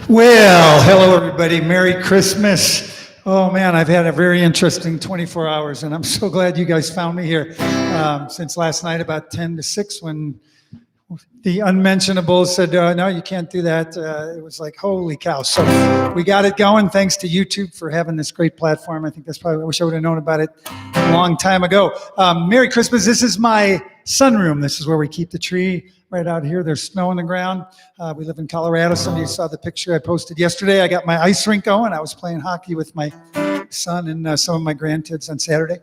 Well, hello everybody. Merry Christmas. Oh man, I've had a very interesting 24 hours and I'm so glad you guys found me here. Since last night about 10 to 6 when the unmentionables said, no, you can't do that. It was like, holy cow. So we got it going. Thanks to YouTube for having this great platform. I think that's probably, I wish I would have known about it a long time ago. Merry Christmas. This is my sunroom. This is where we keep the tree right out here. There's snow on the ground. We live in Colorado. Some of you saw the picture I posted yesterday. I got my ice rink going. I was playing hockey with my son and some of my grandkids on Saturday.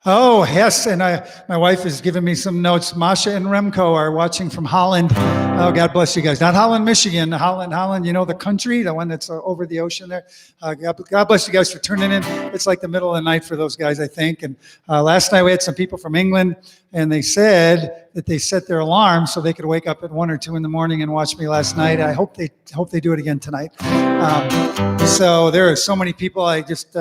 Oh, yes, and my wife has given me some notes. Masha and Remco are watching from Holland. Oh, God bless you guys. Not Holland, Michigan. Holland, you know, the country, the one that's over the ocean there. God bless you guys for tuning in. It's like the middle of the night for those guys, I think. And last night we had some people from England, and they said that they set their alarm so they could wake up at 1 or 2 in the morning and watch me last night. I hope they do it again tonight. So there are so many people. I just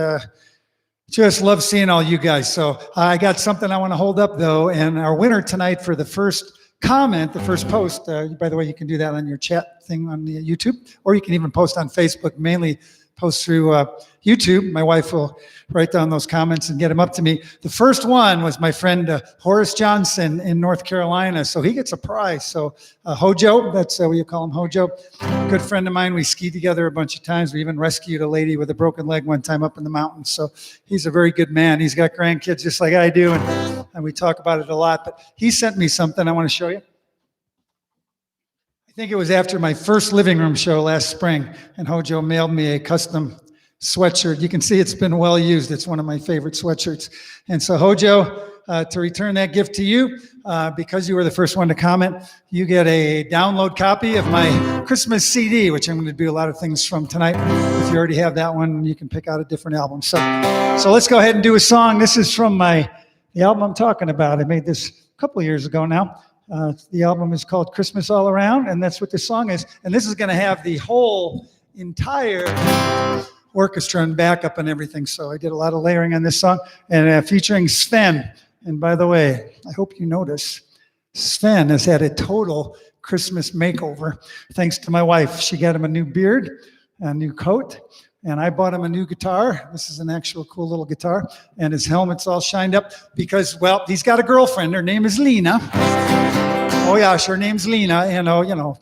love seeing all you guys. So I got something I want to hold up, though. And our winner tonight for the first comment, the first post, by the way, you can do that on your chat thing on the YouTube, or you can even post on Facebook, mainly post through YouTube. My wife will write down those comments and get them up to me. The first one was my friend Horace Johnson in North Carolina. So he gets a prize. So Hojo, that's what you call him, Hojo. Good friend of mine. We skied together a bunch of times. We even rescued a lady with a broken leg one time up in the mountains. So he's a very good man. He's got grandkids just like I do. And we talk about it a lot. But he sent me something I want to show you. I think it was after my first living room show last spring, and Hojo mailed me a custom sweatshirt. You can see it's been well used. It's one of my favorite sweatshirts. And so Hojo, to return that gift to you, because you were the first one to comment, you get a download copy of my Christmas CD, which I'm going to do a lot of things from tonight. If you already have that one, you can pick out a different album. So let's go ahead and do a song. This is from the album I'm talking about. I made this a couple of years ago now. The album is called Christmas All Around, and that's what this song is. And this is going to have the whole entire orchestra and backup and everything. So I did a lot of layering on this song, and featuring Sven. And by the way, I hope you notice, Sven has had a total Christmas makeover thanks to my wife. She got him a new beard, a new coat, and I bought him a new guitar. This is an actual cool little guitar, and his helmet's all shined up because, well, he's got a girlfriend. Her name is Lena. Oh, yeah, her name's Lena. And,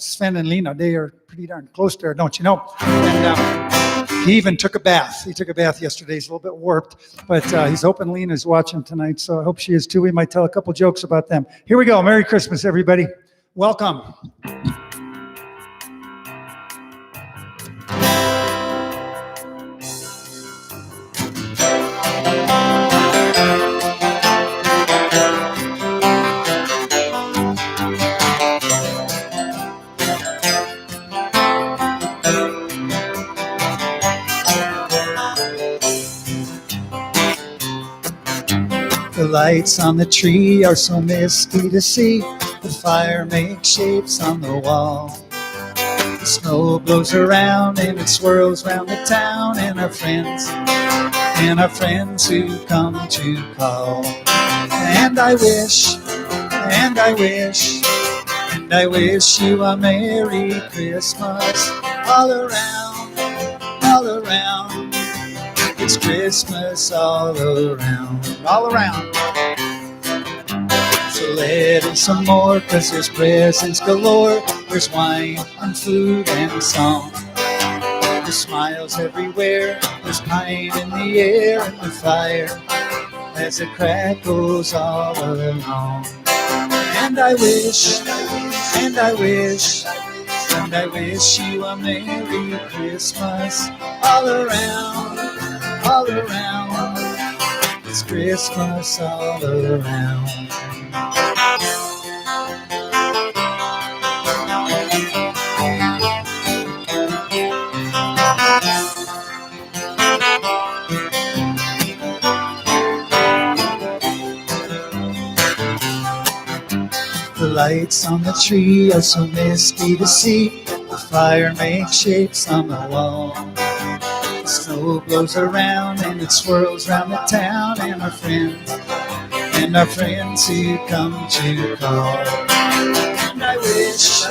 Sven and Lena, they are pretty darn close there, don't you know? And he even took a bath. He took a bath yesterday. He's a little bit warped, but he's hoping Lena's watching tonight, so I hope she is too. We might tell a couple jokes about them. Here we go. Merry Christmas, everybody. Welcome. The lights on the tree are so misty to see. The fire makes shapes on the wall. The snow blows around and it swirls round the town, and our friends who come to call. And I wish you a Merry Christmas all around, all around. It's Christmas all around, all around. So let in some more, 'cause there's presents galore. There's wine and food and song. There's smiles everywhere. There's pine in the air and the fire as it crackles all along. And I wish you a Merry Christmas all around, all around. It's Christmas all around. The lights on the tree are so misty to see. The fire makes shapes on the wall. The snow blows around and it swirls round the town, and our friends who come to call. And I wish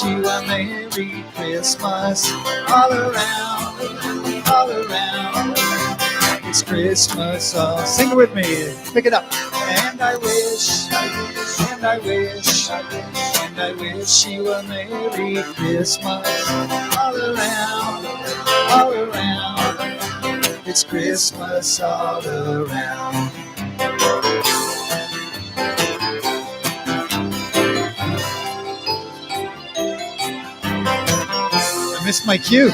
you a Merry Christmas all around, all around. It's Christmas all. Sing it with me. Pick it up. And I wish you a Merry Christmas all around, all around. It's Christmas all around. I missed my cue.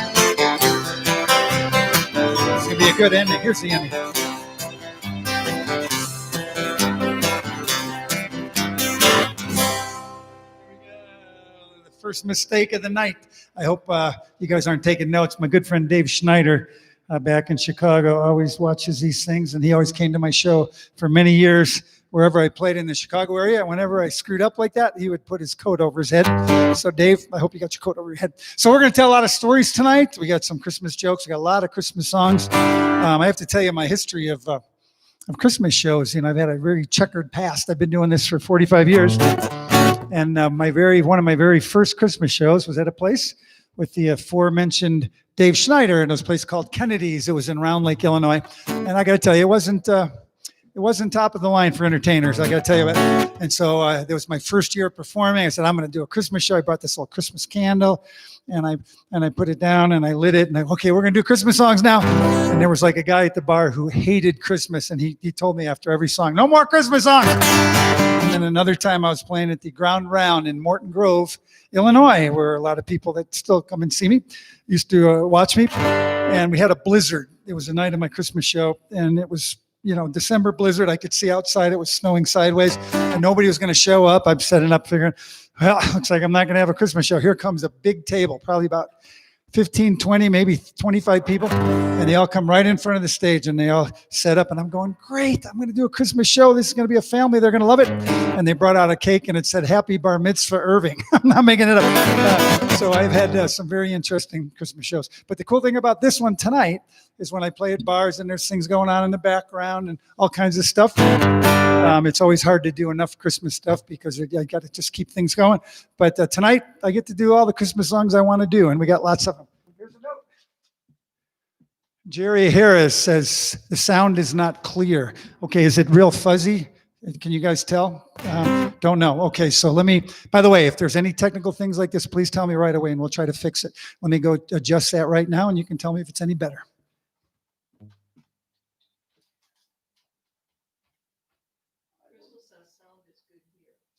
It's gonna be a good ending. Here's the ending. The first mistake of the night. I hope you guys aren't taking notes. My good friend Dave Schneider back in Chicago always watches these things, and he always came to my show for many years. Wherever I played in the Chicago area, whenever I screwed up like that, he would put his coat over his head. So Dave, I hope you got your coat over your head. So we're going to tell a lot of stories tonight. We got some Christmas jokes. We got a lot of Christmas songs. I have to tell you my history of Christmas shows. You know, I've had a very checkered past. I've been doing this for 45 years. And one of my very first Christmas shows was at a place with the aforementioned Dave Schneider, and it was a place called Kennedy's. It was in Round Lake, Illinois. And I got to tell you, it wasn't top of the line for entertainers, I got to tell you about. And so that was my first year performing. I said, I'm going to do a Christmas show. I brought this little Christmas candle, and I put it down and I lit it, and okay, we're going to do Christmas songs now. And there was like a guy at the bar who hated Christmas, and he told me after every song, no more Christmas songs. And then another time I was playing at the Ground Round in Morton Grove, Illinois, where a lot of people that still come and see me used to watch me. And we had a blizzard. It was the night of my Christmas show, and it was, December blizzard. I could see outside. It was snowing sideways, and nobody was going to show up. I'm setting up figuring, well, looks like I'm not going to have a Christmas show. Here comes a big table, probably about 15, 20, maybe 25 people. And they all come right in front of the stage, and they all set up. And I'm going, great, I'm going to do a Christmas show. This is going to be a family. They're going to love it. And they brought out a cake, and it said, Happy Bar Mitzvah Irving. I'm not making it up. So I've had some very interesting Christmas shows. But the cool thing about this one tonight is when I play at bars and there's things going on in the background and all kinds of stuff. It's always hard to do enough Christmas stuff because I got to just keep things going. But tonight I get to do all the Christmas songs I want to do, and we got lots of them. Here's a note. Jerry Harris says the sound is not clear. Okay, is it real fuzzy? Can you guys tell? Don't know. Okay, so by the way, if there's any technical things like this, please tell me right away and we'll try to fix it. Let me go adjust that right now and you can tell me if it's any better.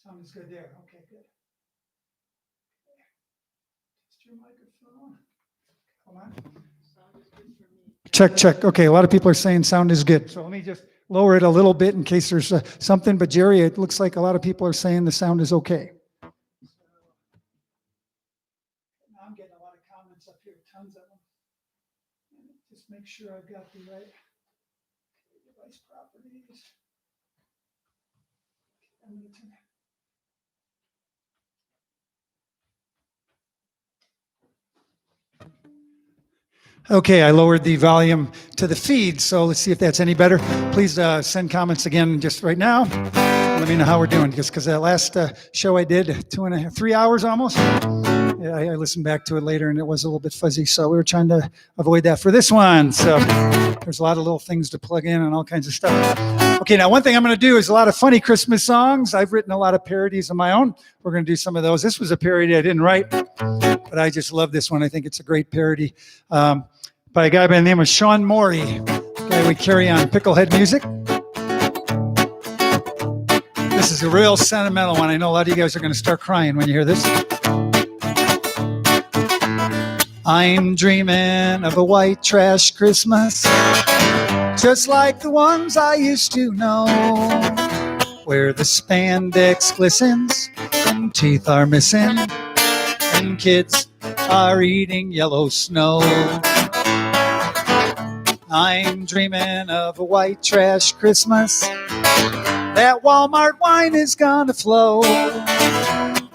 Sound is good there. Okay, good. Test your microphone. Come on. Sound is good for me. Check. Okay, a lot of people are saying sound is good. So let me just lower it a little bit in case there's something. But Jerry, it looks like a lot of people are saying the sound is okay. Now I'm getting a lot of comments up here, tons of them. Just make sure I've got the right device properties. I'm going to turn it. Okay, I lowered the volume to the feed, so let's see if that's any better. Please send comments again just right now. Let me know how we're doing, because that last show I did, 2.5, 3 hours almost, I listened back to it later and it was a little bit fuzzy, so we were trying to avoid that for this one. So there's a lot of little things to plug in and all kinds of stuff. Okay, now one thing I'm going to do is a lot of funny Christmas songs. I've written a lot of parodies of my own. We're going to do some of those. This was a parody I didn't write, but I just love this one. I think it's a great parody by a guy by the name of Sean Morey. Okay, we carry on Picklehead music. This is a real sentimental one. I know a lot of you guys are going to start crying when you hear this. I'm dreaming of a white trash Christmas, just like the ones I used to know, where the spandex glistens and teeth are missing and kids are eating yellow snow. I'm dreaming of a white trash Christmas, that Walmart wine is gonna flow.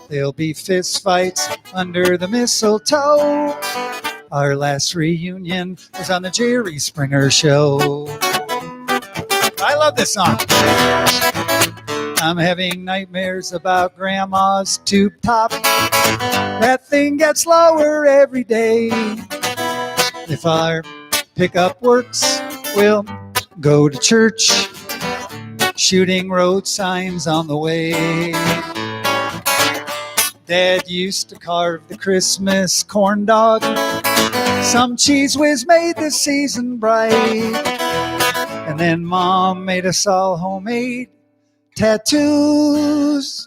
There'll be fist fights under the mistletoe. Our last reunion was on the Jerry Springer Show. I love this song. I'm having nightmares about Grandma's tube top. That thing gets lower every day. If our pickup works, we'll go to church, shooting road signs on the way. Dad used to carve the Christmas corn dog. Some cheese whiz made the season bright. And then Mom made us all homemade tattoos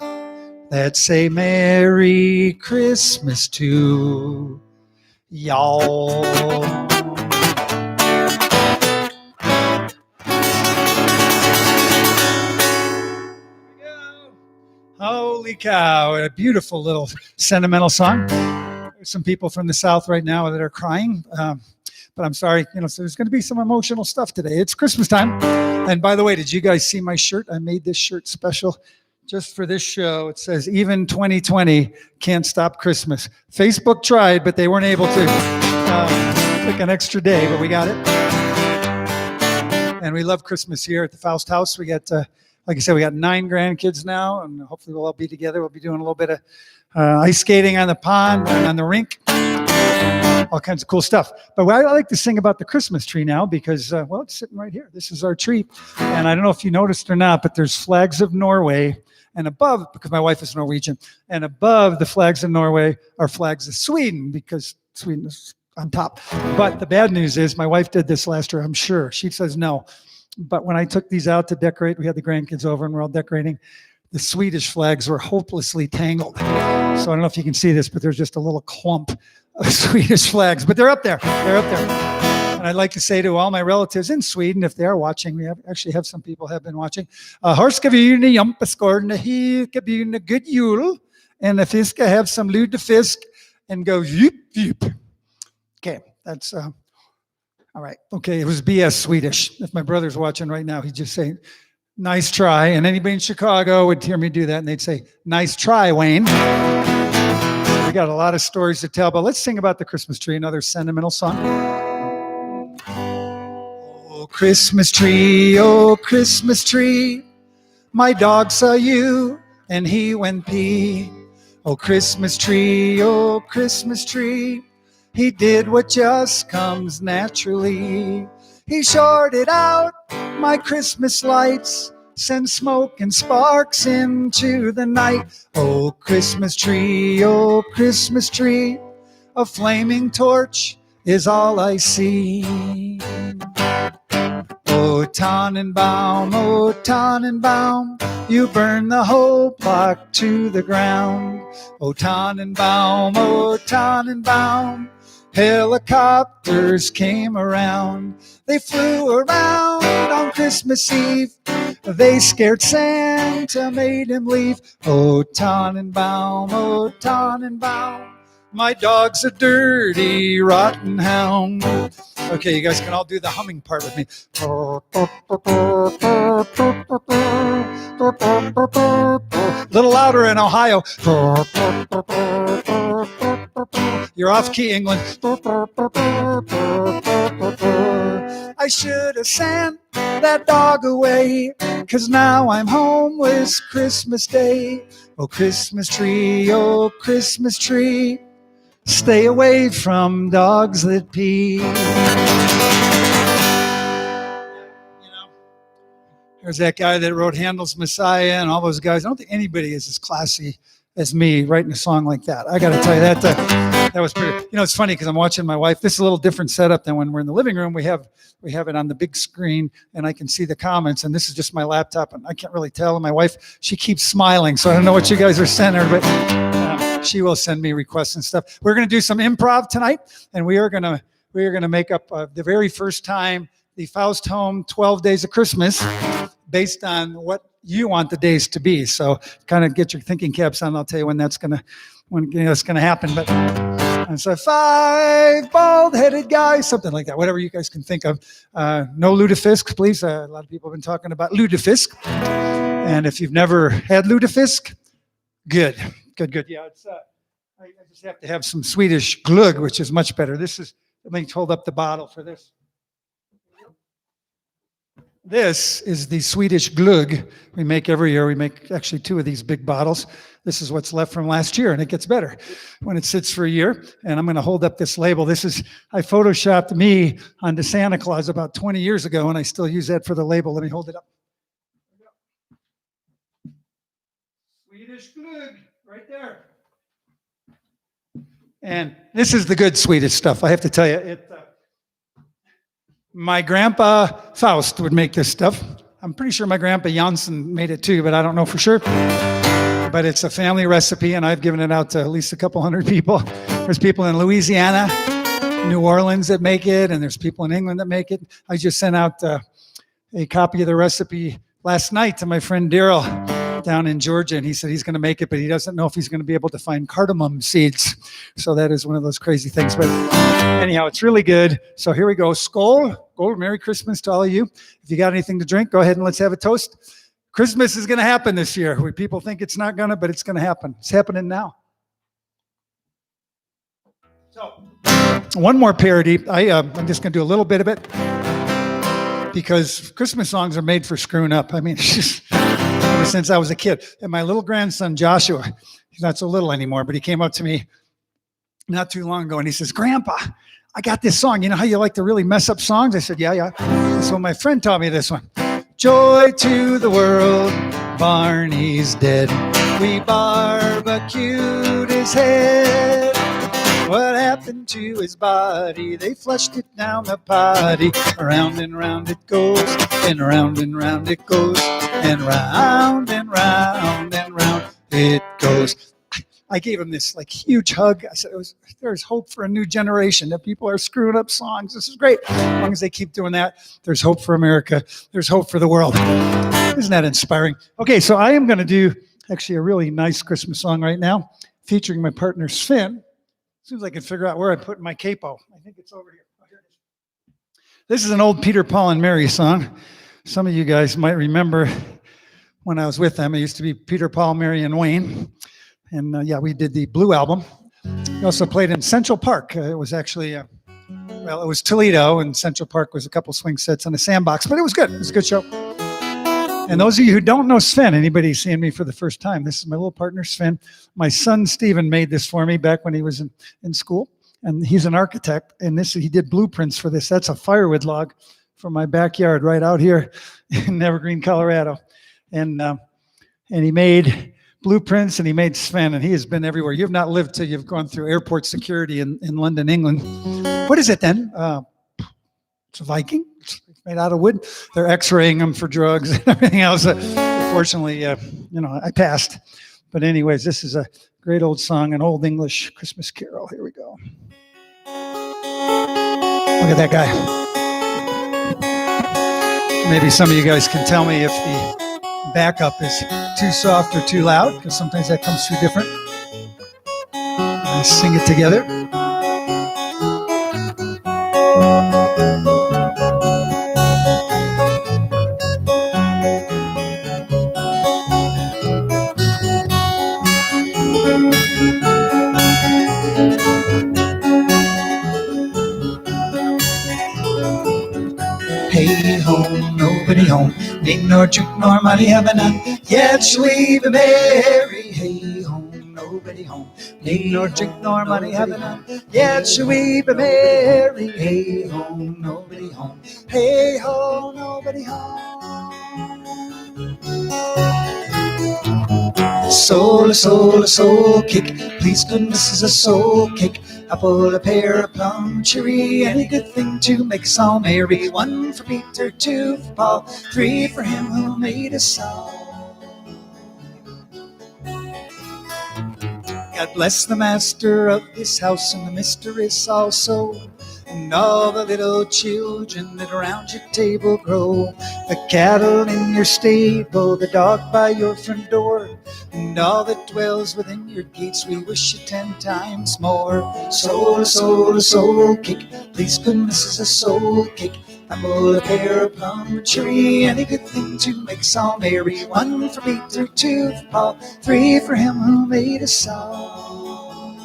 that say Merry Christmas to y'all. Holy cow, a beautiful little sentimental song. There's some people from the South right now that are crying. But I'm sorry, so there's going to be some emotional stuff today. It's Christmas time. And by the way, did you guys see my shirt? I made this shirt special just for this show. It says, even 2020 can't stop Christmas. Facebook tried, but they weren't able to. Took an extra day, but we got it. And we love Christmas here at the Faust house. We got, like I said, we got 9 grandkids now, and hopefully we'll all be together. We'll be doing a little bit of ice skating on the pond and on the rink. All kinds of cool stuff. But I like to sing about the Christmas tree now because, well, it's sitting right here. This is our tree. And I don't know if you noticed or not, but there's flags of Norway. And above, because my wife is Norwegian, and above the flags of Norway are flags of Sweden because Sweden is on top. But the bad news is my wife did this last year, I'm sure. She says no. But when I took these out to decorate, we had the grandkids over and we're all decorating. The Swedish flags were hopelessly tangled. So I don't know if you can see this, but there's just a little clump of Swedish flags. But they're up there. They're up there. And I'd like to say to all my relatives in Sweden, if they are watching, we actually have some people have been watching. Här ska vi ju jumpa skårna, här ska bli en good jul. And if vi ska have some lutefisk and go yip, yip. Okay, that's, all right. Okay, it was BS Swedish. If my brother's watching right now, he'd just say, nice try. And anybody in Chicago would hear me do that, and they'd say, nice try, Wayne. We got a lot of stories to tell, but let's sing about the Christmas tree, another sentimental song. Oh, Christmas tree, my dog saw you, and he went pee. Oh, Christmas tree, he did what just comes naturally. He shorted out my Christmas lights, send smoke and sparks into the night. Oh, Christmas tree, a flaming torch is all I see. Oh, Tannenbaum, you burn the whole block to the ground. Oh, Tannenbaum, helicopters came around. They flew around on Christmas Eve. They scared Santa, made him leave. Oh, Tannenbaum, my dog's a dirty, rotten hound. Okay, you guys can all do the humming part with me. A little louder in Ohio. You're off key, England. I should have sent that dog away, 'cause now I'm homeless Christmas Day. Oh, Christmas tree, stay away from dogs that pee. There's that guy that wrote Handel's Messiah and all those guys. I don't think anybody is as classy as me writing a song like that. I got to tell you, that was pretty. It's funny because I'm watching my wife. This is a little different setup than when we're in the living room. We have it on the big screen, and I can see the comments. And this is just my laptop, and I can't really tell. And my wife, she keeps smiling, so I don't know what you guys are sending her, but she will send me requests and stuff. We're going to do some improv tonight, and we are going to make up the very first time the Faust Home 12 Days of Christmas, based on what you want the days to be. So kind of get your thinking caps on. I'll tell you when that's gonna happen. But it's a 5 bald-headed guys, something like that. Whatever you guys can think of. No lutefisk, please. A lot of people have been talking about lutefisk, and if you've never had lutefisk, good. Yeah, it's. I just have to have some Swedish glögg, which is much better. Let me hold up the bottle for this. This is the Swedish glögg we make every year. We make actually 2 of these big bottles. This is what's left from last year, and it gets better when it sits for a year. And I'm going to hold up this label. I photoshopped me onto Santa Claus about 20 years ago, and I still use that for the label. Let me hold it up. Swedish glögg, right there. And this is the good Swedish stuff. I have to tell you, my grandpa Faust would make this stuff. I'm pretty sure my grandpa Janssen made it too, but I don't know for sure. But it's a family recipe, and I've given it out to at least a couple hundred people. There's people in Louisiana, New Orleans that make it, and there's people in England that make it. I just sent out a copy of the recipe last night to my friend Daryl down in Georgia, and he said he's going to make it, but he doesn't know if he's going to be able to find cardamom seeds. So that is one of those crazy things. But anyhow, it's really good. So here we go. Skål. Skål. Merry Christmas to all of you. If you got anything to drink, go ahead and let's have a toast. Christmas is going to happen this year. People think it's not going to, but it's going to happen. It's happening now. So one more parody. I'm just going to do a little bit of it because Christmas songs are made for screwing up. I mean, it's just ever since I was a kid. And my little grandson, Joshua, he's not so little anymore, but he came up to me not too long ago and he says, Grandpa, I got this song. You know how you like to really mess up songs? I said, yeah. So my friend taught me this one. Joy to the world, Barney's dead. We barbecued his head. What happened to his body? They flushed it down the potty. Around and round it goes, and round and round it goes, and round and round and round it goes. I gave him this like huge hug. I said, there's hope for a new generation. That people are screwing up songs. This is great. As long as they keep doing that, there's hope for America. There's hope for the world. Isn't that inspiring? Okay, so I am going to do actually a really nice Christmas song right now, featuring my partner Sven. As soon as I can figure out where I put my capo. I think it's over here. Oh, here it is. This is an old Peter, Paul, and Mary song. Some of you guys might remember when I was with them. It used to be Peter, Paul, Mary, and Wayne. And we did the Blue album. We also played in Central Park. It was actually, it was Toledo, and Central Park was a couple swing sets on a sandbox, but it was good. It was a good show. And those of you who don't know Sven, anybody seeing me for the first time, this is my little partner, Sven. My son, Stephen, made this for me back when he was in school. And he's an architect, and he did blueprints for this. That's a firewood log from my backyard right out here in Evergreen, Colorado. And he made blueprints, and he made Sven, and he has been everywhere. You've not lived till you've gone through airport security in London, England. What is it then? It's a Viking. It's made out of wood. They're x-raying them for drugs and everything else. Fortunately, I passed. But anyways, this is a great old song, an old English Christmas carol. Here we go. Look at that guy. Maybe some of you guys can tell me if the backup is too soft or too loud, because sometimes that comes through different. Let's sing it together. Hey home, nobody home, need nor drink nor money, have none, yet shall we be merry. Hey home, nobody home, need nor drink nor money, have none, yet shall we be merry. Hey home, nobody home, hey ho, nobody home. Soul kick, please goodness is a soul kick. Apple, a pear, a plum, cherry, any good thing to make us all merry. 1 for Peter, 2 for Paul, 3 for him who made us all. God bless the master of this house and the mistress also, and all the little children that around your table grow, the cattle in your stable, the dog by your front door, and all that dwells within your gates, we wish you 10 times more. Soul kick, please goodness is a soul kick. Apple, a pear, a plum, a cherry, any good thing to make us all merry. 1 for Peter, 2 for Paul, 3 for him who made us all.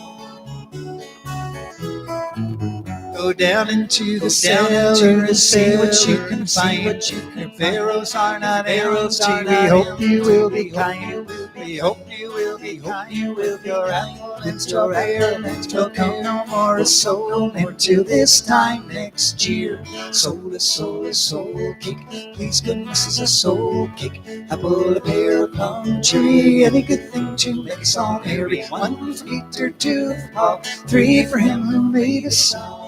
Go down into the cellar and see what you can find. If arrows are not arrows, we hope you will be kind. We hope you will be kind with your apples, your parents will come no more a soul until this time next year. Soul kick, please goodness is a soul kick. Apple, a pear, a plum, cherry, any good thing to make us all merry. 1 for Peter, 2 for Paul, 3 for him who made us all.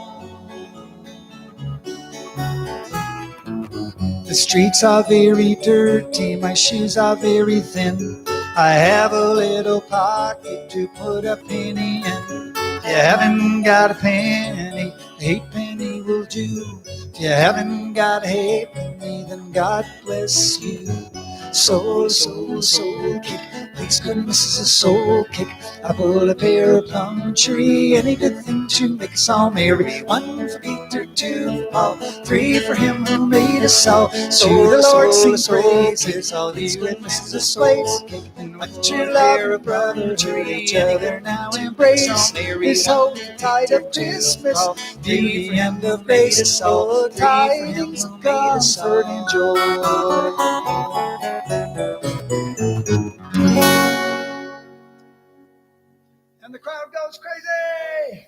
The streets are very dirty, my shoes are very thin. I have a little pocket to put a penny in. If you haven't got a penny, a halfpenny will do. If you haven't got a halfpenny, then God bless you. soul cake. Please goodness is a soul cake. Apple, a pear, a plum tree, any good thing to make us all merry. 1 for Peter, 2 for Paul, 3 for him who made us all. So the Lord sing praises, all these witnesses a soul cake. And with your love, brother, to each other now embrace this holy tide of Christmas, beauty and of grace, all tidings of comfort and joy. And the crowd goes crazy.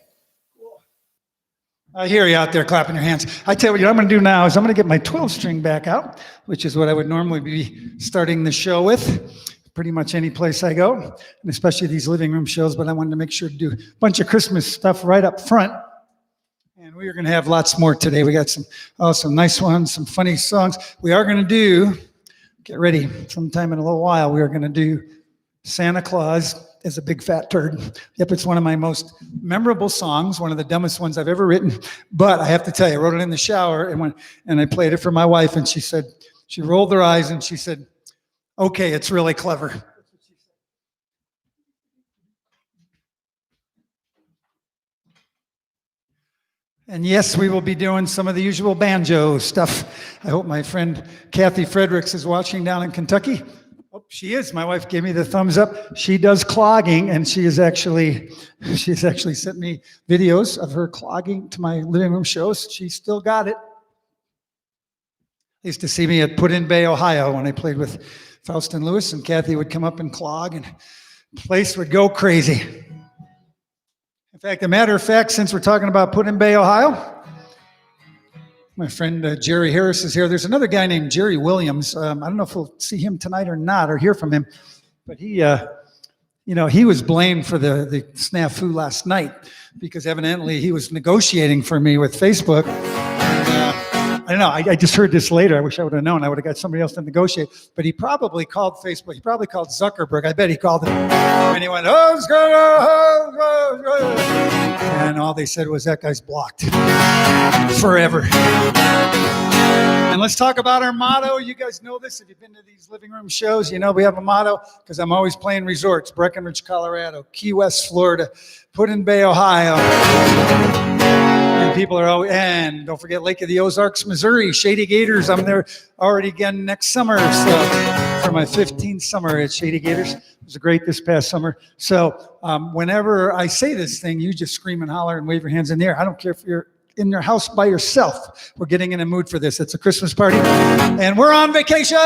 I hear you out there clapping your hands. I tell you what I'm going to do now is I'm going to get my 12 string back out, which is what I would normally be starting the show with. Pretty much any place I go, and especially these living room shows, but I wanted to make sure to do a bunch of Christmas stuff right up front. And we are going to have lots more today. We got some nice ones, some funny songs. We are going to do, get ready, sometime in a little while, we are going to do Santa Claus is a Big Fat Turd. Yep, it's one of my most memorable songs, one of the dumbest ones I've ever written. But I have to tell you, I wrote it in the shower, and I played it for my wife, and she said, she rolled her eyes, and she said, okay, it's really clever. And yes, we will be doing some of the usual banjo stuff. I hope my friend Kathy Fredericks is watching down in Kentucky. Oh, she is. My wife gave me the thumbs up. She does clogging, and she's actually sent me videos of her clogging to my living room shows. She still got it. Used to see me at Put-in-Bay, Ohio, when I played with Faust and Lewis, and Kathy would come up and clog, and the place would go crazy. In fact, a matter of fact, since we're talking about Put-in-Bay, Ohio, my friend Jerry Harris is here. There's another guy named Jerry Williams. I don't know if we'll see him tonight or not, or hear from him, but he was blamed for the snafu last night because evidently he was negotiating for me with Facebook. I don't know. I just heard this later. I wish I would have known. I would have got somebody else to negotiate. But he probably called Facebook. He probably called Zuckerberg. I bet he called him. And he went, and all they said was, that guy's blocked forever. And let's talk about our motto. You guys know this. If you've been to these living room shows, you know we have a motto because I'm always playing resorts. Breckenridge, Colorado, Key West, Florida, Put-in-Bay, Ohio. And people are always, and don't forget Lake of the Ozarks, Missouri, Shady Gators. I'm there already again next summer. So for my 15th summer at Shady Gators. It was great this past summer. So whenever I say this thing, you just scream and holler and wave your hands in the air. I don't care if you're in your house by yourself. We're getting in a mood for this. It's a Christmas party, and we're on vacation.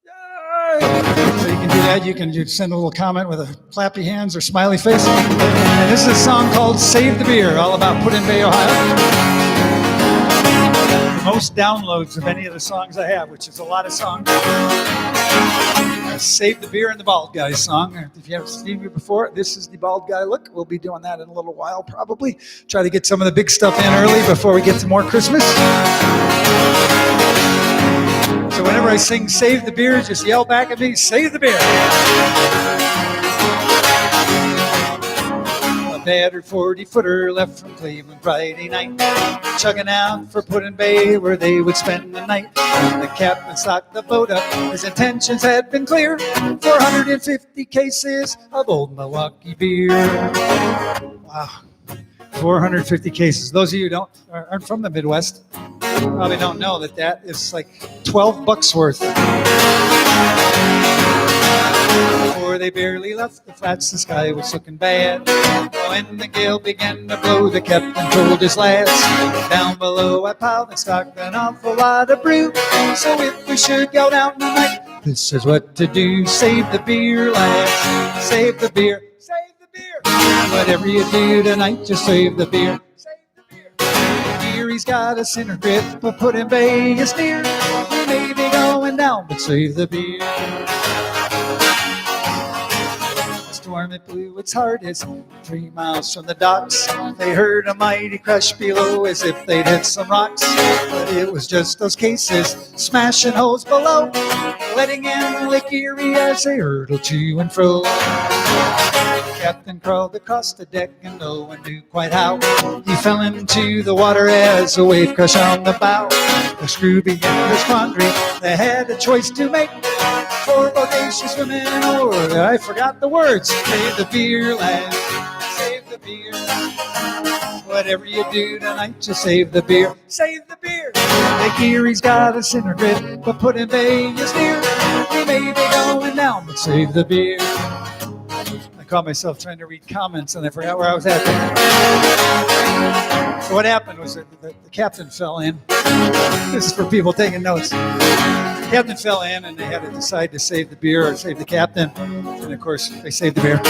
Yay! So you can do that. You can send a little comment with a clappy hands or smiley face. And this is a song called Save the Beer, all about Put-in-Bay, Ohio. Most downloads of any of the songs I have, which is a lot of songs. Save the Beer and the Bald Guy song. If you haven't seen me before, this is the Bald Guy look. We'll be doing that in a little while, probably. Try to get some of the big stuff in early before we get to more Christmas. So whenever I sing Save the Beer, just yell back at me, Save the Beer. A battered 40-footer left from Cleveland Friday night, chugging out for Put-in-Bay where they would spend the night. And the captain stocked the boat up. His intentions had been clear. 450 cases of old Milwaukee beer. Wow. 450 cases. Those of you who aren't from the Midwest probably don't know that is like $12 worth. Before they barely left the flats, the sky was looking bad. When the gale began to blow, the captain told his lads, down below I piled and stocked an awful lot of brew. So if we should go down tonight, this is what to do. Save the beer, lads. Save the beer. Save the beer. Whatever you do tonight, just save the beer. Save the beer. Here he's got a center grip, but Put-in-Bay is near. We may be going down, but save the beer. Storm it blew its hardest 3 miles from the docks. They heard a mighty crash below as if they'd hit some rocks. But it was just those cases smashing holes below, letting in Lake Erie as they hurtled to and fro. captain crawled across the deck, and no one knew quite how. He fell into the water as a wave crashed on the bow. The crew began this quandary. They had a choice to make. For bodacious women, or I forgot the words. Save the beer, lads. Save the beer. Whatever you do tonight, just save the beer. Save the beer. Big Erie's got us in her grip, but Put in Bay is near. We may be going down, but save the beer. I caught myself trying to read comments, and I forgot where I was at. So what happened was that the captain fell in. This is for people taking notes. The captain fell in, and they had to decide to save the beer or save the captain. And of course, they saved the beer.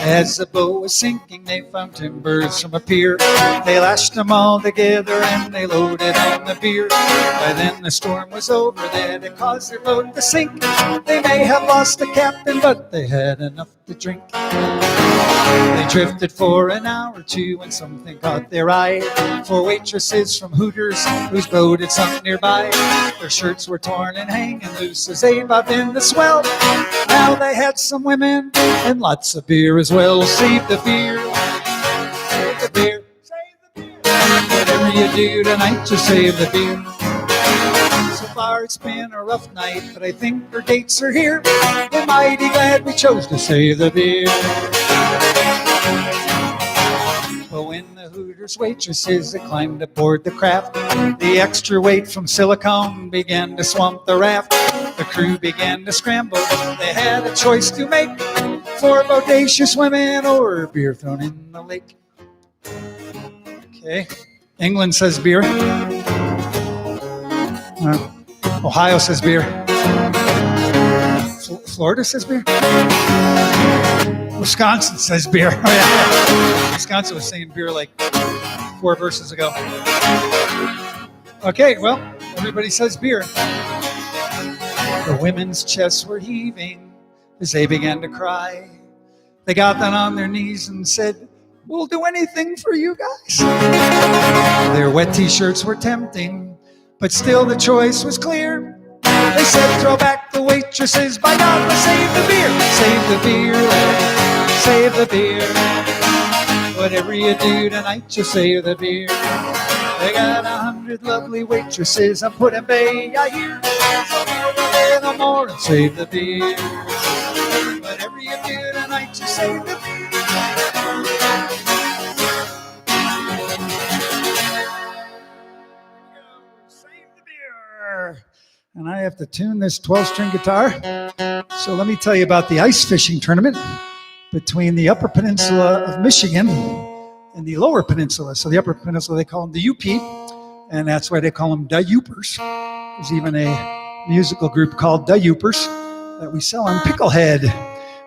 As the boat was sinking, they found timbers from a pier. They lashed them all together and they loaded on the beer. By then the storm was over, that it caused their boat to sink. They may have lost the captain, but they had enough to drink. They drifted for an hour or two when something caught their eye. Four waitresses from Hooters whose boat had sunk nearby. Their shirts were torn and hanging loose as they bobbed in the swell. Now they had some women and lots of beer as well. Save the beer, save the beer, save the beer. Whatever you do tonight, just save the beer. So far it's been a rough night, but I think our dates are here. We're mighty glad we chose to save the beer. But when the Hooters waitresses had climbed aboard the craft, the extra weight from silicone began to swamp the raft. The crew began to scramble. They had a choice to make. For bodacious women or beer thrown in the lake. Okay. England says beer. Ohio says beer. Florida says beer. Wisconsin says beer. Oh, yeah. Wisconsin was saying beer like 4 verses ago. Okay, well, everybody says beer. The women's chests were heaving as they began to cry. They got down on their knees and said, "We'll do anything for you guys." Their wet t-shirts were tempting, but still the choice was clear. They said, "Throw back the waitresses, by God, let's save the beer." Save the beer, lads, save the beer. Whatever you do tonight, just save the beer. They got 100 lovely waitresses on Put in Bay, I hear. So no more and save the beer. Whatever you do tonight, just save the beer. Save the beer. And I have to tune this 12-string guitar. So let me tell you about the ice fishing tournament between the Upper Peninsula of Michigan and the Lower Peninsula. So the Upper Peninsula, they call them the UP, and that's why they call them the Upers. There's even a musical group called the Upers that we sell on Picklehead.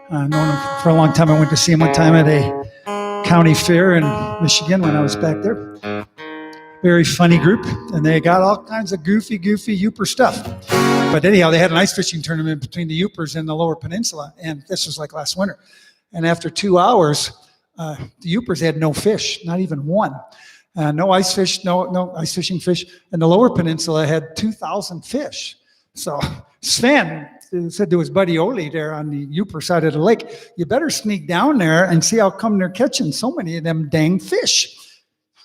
Known them for a long time. I went to see them one time at a county fair in Michigan when I was back there. Very funny group, and they got all kinds of goofy Uper stuff. But anyhow, they had an ice fishing tournament between the Upers and the Lower Peninsula, and this was like last winter. And after 2 hours, the Upers had no fish, not even one. No ice fish, no ice fishing fish. And the Lower Peninsula had 2,000 fish. So Sven said to his buddy Oli there on the Uper side of the lake, "You better sneak down there and see how come they're catching so many of them dang fish."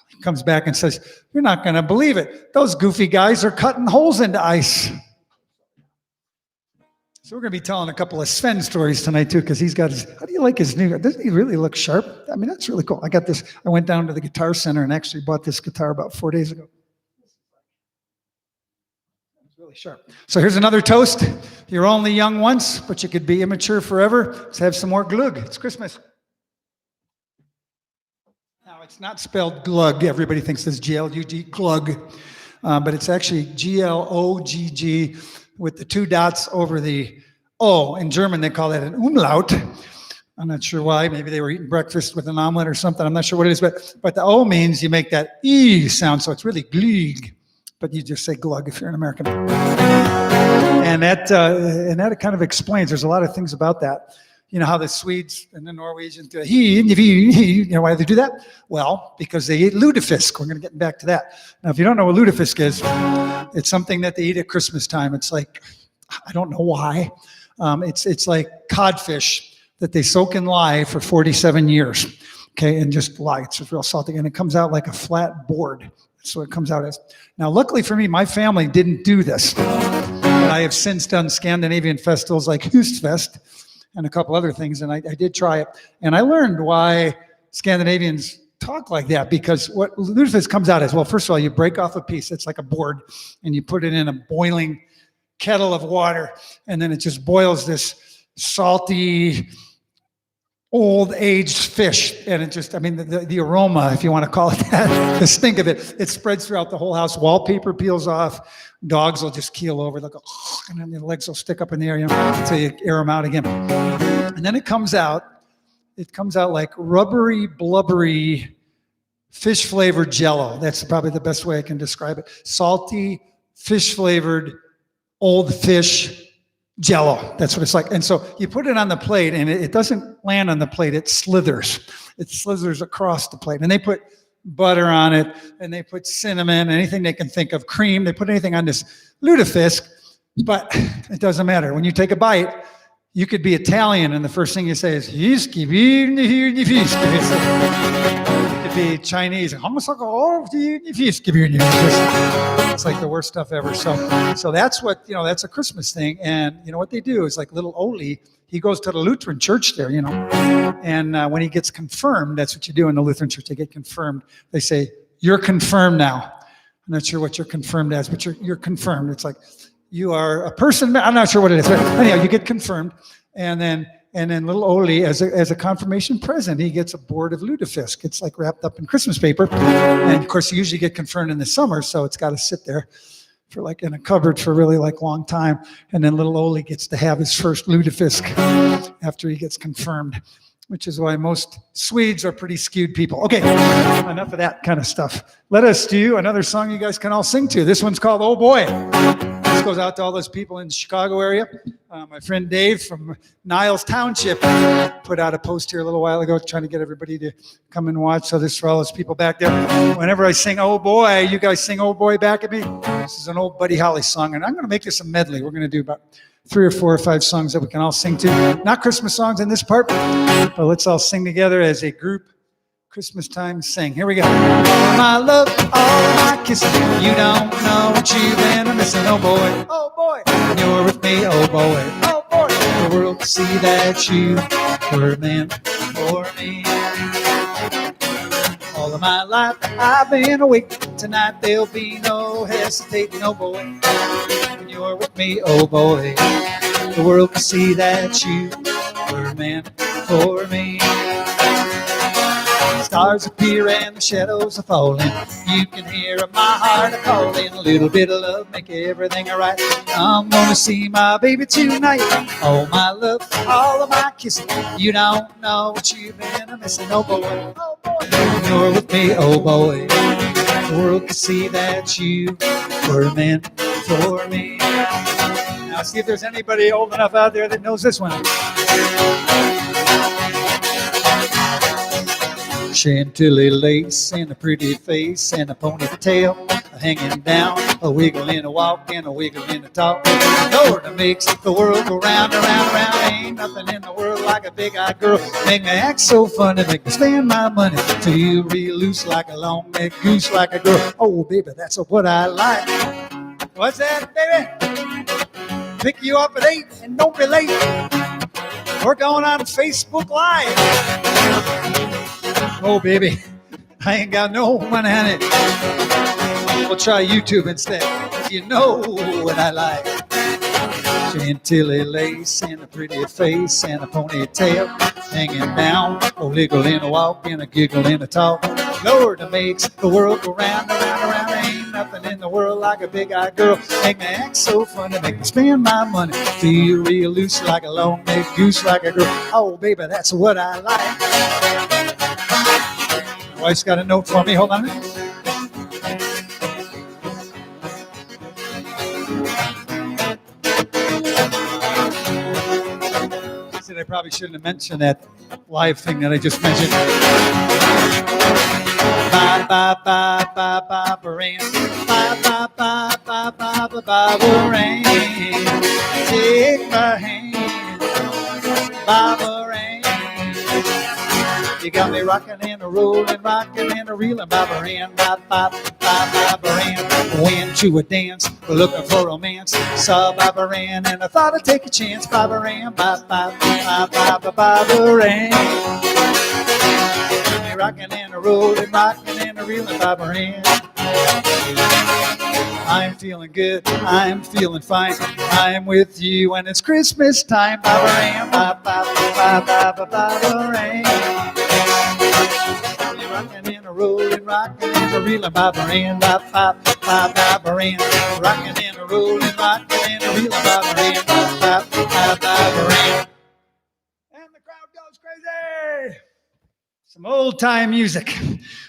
He comes back and says, "You're not going to believe it. Those goofy guys are cutting holes into ice." So we're going to be telling a couple of Sven stories tonight too, because he's got his, how do you like his new, doesn't he really look sharp? I mean, that's really cool. I got this, I went down to the Guitar Center and actually bought this guitar about 4 days ago. It's really sharp. So here's another toast. You're only young once, but you could be immature forever. Let's have some more glug. It's Christmas. Now, it's not spelled glug. Everybody thinks it's G-L-U-G, glug. But it's actually G-L-O-G-G with the 2 dots over the O. In German, they call that an umlaut. I'm not sure why. Maybe they were eating breakfast with an omelet or something. I'm not sure what it is. But the O means you make that E sound, so it's really glig. But you just say glug if you're an American. And that kind of explains, there's a lot of things about that. You know how the Swedes and the Norwegians do he, you know why they do that? Well, because they eat lutefisk. We're going to get back to that. Now, if you don't know what lutefisk is, it's something that they eat at Christmas time. It's like, I don't know why. It's like codfish that they soak in lye for 47 years. Okay, and just lye. It's just real salty, and it comes out like a flat board. That's what it comes out as. Now, luckily for me, my family didn't do this, but I have since done Scandinavian festivals like Hustfest and a couple other things, and I did try it, and I learned why Scandinavians talk like that, because what lutefisk comes out as, well, first of all, you break off a piece. It's like a board, and you put it in a boiling kettle of water, and then it just boils this salty, old aged fish, and it just, I mean, the aroma, if you want to call it that, the stink of it, it spreads throughout the whole house. Wallpaper peels off, dogs will just keel over, they'll go, and then their legs will stick up in the air, until you air them out again. And then it comes out like rubbery, blubbery, fish flavored jello. That's probably the best way I can describe it. Salty, fish flavored, old fish jello. That's what it's like. And so you put it on the plate, and it doesn't land on the plate. It slithers. It slithers across the plate. And they put butter on it, and they put cinnamon, anything they can think of, cream. They put anything on this lutefisk, but it doesn't matter. When you take a bite, you could be Italian, and the first thing you say is, "Hiski, be Chinese. It's like the worst stuff ever. So that's what, that's a Christmas thing. And what they do is, like, little Oli, he goes to the Lutheran church there, and when he gets confirmed, that's what you do in the Lutheran church. They get confirmed. They say, "You're confirmed now." I'm not sure what you're confirmed as, but you're confirmed. It's like, you are a person. I'm not sure what it is. But anyhow, you get confirmed. And then little Oli, as a confirmation present, he gets a board of lutefisk. It's like wrapped up in Christmas paper. And of course, you usually get confirmed in the summer, so it's got to sit there for, like, in a cupboard for a really, like, long time. And then little Oli gets to have his first lutefisk after he gets confirmed, which is why most Swedes are pretty skewed people. Okay, enough of that kind of stuff. Let us do another song you guys can all sing to. This one's called "Oh Boy." This goes out to all those people in the Chicago area. My friend Dave from Niles Township put out a post here a little while ago trying to get everybody to come and watch. So this is for all those people back there. Whenever I sing "Oh Boy," you guys sing "Oh Boy" back at me. This is an old Buddy Holly song, and I'm going to make this a medley. We're going to do about 3 or 4 or 5 songs that we can all sing to. Not Christmas songs in this part, but let's all sing together as a group. Christmas time, sing. Here we go. All my love, all my kisses, you don't know what you've been missing. Oh boy, oh boy, when you're with me. Oh boy, oh boy, the world can see that you were meant for me. All of my life I've been awake. Tonight there'll be no hesitating. Oh boy, when you're with me. Oh boy, the world can see that you were meant for me. Stars appear and the shadows are falling. You can hear my heart a-calling. A little bit of love make everything alright. I'm gonna see my baby tonight. All my love, all of my kisses, you don't know what you've been missing. Oh boy, oh boy, when you're with me. Oh boy, the world can see that you were meant for me. Now see if there's anybody old enough out there that knows this one. Chantilly lace and a pretty face and a ponytail, a hanging down, a wiggle in a walk and a wiggle in a talk. Lord, it makes the world go round and round and round. Ain't nothing in the world like a big-eyed girl. Make me act so funny, make me spend my money. Feel real loose like a long-necked goose, like a girl. Oh, baby, that's what I like. What's that, baby? Pick you up at 8 and don't be late. We're going on Facebook Live. Oh, baby, I ain't got no money, honey. We'll try YouTube instead. You know what I like. Chantilly lace and a pretty face and a ponytail hanging down. A wiggle in a walk and a giggle in a talk. Lord, it makes the world go round and round and round. Ain't nothing in the world like a big-eyed girl. Make me act so funny, make me spend my money. Feel real loose like a long-necked goose, like a girl. Oh, baby, that's what I like. My wife's got a note for me. Hold on a minute. She said I probably shouldn't have mentioned that live thing that I just mentioned. Bye, bye, bye, bye, bye, rain. Bye, bye, bye, bye, bye, bye, rain. Take my hand. Bye, rain. You got me rocking and a rolling, rocking and a reeling, Barbara Ann. Went to a dance, looking for romance. Saw Barbara Ann and I thought I'd take a chance. Barbara Ann, Barbara Ann. Got me rocking and a rolling, rocking and a reeling, Barbara Ann. I'm feeling good, I'm feeling fine. I'm with you when it's Christmas time. Barbara Ann, Barbara Ann. Rockin' and a rollin', rockin' and a reelin', Barbara Ann, Barbara Ann. Rockin' and a rollin', rockin' and a reelin', Barbara Ann, Barbara Ann. And the crowd goes crazy. Some old time music.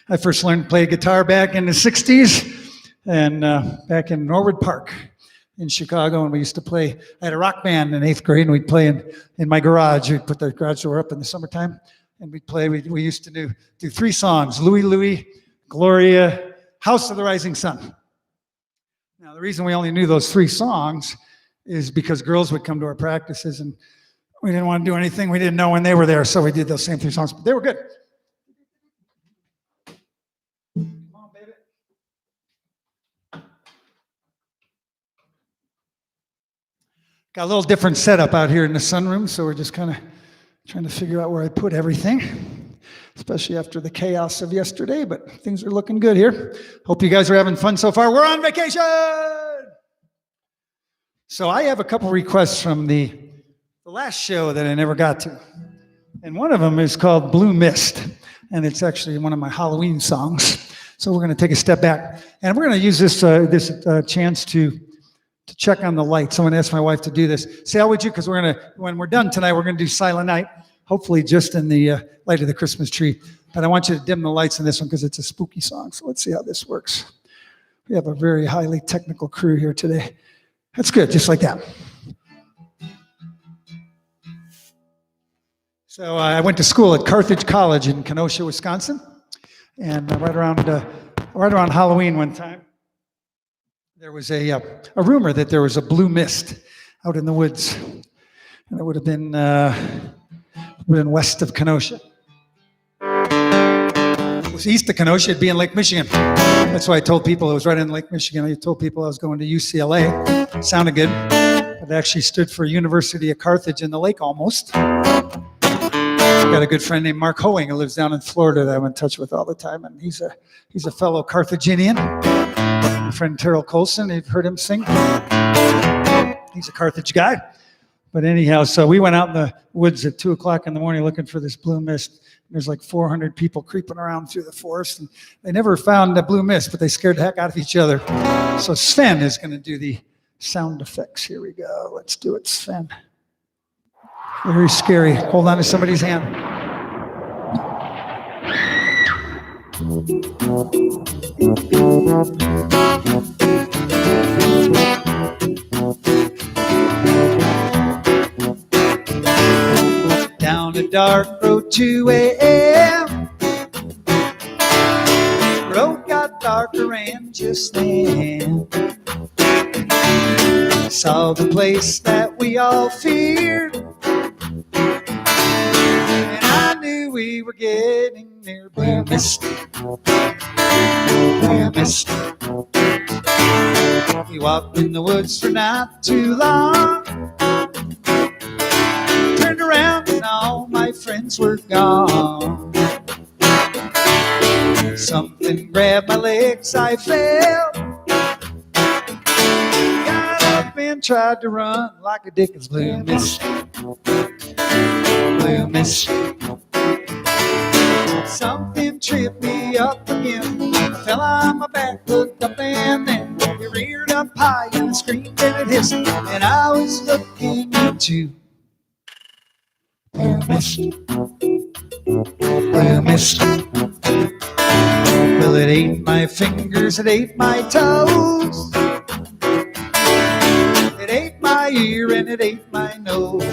I first learned to play guitar back in the 60s. And back in Norwood Park in Chicago, and we used to play. I had a rock band in 8th grade, and we'd play in my garage. We'd put the garage door up in the summertime, and we'd play. We used to do 3 songs: Louie Louie, Gloria, House of the Rising Sun. Now, the reason we only knew those 3 songs is because girls would come to our practices, and we didn't want to do anything we didn't know when they were there, so we did those same 3 songs. But they were good. Got a little different setup out here in the sunroom, so we're just kind of trying to figure out where I put everything, especially after the chaos of yesterday, but things are looking good here. Hope you guys are having fun so far. We're on vacation! So I have a couple requests from the last show that I never got to, and one of them is called Blue Mist, and it's actually one of my Halloween songs. So we're going to take a step back, and we're going to use this chance to check on the lights. Someone asked my wife to do this. Say, how would you? Because when we're done tonight, we're going to do Silent Night, hopefully just in the light of the Christmas tree. But I want you to dim the lights in this one because it's a spooky song. So let's see how this works. We have a very highly technical crew here today. That's good, just like that. So I went to school at Carthage College in Kenosha, Wisconsin, and right around Halloween one time, there was a rumor that there was a blue mist out in the woods, and it would have been west of Kenosha. If it was east of Kenosha, it'd be in Lake Michigan. That's why I told people it was right in Lake Michigan. I told people I was going to UCLA. Sounded good. It actually stood for University of Carthage in the lake almost. I've got a good friend named Mark Hoeing who lives down in Florida that I'm in touch with all the time, and he's a fellow Carthaginian. My friend Terrell Colson, you've heard him sing. He's a Carthage guy. But anyhow, so we went out in the woods at 2 o'clock in the morning looking for this blue mist. There's like 400 people creeping around through the forest, and they never found the blue mist, but they scared the heck out of each other. So Sven is going to do the sound effects. Here we go. Let's do it, Sven. Very scary. Hold on to somebody's hand. Down a dark road, 2 a.m. Road got darker and just then saw the place that we all feared, and I knew we were getting near. Blue mist, blue mist. We walked in the woods for not too long. Turned around and all my friends were gone. Something grabbed my legs, I fell. Got up and tried to run like a Dickens. Blue mist, blue mist. Something tripped me up again. I fell on my back, looked up, and then we reared up high and screamed and it hissed. And I was looking into blue mist, blue mist. Well, it ate my fingers, it ate my toes, it ate my ear and it ate my nose.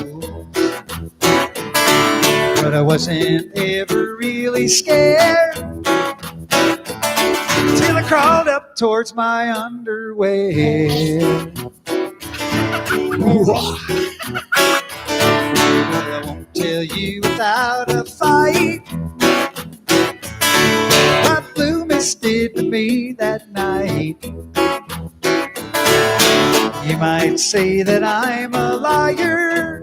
But I wasn't ever really scared till I crawled up towards my underwear. Well, I won't tell you without a fight night. You might say that I'm a liar.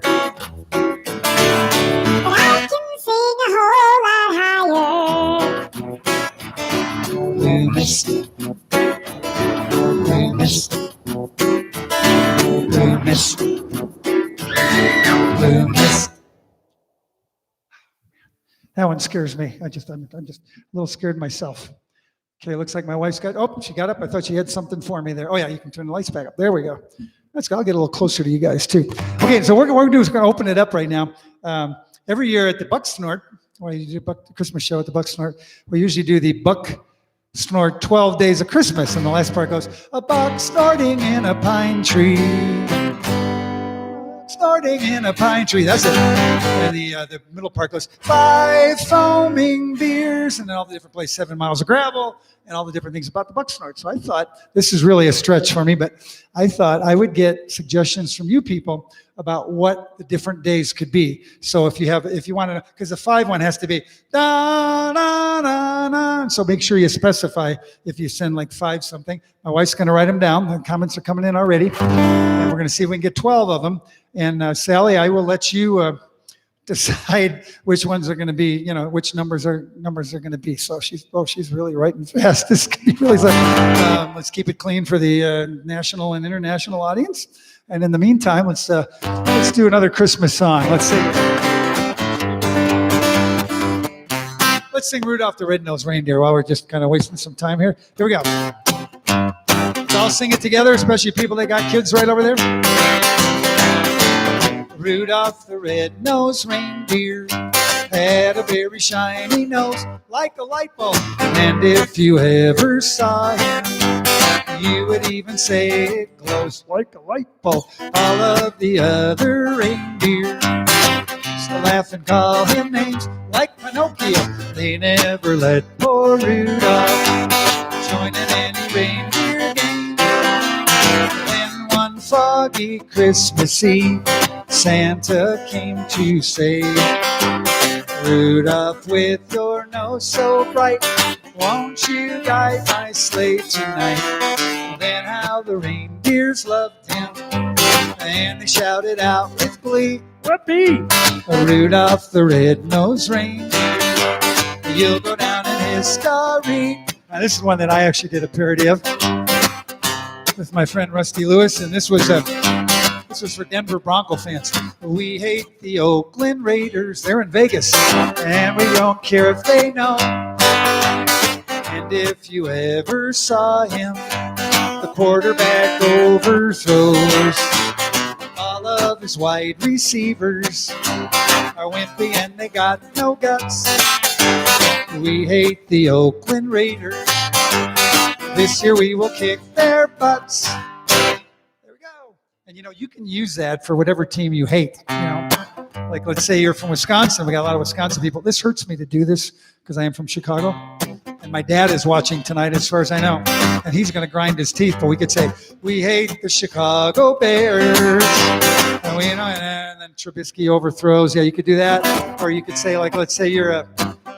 I can sing a whole lot higher. Blue mist, blue mist, blue mist, blue mist. That one scares me. I'm just a little scared myself. Okay, looks like my wife's got, oh, she got up. I thought she had something for me there. Oh yeah, you can turn the lights back up. There we go. Let's go. I'll get a little closer to you guys too. Okay, so what we're going to do is we're going to open it up right now. Every year at the Buck Snort, when you do the Christmas show at the Buck Snort, we usually do the Buck Snort 12 Days of Christmas. And the last part goes, a buck snorting in a pine tree. Snorting in a pine tree. That's it. And the middle part goes, 5 foaming beers, and then all the different places, 7 miles of gravel, and all the different things about the buck snort. So I thought, this is really a stretch for me, but I thought I would get suggestions from you people about what the different days could be. So if you want to, because the 5 one has to be da da da da. So make sure you specify if you send like 5 something. My wife's going to write them down. The comments are coming in already, and we're going to see if we can get 12 of them. And Sally, I will let you decide which ones are going to be, which numbers are going to be. So she's really writing fast. This could be really let's keep it clean for the national and international audience. And in the meantime, let's do another Christmas song. Let's sing Rudolph the Red-Nosed Reindeer while we're just kind of wasting some time here. Here we go. Let's all sing it together, especially people that got kids right over there. Rudolph the red-nosed reindeer had a very shiny nose like a light bulb. And if you ever saw him, you would even say it glows like a light bulb. All of the other reindeer used to laugh and call him names like Pinocchio. They never let poor Rudolph join in any reindeer game. Then one foggy Christmas Eve, Santa came to say, Rudolph, with your nose so bright, won't you guide my sleigh tonight? Then how the reindeers loved him, and they shouted out with glee, whoopee! Rudolph the red-nosed reindeer, you'll go down in history. Now this is one that I actually did a parody of with my friend Rusty Lewis, and this was for Denver Bronco fans. We hate the Oakland Raiders. They're in Vegas, and we don't care if they know. And if you ever saw him, the quarterback overthrows. All of his wide receivers are wimpy and they got no guts. We hate the Oakland Raiders. This year we will kick their butts. And you can use that for whatever team you hate. Like let's say you're from Wisconsin. We got a lot of Wisconsin people. This hurts me to do this because I am from Chicago. And my dad is watching tonight, as far as I know. And he's going to grind his teeth. But we could say, we hate the Chicago Bears. And then Trubisky overthrows. Yeah, you could do that. Or you could say, like, let's say you're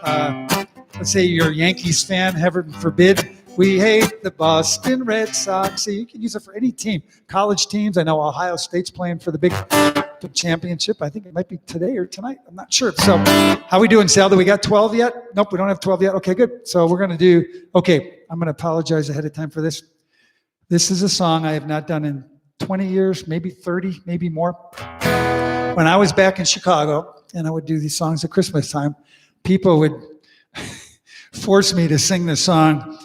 a Yankees fan, heaven forbid. We hate the Boston Red Sox. So you can use it for any team. College teams. I know Ohio State's playing for the big championship. I think it might be today or tonight. I'm not sure. So how we doing, Sal? Do we got 12 yet? Nope, we don't have 12 yet. Okay, good. So we're going to do, I'm going to apologize ahead of time for this. This is a song I have not done in 20 years, maybe 30, maybe more. When I was back in Chicago and I would do these songs at Christmas time, people would force me to sing this song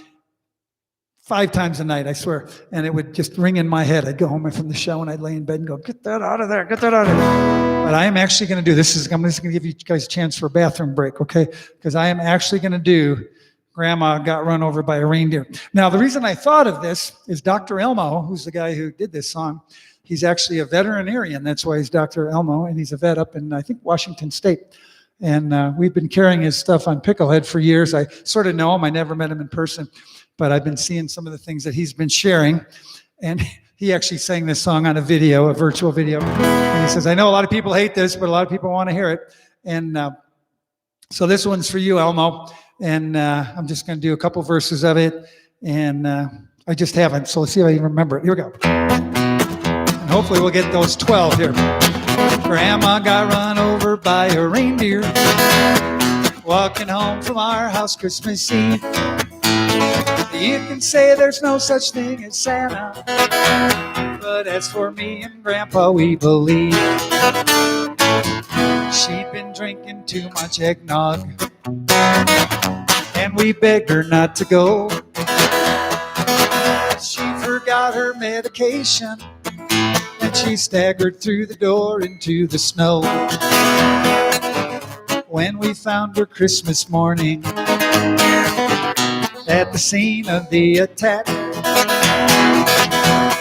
5 times a night, I swear. And it would just ring in my head. I'd go home from the show and I'd lay in bed and go, get that out of there, get that out of there. But I am actually going to do this. I'm just going to give you guys a chance for a bathroom break, okay? Because I am actually going to do Grandma Got Run Over by a Reindeer. Now, the reason I thought of this is Dr. Elmo, who's the guy who did this song. He's actually a veterinarian. That's why he's Dr. Elmo. And he's a vet up in, I think, Washington State. And we've been carrying his stuff on Picklehead for years. I sort of know him. I never met him in person. But I've been seeing some of the things that he's been sharing. And he actually sang this song on a virtual video. And he says, I know a lot of people hate this, but a lot of people want to hear it. And so this one's for you, Elmo. And I'm just going to do a couple verses of it. And I just haven't, so let's see if I even remember it. Here we go. And hopefully we'll get those 12 here. Grandma got run over by a reindeer walking home from our house Christmas Eve. You can say there's no such thing as Santa, but as for me and Grandpa, we believe. She'd been drinking too much eggnog, and we begged her not to go. She forgot her medication, and she staggered through the door into the snow. When we found her Christmas morning at the scene of the attack,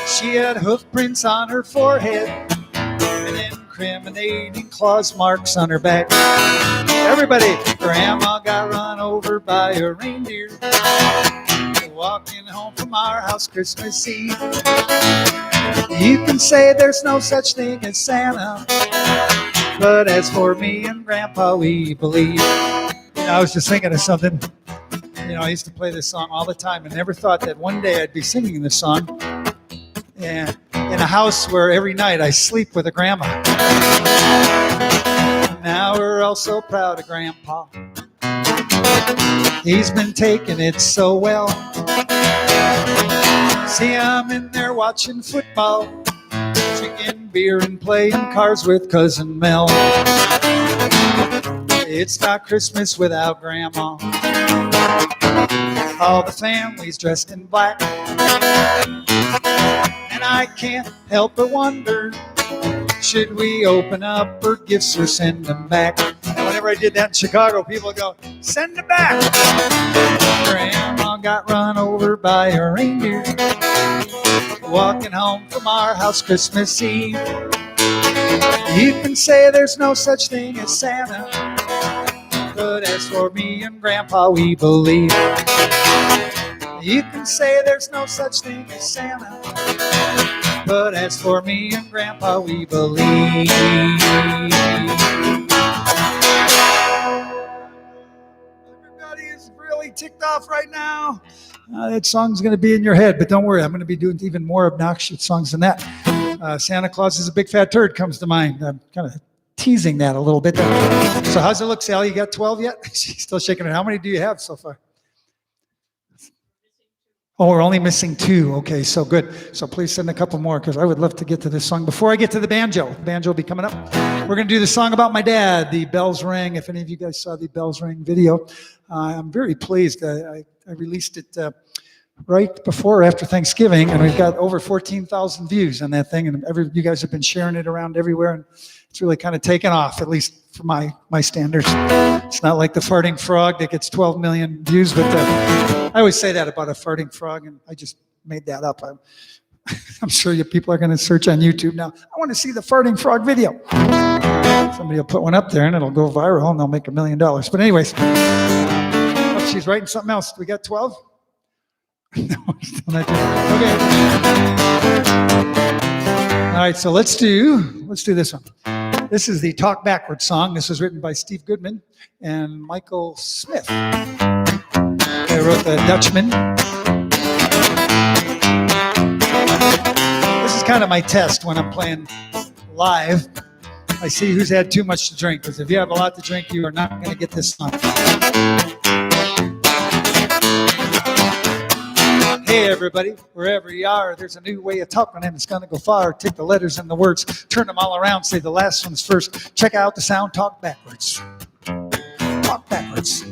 she had hoof prints on her forehead and incriminating claws marks on her back. Everybody, Grandma got run over by a reindeer walking home from our house Christmas Eve. You can say there's no such thing as Santa, but as for me and Grandpa, we believe. I was just thinking of something. I used to play this song all the time and never thought that one day I'd be singing this song and in a house where every night I sleep with a grandma. Now we're all so proud of Grandpa. He's been taking it so well. See, I'm in there watching football, drinking beer and playing cards with Cousin Mel. It's not Christmas without Grandma. All the family's dressed in black, and I can't help but wonder, should we open up her gifts or send them back? And whenever I did that in Chicago, people would go, send them back. Grandma got run over by a reindeer walking home from our house Christmas Eve. You can say there's no such thing as Santa, but as for me and Grandpa, we believe. You can say there's no such thing as Santa, but as for me and Grandpa, we believe. Everybody is really ticked off right now. That song's going to be in your head, but don't worry, I'm going to be doing even more obnoxious songs than that. Santa Claus is a big fat turd comes to mind. I'm kind of teasing that a little bit. So how's it look, Sally? You got 12 yet? She's still shaking her. How many do you have so far? Oh, we're only missing 2. Okay, so good. So please send a couple more because I would love to get to this song. Before I get to the banjo will be coming up. We're going to do the song about my dad, The Bells Ring. If any of you guys saw the Bells Ring video, I'm very pleased. I released it right before or after Thanksgiving, and we've got over 14,000 views on that thing, and you guys have been sharing it around everywhere, and it's really kind of taken off, at least for my standards. It's not like the farting frog that gets 12 million views, but I always say that about a farting frog, and I just made that up. I'm sure you people are going to search on YouTube now. I want to see the farting frog video. Somebody will put one up there, and it'll go viral, and they'll make $1 million. But anyways, she's writing something else. We got 12? No, still not doing it. Okay. All right, so let's do this one. This is the Talk Backwards song. This was written by Steve Goodman and Michael Smith. They wrote The Dutchman. This is kind of my test when I'm playing live. I see who's had too much to drink, because if you have a lot to drink, you are not going to get this song. Hey everybody, wherever you are, there's a new way of talking and it's going to go far. Take the letters and the words, turn them all around, say the last one's first. Check out the sound, talk backwards. Talk backwards.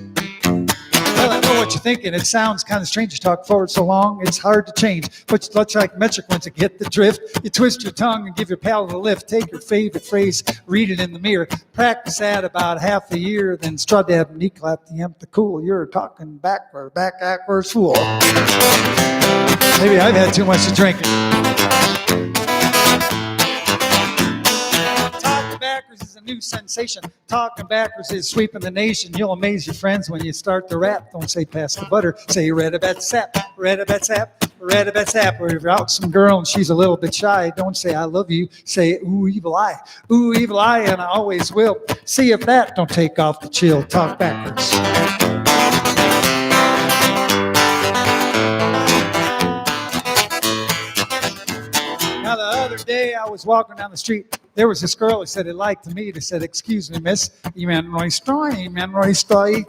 Well, I know what you're thinking. It sounds kind of strange to talk forward so long. It's hard to change. But much like metric ones, you get the drift. You twist your tongue and give your palate a lift. Take your favorite phrase, read it in the mirror. Practice that about half a year, then strut dab, knee clap, the emp, the cool. You're talking backward, backwards fool. Maybe I've had too much to drink. Talking backwards is a new sensation. Talking backwards is sweeping the nation. You'll amaze your friends when you start to rap. Don't say pass the butter. Say red-a-bat-sap, red-a-bat-sap, red-a-bat-sap. Or if you're out with some girl and she's a little bit shy, don't say I love you. Say ooh, evil eye. Ooh, evil eye, and I always will. See if that don't take off the chill. Talk backwards. was walking down the street. There was this girl who said it liked me. They said, "Excuse me, miss,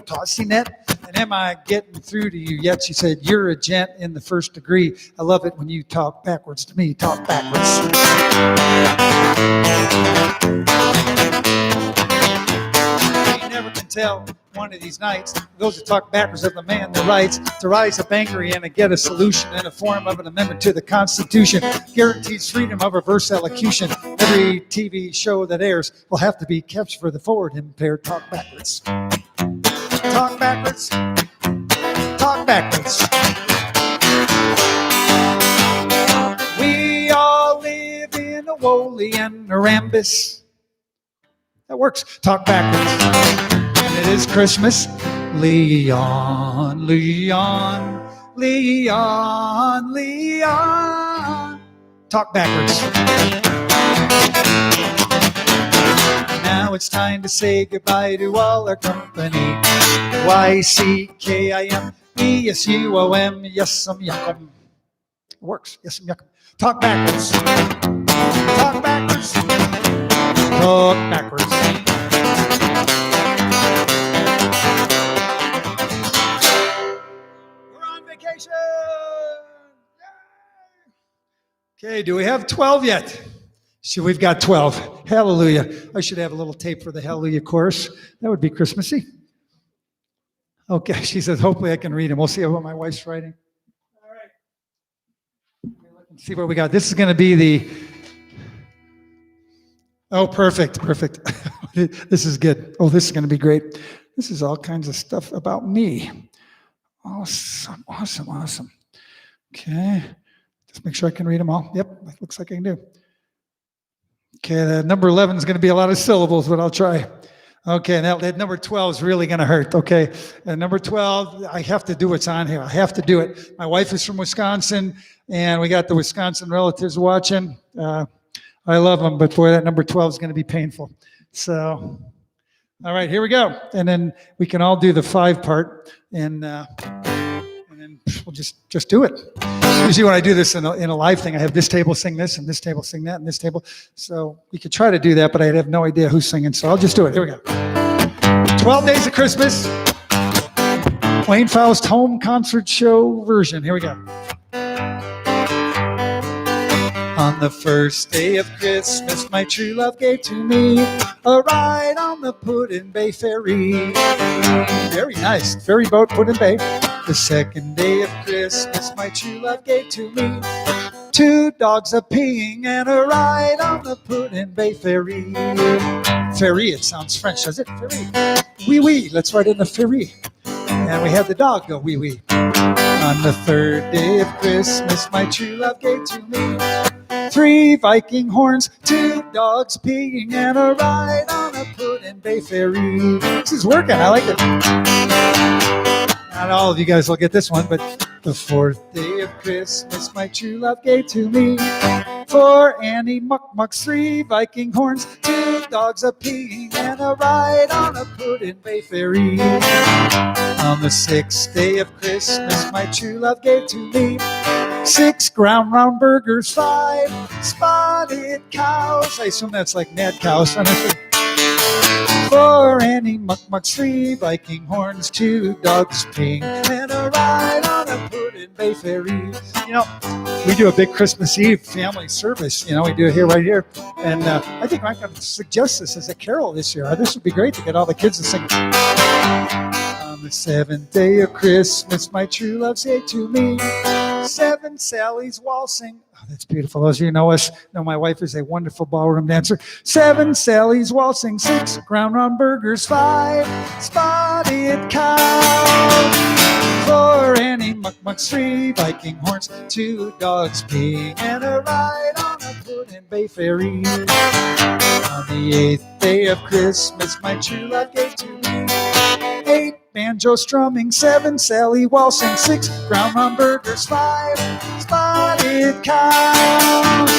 tossing it. And am I getting through to you yet?" She said, "You're a gent in the first degree. I love it when you talk backwards to me. Talk backwards." You never can tell one of these nights, those who talk backwards of the man that writes, to rise up angry and to get a solution in the form of an amendment to the Constitution. Guarantees freedom of reverse elocution. Every TV show that airs will have to be kept for the forward impaired. Talk backwards. Talk backwards. Talk backwards. We all live in a Woolley and a Rambus. That works. Talk backwards. And it is Christmas. Leon, Leon, Leon, Leon. Talk backwards. Now it's time to say goodbye to all our company. YCKIMESUOM. Yes, I'm yuckum. It works. Yes, I'm yuckum. Talk backwards. Talk backwards. Talk backwards. We're on vacation. Yay. Okay, do we have 12 yet? So we've got 12. Hallelujah. I should have a little tape for the Hallelujah chorus. That would be Christmassy. Okay, she says, hopefully I can read them. We'll see what my wife's writing. All right. Let's see what we got. This is going to be the... Oh, perfect, perfect. This is good. Oh, this is going to be great. This is all kinds of stuff about me. Awesome, awesome, awesome. Okay, just make sure I can read them all. Yep, looks like I can do. Okay, that number 11 is going to be a lot of syllables, but I'll try. Okay, now that number 12 is really going to hurt. Okay, and number 12, I have to do what's on here. I have to do it. My wife is from Wisconsin, and we got the Wisconsin relatives watching. I love them, but boy, that number 12 is going to be painful. So, all right, here we go. And then we can all do the 5 part, and then we'll just do it. Usually when I do this in a live thing, I have this table sing this, and this table sing that, and this table. So we could try to do that, but I'd have no idea who's singing, so I'll just do it. Here we go. 12 Days of Christmas. Wayne Faust home concert show version. Here we go. On the first day of Christmas, my true love gave to me a ride on the Put-in-Bay ferry. Very nice. Ferry boat, Put-in-Bay. The second day of Christmas, my true love gave to me 2 dogs a-peeing and a ride on the Put-in-Bay ferry. Ferry, it sounds French, does it? Ferry. Wee wee, let's ride in the ferry. And we have the dog go wee wee. On the third day of Christmas, my true love gave to me 3 Viking horns, 2 dogs peeing, and a ride on a Put-in-Bay ferry. This is working. I like it. Not all of you guys will get this one, but the 4th day of Christmas, my true love gave to me 4 Annie Muck-Mucks, 3 Viking horns, 2 dogs a-peeing, and a ride on a Put-in-Bay ferry. On the 6th day of Christmas, my true love gave to me 6 ground round burgers, 5 spotted cows. I assume that's like mad cows. 4 Annie Muck-Mucks, 3 Viking horns, 2 dogs peeing, and a ride on a Put-in-Bay ferry. You know, we do a big Christmas Eve family service. You know, we do it right here. And I think I'm going to suggest this as a carol this year. This would be great to get all the kids to sing. On the 7th day of Christmas, my true love said to me 7 Sally's waltzing. Oh, that's beautiful. Those of you who know us know my wife is a wonderful ballroom dancer. 7 Sally's waltzing, 6 ground round burgers, 5 spotted cows, 4 Annie Muck-Mucks, 3 Viking horns, 2 dogs peeing, and a ride on a Put-in-Bay ferry. On the 8th day of Christmas, my true love gave to me 8 banjo strumming, 7 Sally waltzing, 6 ground round burgers, 5 spotted cows,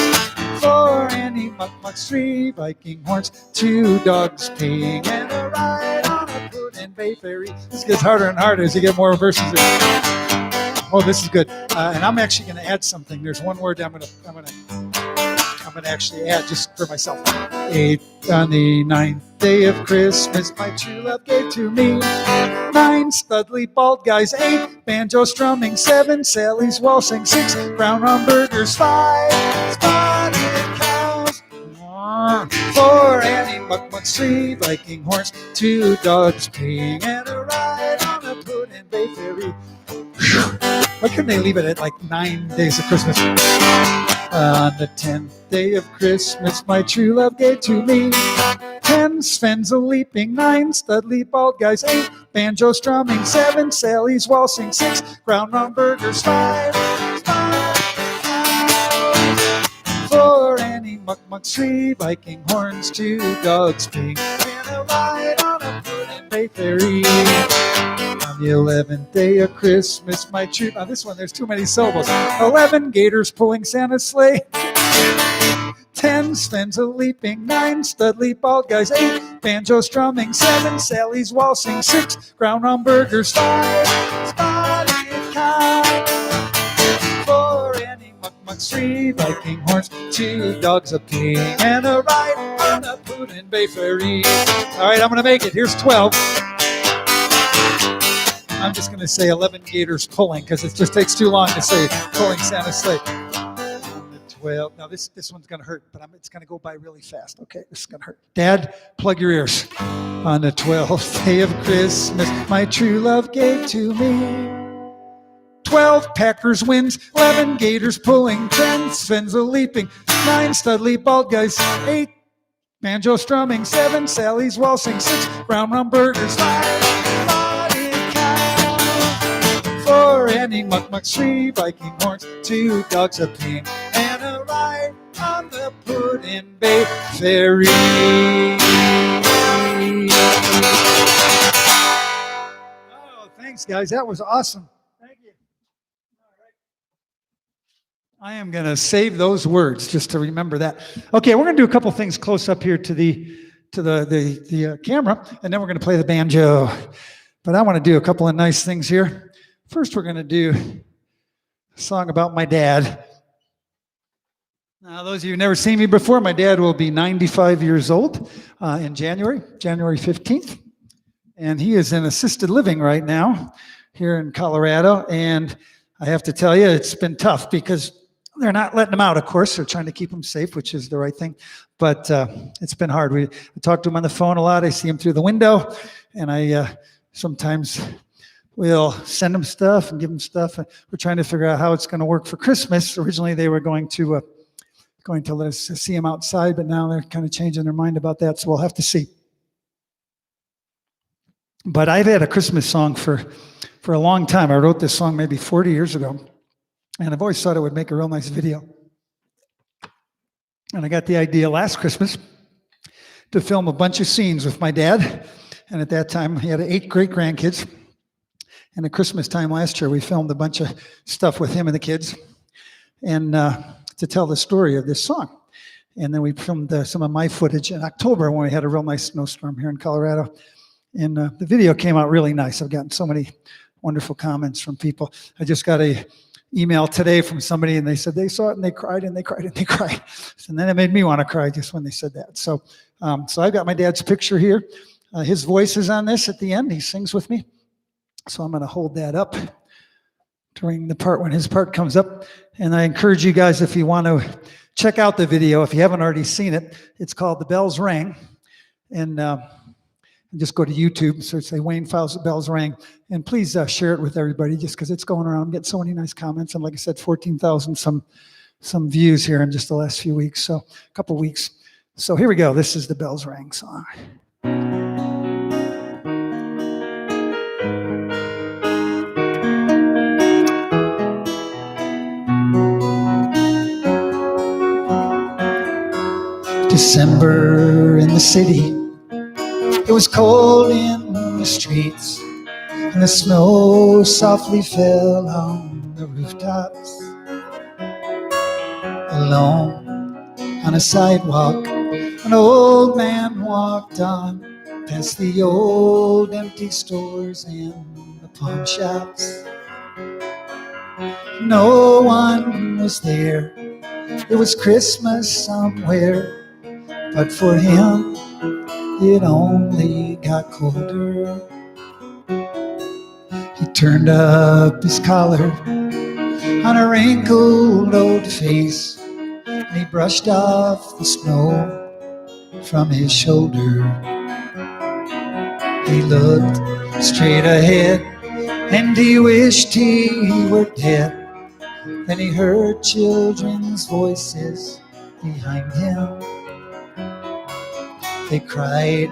4 Annie Muck-Mucks, 3 Viking horns, 2 dogs peeing, and a ride on a Put-in-Bay ferry. This gets harder and harder as you get more verses. Oh, this is good. And I'm actually going to add something. There's one word I'm going to I'm going to actually add just for myself. 8 on the 9th day of Christmas, my true love gave to me 9 studly bald guys, 8 banjo strumming, 7 Sally's waltzing, 6 brown hamburgers, 5 spotted cows, 4 Annie Muckmucks, 3 Viking horns, 2 dogs peeing, and a ride on a Puddin' Bay ferry. Why couldn't they leave it at like 9 days of Christmas? On the 10th day of Christmas, my true love gave to me 10 Svens a leaping, 9 studly bald guys, 8 banjo strumming, 7 Sally's waltzing, 6 ground round burgers, 5 4 Annie Muckmucks, 3 Viking horns, 2 dogs peeing, and a ride on a Puddin' Bay ferry. On the 11th day of Christmas, my true... Now this one, there's too many syllables. 11 gators pulling Santa's sleigh. 10 Svens a leaping, 9 studly bald guys, 8 banjo strumming, 7 Sally's waltzing, 6 ground round burgers, 5 spotted cows, 4 Annie Muckmucks, 3 Viking horns, 2 dogs a peeing, and a ride on a Puddin' Bay ferry. All right, I'm going to make it. Here's 12. I'm just going to say 11 gators pulling because it just takes too long to say pulling Santa's sleigh. On the 12th. Now this one's going to hurt, but it's going to go by really fast. Okay, this is going to hurt. Dad, plug your ears. On the 12th day of Christmas, my true love gave to me 12 Packers wins, 11 gators pulling, 10 Svens a leaping, 9 studly bald guys, 8 banjo strumming, 7 Sally's waltzing, 6 brown round burgers, 5 4 Annie Muckmucks, 3 Viking horns, 2 dogs a peeing, and a ride on the Puddin' Bay ferry. Oh, thanks, guys. That was awesome. Thank you. All right. I am going to save those words just to remember that. Okay, we're going to do a couple things close up here to the camera, and then we're going to play the banjo. But I want to do a couple of nice things here. First, we're going to do a song about my dad. Now, those of you who've never seen me before, my dad will be 95 years old in January 15th. And he is in assisted living right now here in Colorado. And I have to tell you, it's been tough because they're not letting him out, of course. They're trying to keep him safe, which is the right thing. But it's been hard. I talk to him on the phone a lot. I see him through the window. And I sometimes... we'll send them stuff and give them stuff. We're trying to figure out how it's going to work for Christmas. Originally, they were going to let us see them outside, but now they're kind of changing their mind about that, so we'll have to see. But I've had a Christmas song for a long time. I wrote this song maybe 40 years ago, and I've always thought it would make a real nice video. And I got the idea last Christmas to film a bunch of scenes with my dad, and at that time, he had 8 great-grandkids. And at Christmas time last year, we filmed a bunch of stuff with him and the kids, and to tell the story of this song. And then we filmed some of my footage in October when we had a real nice snowstorm here in Colorado. And the video came out really nice. I've gotten so many wonderful comments from people. I just got a email today from somebody, and they said they saw it and they cried and they cried and they cried. And then it made me want to cry just when they said that. So I've got my dad's picture here. His voice is on this at the end. He sings with me. So I'm going to hold that up during the part when his part comes up. And I encourage you guys, if you want to check out the video, if you haven't already seen it, it's called The Bells Rang. And just go to YouTube, search say Wayne Faust, Bells Rang. And please share it with everybody just because it's going around. Get so many nice comments. And like I said, 14,000 some views here in just the last few weeks. So a couple weeks. So here we go. This is the Bells Rang song. December in the city, it was cold in the streets, and the snow softly fell on the rooftops. Alone on a sidewalk, an old man walked on past the old empty stores and the pawn shops. No one was there It was Christmas somewhere, but for him it only got colder. He turned up his collar on a wrinkled old face, and he brushed off the snow from his shoulder. He looked straight ahead and he wished he were dead. Then he heard children's voices behind him. They cried,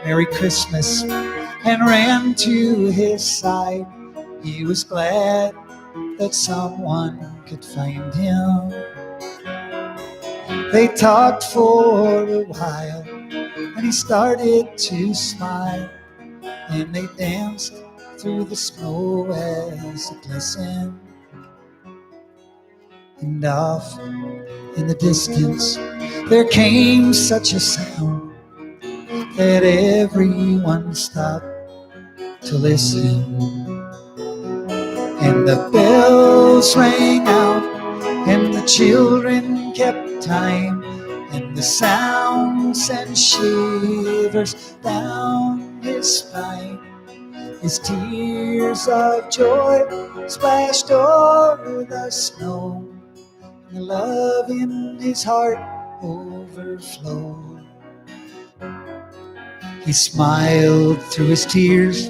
"Merry Christmas," and ran to his side. He was glad that someone could find him. They talked for a while, and he started to smile, and they danced through the snow as it glistened. And off in the distance there came such a sound that everyone stopped to listen. And the bells rang out and the children kept time, and the sound sent shivers down his spine. His tears of joy splashed over the snow, and the love in his heart overflowed. He smiled through his tears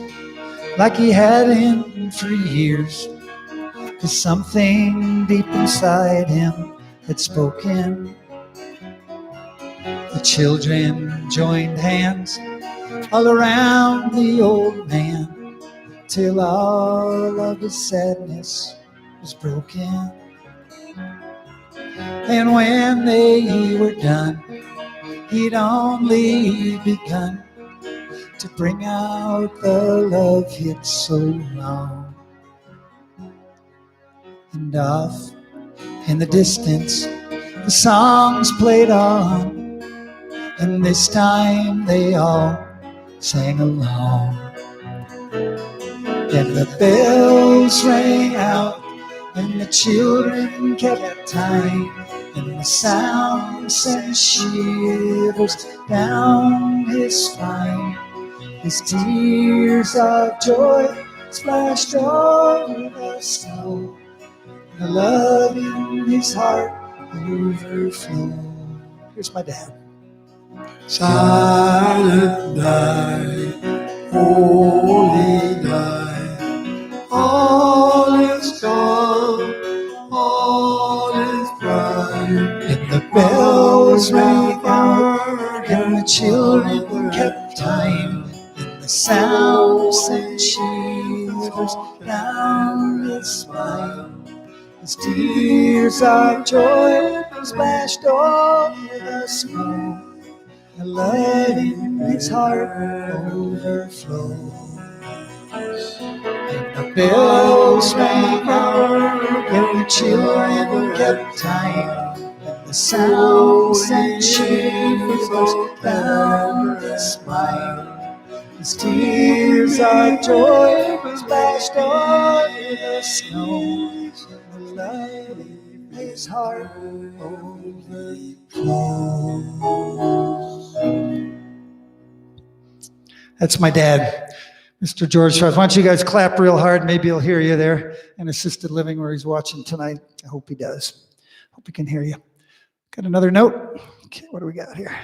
like he hadn't for years, 'cause something deep inside him had spoken. The children joined hands all around the old man, till all of his sadness was broken. And when they were done, he'd only begun to bring out the love hid so long. And off in the distance the songs played on, and this time they all sang along. And the bells rang out and the children kept time, and the sound sent shivers down his spine. His tears of joy splashed over the snow, and the love in his heart overflowed. Here's my dad. Silent night, holy night, all is gone, all is bright. And the bells rang out and the children kept time, and the sound sent shivers down his spine. His tears of joy splashed over the snow, the love in his heart overflowed. And the bells rang out and the children kept time, and the sound sent shivers down his spine. His tears of joy splashed over the snow, the love in his heart overflowed. That's my dad, Mr. George Faust. Why don't you guys clap real hard? Maybe he'll hear you there in assisted living where he's watching tonight. I hope he does. Hope he can hear you. Got another note? Okay, what do we got here?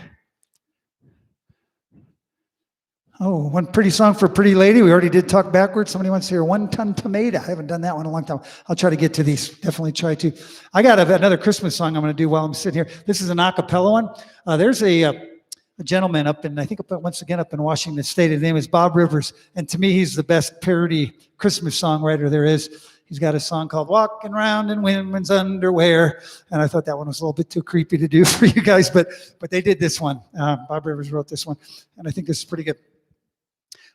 Oh, one pretty song for a pretty lady. We already did talk backwards. Somebody wants to hear 1 Ton Tomato. I haven't done that one in a long time. I'll try to get to these. Definitely try to. I got another Christmas song I'm going to do while I'm sitting here. This is an a cappella one. There's a gentleman up in, I think once again up in Washington State. His name is Bob Rivers. And to me, he's the best parody Christmas songwriter there is. He's got a song called Walking Around in Women's Underwear. And I thought that one was a little bit too creepy to do for you guys, but they did this one. Bob Rivers wrote this one. And I think this is pretty good.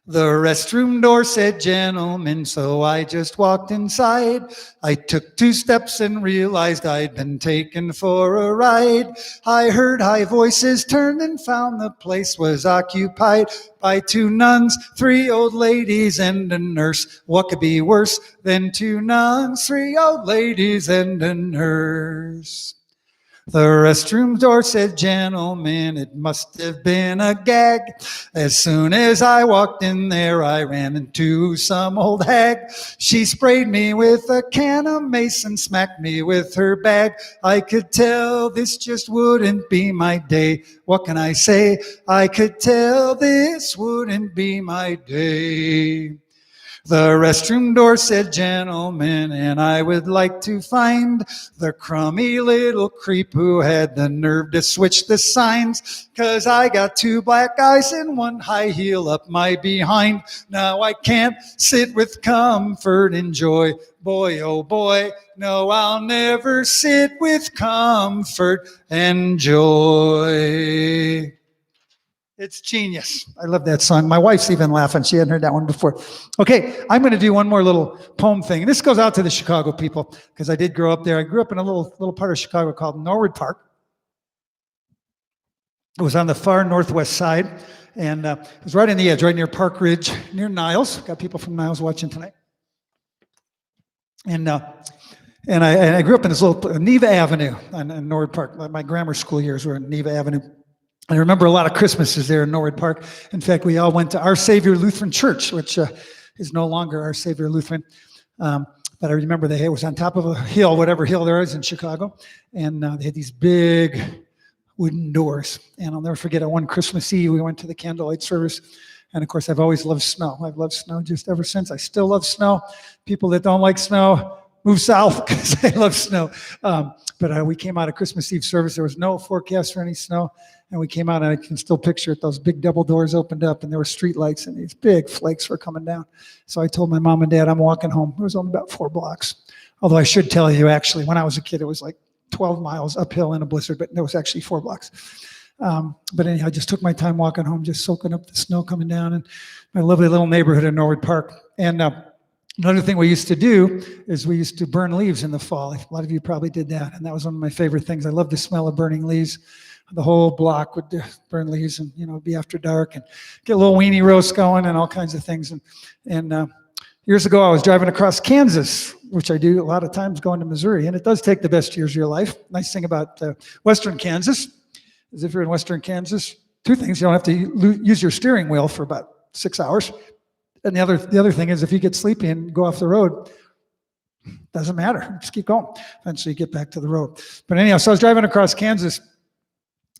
The restroom door said gentlemen, so I just walked inside. I took 2 steps and realized I'd been taken for a ride. I heard high voices, turned and found the place was occupied by 2 nuns, 3 old ladies, and a nurse. What could be worse than 2 nuns, 3 old ladies, and a nurse? The restroom door said, "Gentlemen," it must have been a gag. As soon as I walked in there, I ran into some old hag. She sprayed me with a can of mace and smacked me with her bag. I could tell this just wouldn't be my day. What can I say? I could tell this wouldn't be my day. The restroom door said, "Gentlemen," and I would like to find the crummy little creep who had the nerve to switch the signs. 'Cause I got 2 black eyes and 1 high heel up my behind. Now I can't sit with comfort and joy. Boy, oh boy, no, I'll never sit with comfort and joy. It's genius. I love that song. My wife's even laughing. She hadn't heard that one before. Okay, I'm going to do one more little poem thing. And this goes out to the Chicago people because I did grow up there. I grew up in a little part of Chicago called Norwood Park. It was on the far northwest side, and it was right on the edge, right near Park Ridge, near Niles. Got people from Niles watching tonight. And I grew up in this little Neva Avenue on Norwood Park. My grammar school years were in Neva Avenue. I remember a lot of Christmases there in Norwood Park. In fact, we all went to Our Savior Lutheran Church, which is no longer Our Savior Lutheran. But I remember it was on top of a hill, whatever hill there is in Chicago. And they had these big wooden doors. And I'll never forget on one Christmas Eve, we went to the candlelight service. And of course, I've always loved snow. I've loved snow just ever since. I still love snow. People that don't like snow, move south because they love snow. But we came out of Christmas Eve service. There was no forecast for any snow. And we came out, and I can still picture it. Those big double doors opened up, and there were street lights, and these big flakes were coming down. So I told my mom and dad, I'm walking home. It was only about 4 blocks. Although I should tell you, actually, when I was a kid, it was like 12 miles uphill in a blizzard, but it was actually 4 blocks. But anyhow, I just took my time walking home, just soaking up the snow coming down in my lovely little neighborhood in Norwood Park. And another thing we used to do is we used to burn leaves in the fall. A lot of you probably did that, and that was one of my favorite things. I love the smell of burning leaves. The whole block would burn leaves, and it'd be after dark, and get a little weenie roast going, and all kinds of things. And years ago, I was driving across Kansas, which I do a lot of times going to Missouri, and it does take the best years of your life. Nice thing about Western Kansas is if you're in Western Kansas, 2 things: you don't have to use your steering wheel for about 6 hours, and the other thing is if you get sleepy and go off the road, doesn't matter, just keep going. Eventually, you get back to the road. But anyhow, so I was driving across Kansas.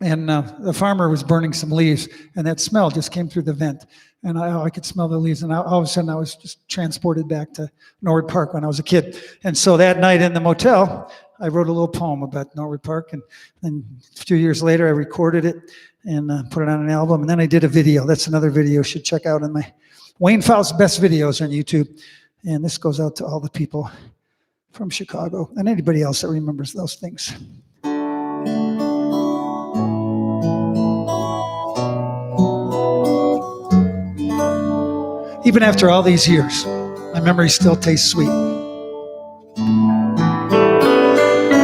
And the farmer was burning some leaves, and that smell just came through the vent. And I could smell the leaves, and all of a sudden I was just transported back to Norwood Park when I was a kid. And so that night in the motel, I wrote a little poem about Norwood Park, and then a few years later I recorded it and put it on an album, and then I did a video. That's another video you should check out on my Wayne Faust Best Videos on YouTube. And this goes out to all the people from Chicago and anybody else that remembers those things. Even after all these years, my memory still tastes sweet.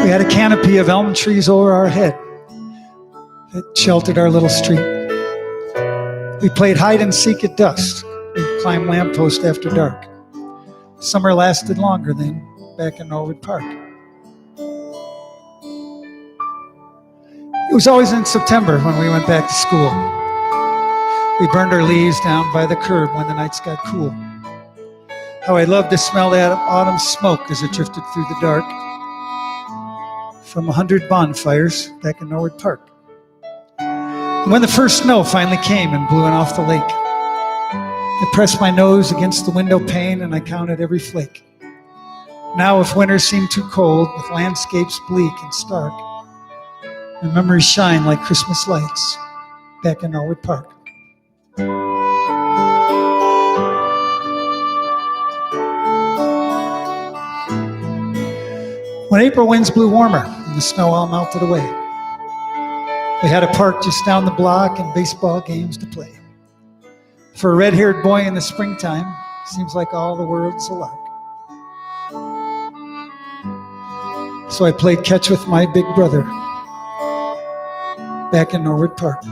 We had a canopy of elm trees over our head that sheltered our little street. We played hide and seek at dusk. We climbed lampposts after dark. Summer lasted longer then, back in Norwood Park. It was always in September when we went back to school. We burned our leaves down by the curb when the nights got cool. How I loved to smell that autumn smoke as it drifted through the dark from 100 bonfires back in Norwood Park. And when the first snow finally came and blew it off the lake, I pressed my nose against the window pane and I counted every flake. Now if winter seemed too cold, with landscapes bleak and stark, my memories shine like Christmas lights back in Norwood Park. When April winds blew warmer and the snow all melted away, we had a park just down the block and baseball games to play. For a red-haired boy in the springtime, seems like all the world's a lark. So I played catch with my big brother back in Norwood Park.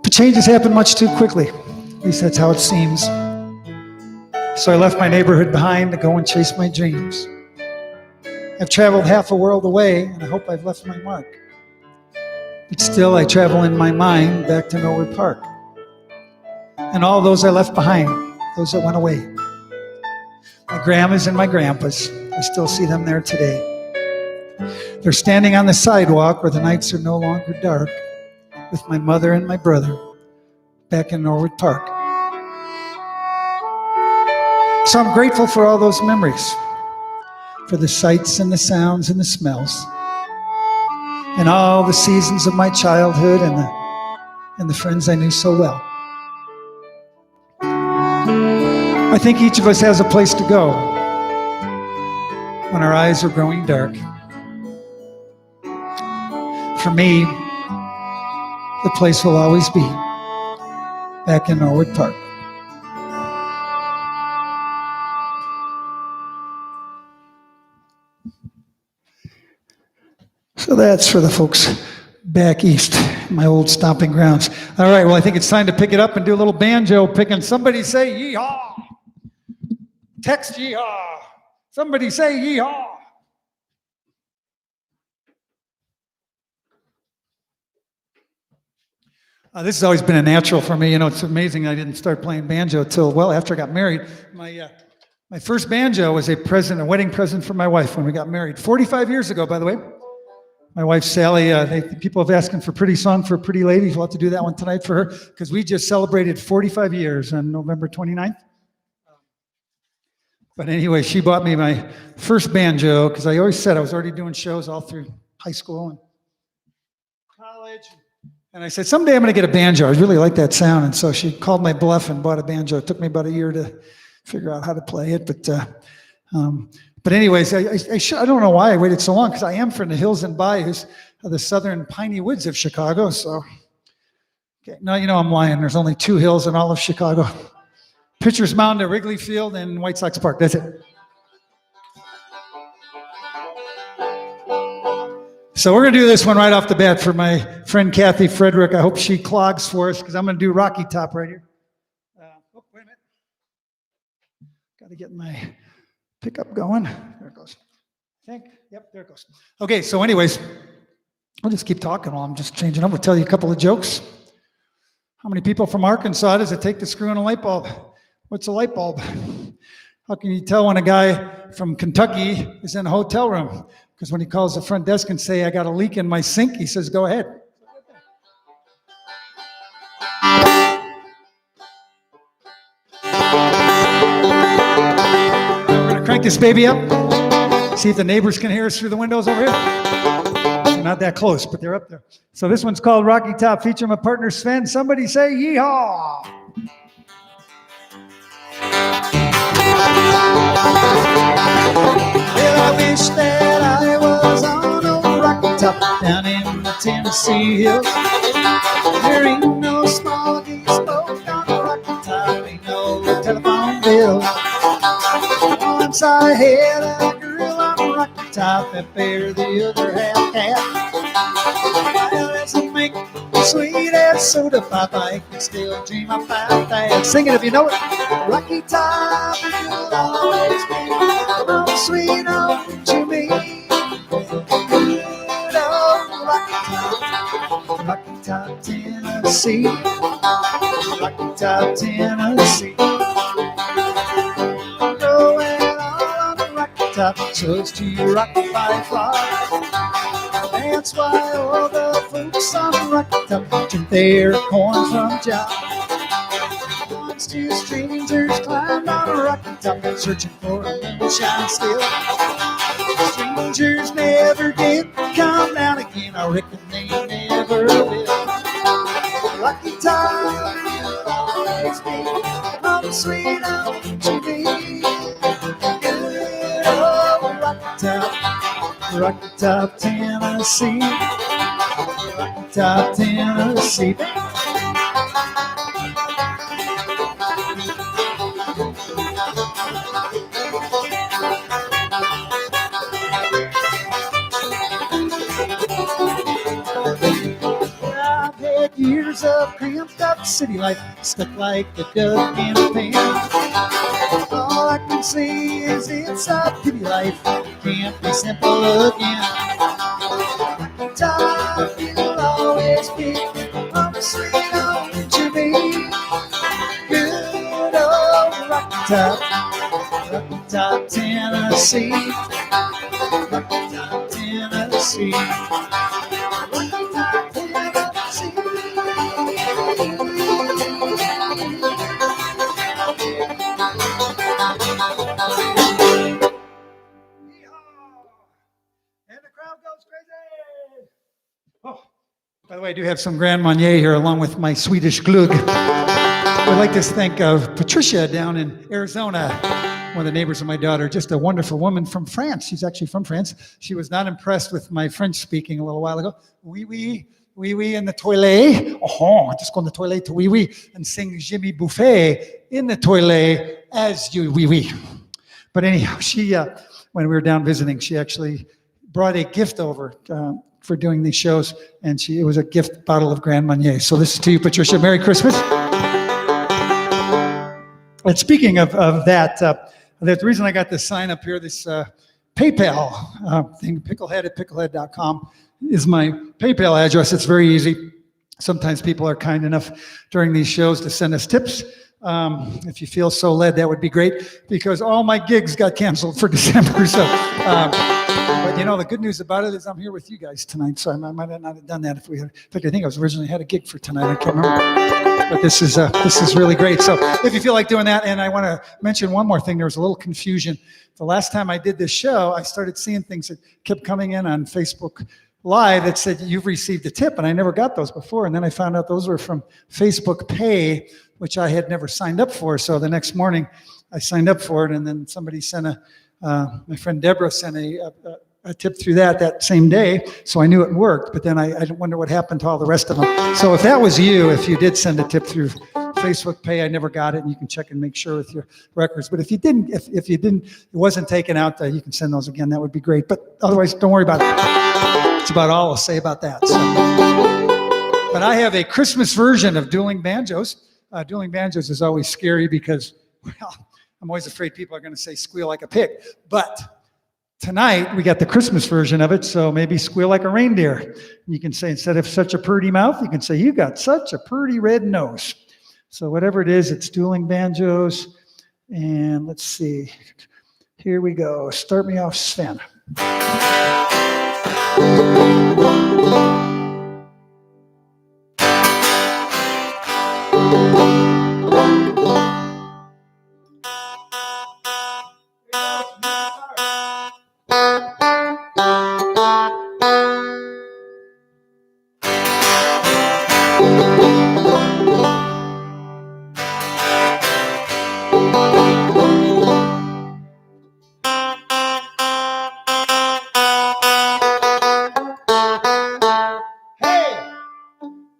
But changes happen much too quickly. At least that's how it seems. So I left my neighborhood behind to go and chase my dreams. I've traveled half a world away, and I hope I've left my mark. But still, I travel in my mind back to Norwood Park. And all those I left behind, those that went away. My grandmas and my grandpas, I still see them there today. They're standing on the sidewalk where the nights are no longer dark, with my mother and my brother back in Norwood Park. So I'm grateful for all those memories, for the sights and the sounds and the smells, and all the seasons of my childhood and the friends I knew so well. I think each of us has a place to go when our eyes are growing dark. For me, the place will always be back in Norwood Park. So that's for the folks back east, my old stomping grounds. All right, well, I think it's time to pick it up and do a little banjo picking. Somebody say yeehaw. Text yeehaw. Somebody say yeehaw. This has always been a natural for me. You know, it's amazing I didn't start playing banjo till well after I got married. My first banjo was a wedding present for my wife when we got married. 45 years ago, by the way. My wife, Sally, people have asked for a pretty song for a pretty lady. We'll have to do that one tonight for her because we just celebrated 45 years on November 29th. But anyway, she bought me my first banjo because I always said I was already doing shows all through high school and college. And I said, someday I'm going to get a banjo. I really like that sound. And so she called my bluff and bought a banjo. It took me about a year to figure out how to play it. But anyways, I don't know why I waited so long because I am from the hills and bayous of the southern piney woods of Chicago. So, okay, now you know I'm lying. There's only 2 hills in all of Chicago. Pitcher's Mound at Wrigley Field and White Sox Park. That's it. So we're going to do this one right off the bat for my friend Kathy Frederick. I hope she clogs for us because I'm going to do Rocky Top right here. Wait a minute. Got to get my pickup going. There it goes. I think. Yep, there it goes. Okay, so anyways, I'll just keep talking while I'm just changing up. We'll tell you a couple of jokes. How many people from Arkansas does it take to screw in a light bulb? What's a light bulb? How can you tell when a guy from Kentucky is in a hotel room? Because when he calls the front desk and say, I got a leak in my sink, he says, go ahead. We're going to crank this baby up. See if the neighbors can hear us through the windows over here. They're not that close, but they're up there. So this one's called Rocky Top, featuring my partner Sven. Somebody say yeehaw. Well, I wish that I was on a rocky top down in the Tennessee hills. There ain't no smoggy smoke on a rocky top, ain't no telephone bill. Once I had a girl on a rocky top that bear the other half cat. Well, as I make sweet as soda pop, I can still dream about that. Sing it if you know it. Rocky Top, you'll always be oh, sweet home to me. Good old Rocky Top, Tennessee. Rocky Top, Tennessee. Going all on the Rocky Top, chose to rock my fly. That's why all the folks on the Rocky Top drink their corn from John. Once 2 strangers climbed on a rocky top, searching for a moonshine still. Strangers never did come down again. I reckon they never will. Rocky Top, you'll always be home sweet home to me. Good old Rocky Top, Tennessee. Rocky Top, Tennessee. I've had years of cramped up city life, stuck like a duck in a pan. I can say is it's a pity life can't be simple again. Top, it'll always be home sweet home to me. Good old Rocky Top, Tennessee. Rocky Top, Tennessee. Rocky Top, Tennessee. And the crowd goes crazy. Oh, by the way, I do have some Grand Marnier here along with my Swedish glug. I'd like to thank Patricia down in Arizona, one of the neighbors of my daughter, just a wonderful woman from France. She's actually from France. She was not impressed with my French speaking a little while ago. Oui, oui, oui, oui, in the toilet. Oh, just go in the toilet to oui, oui, and sing Jimmy Buffet in the toilet as you oui, oui. But anyhow, she, when we were down visiting, she actually brought a gift over for doing these shows, and it was a gift bottle of Grand Marnier. So this is to you, Patricia. Merry Christmas. And speaking of that, the reason I got this sign up here, this PayPal thing, picklehead@picklehead.com is my PayPal address. It's very easy. Sometimes people are kind enough during these shows to send us tips. If you feel so led, that would be great, because all my gigs got canceled for December. So, but you know, the good news about it is I'm here with you guys tonight. So I might not have done that if we had. In fact, I think I was originally had a gig for tonight. I can't remember. But this is really great. So if you feel like doing that, and I want to mention one more thing. There was a little confusion. The last time I did this show, I started seeing things that kept coming in on Facebook Live that said you've received a tip, and I never got those before. And then I found out those were from Facebook Pay, which I had never signed up for. So the next morning, I signed up for it, and then somebody sent my friend Deborah sent a tip through that same day, so I knew it worked. But then I wonder what happened to all the rest of them. So if that was you, if you did send a tip through Facebook Pay, I never got it, and you can check and make sure with your records. But if you didn't, if you didn't, it wasn't taken out, you can send those again. That would be great. But otherwise, don't worry about it. That's about all I'll say about that. So. But I have a Christmas version of Dueling Banjos. Dueling Banjos is always scary because, well, I'm always afraid people are going to say squeal like a pig. But tonight, we got the Christmas version of it, so maybe squeal like a reindeer. You can say, instead of such a pretty mouth, you can say, you got such a pretty red nose. So whatever it is, it's Dueling Banjos. And let's see. Here we go. Start me off, Sven.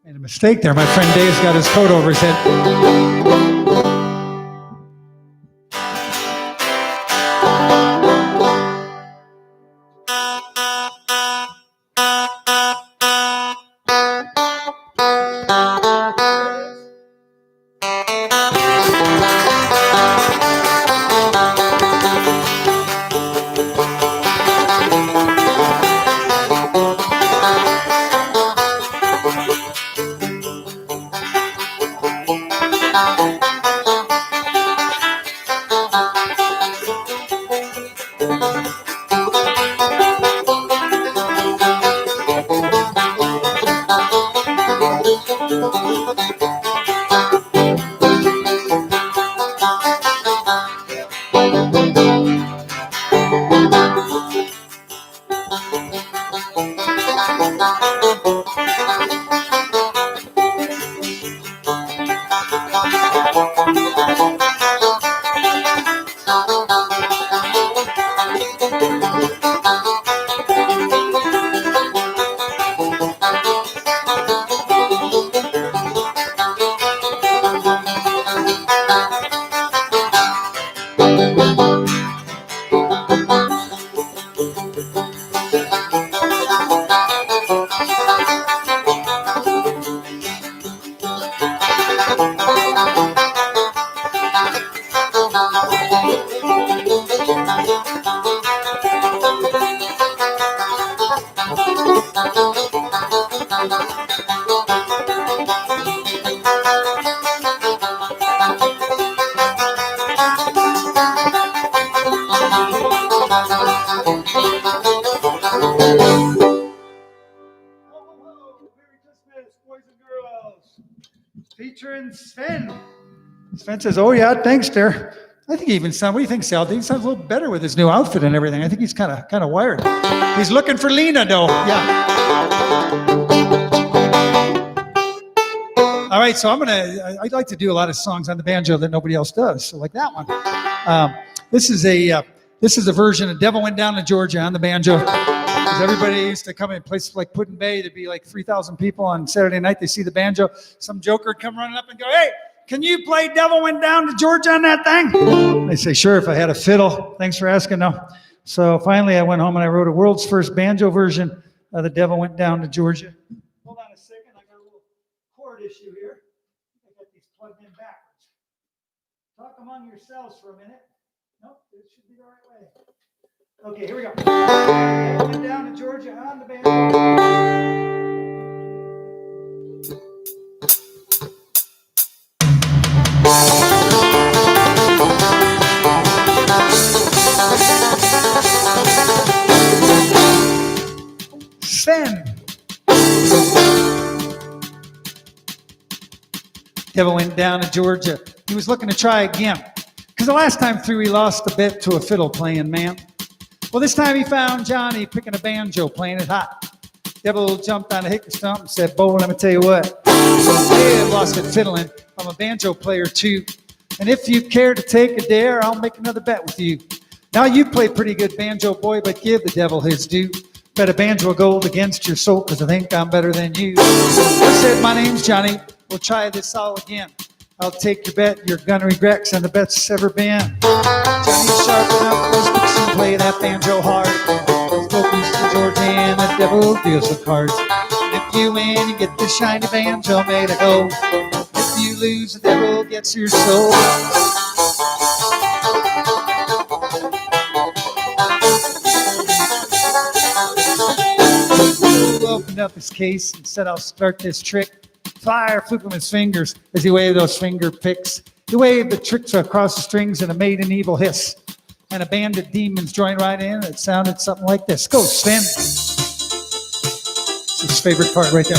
Made a mistake there. My friend Dave's got his coat over his head. Merry Christmas, boys and girls. Featuring Sven. Sven says, "Oh yeah, thanks, there." I think he even sounds. What do you think, Sal? I think he sounds a little better with his new outfit and everything. I think he's kind of wired. He's looking for Lena, though. Yeah. All right, so I'd like to do a lot of songs on the banjo that nobody else does. So like that one. This is a version of "Devil Went Down to Georgia" on the banjo. Because everybody used to come in places like Puddin' Bay. There'd be like 3,000 people on Saturday night. They see the banjo. Some joker would come running up and go, "Hey, can you play 'Devil Went Down to Georgia' on that thing?" They say, "Sure, if I had a fiddle." Thanks for asking. No. So finally, I went home and I wrote a world's first banjo version of "The Devil Went Down to Georgia." Hold on a second. I got a little chord issue here. I got these plugged in backwards. Talk among yourselves for a minute. Nope, it should be the right way. Okay, here we go. Devil Went Down to Georgia on the banjo. Sven. Devil went down to Georgia. He was looking to try again. Because the last time through, he lost the bet to a fiddle playing man. Well, this time he found Johnny picking a banjo, playing it hot. Devil jumped on a hickory stump and said, "Bo, let me tell you what. I've lost it fiddling. I'm a banjo player too. And if you care to take a dare, I'll make another bet with you. Now you play pretty good banjo, boy, but give the devil his due. Bet a banjo of gold against your soul, because I think I'm better than you." I said, "My name's Johnny. We'll try this all again. I'll take your bet. You're gonna regret, 'cause I'm the best ever been." Johnny sharpened up those sticks and play that banjo hard. Focus to Georgia and the devil deals the cards. And if you win, you get the shiny banjo made of gold. If you lose, the devil gets your soul. He opened up his case and said, "I'll start this trick." Fire flew from his fingers as he waved those finger picks. He waved the tricks across the strings and it made an evil hiss. And a band of demons joined right in. It sounded something like this. Go, Sven. It's his favorite part right there.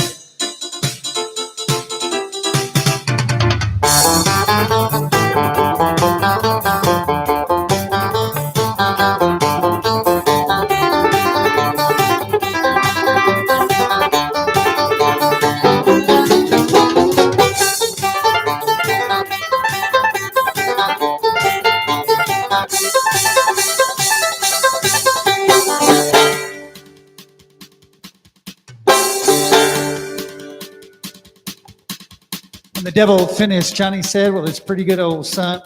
When the devil finished, Johnny said, "Well, it's pretty good, old son.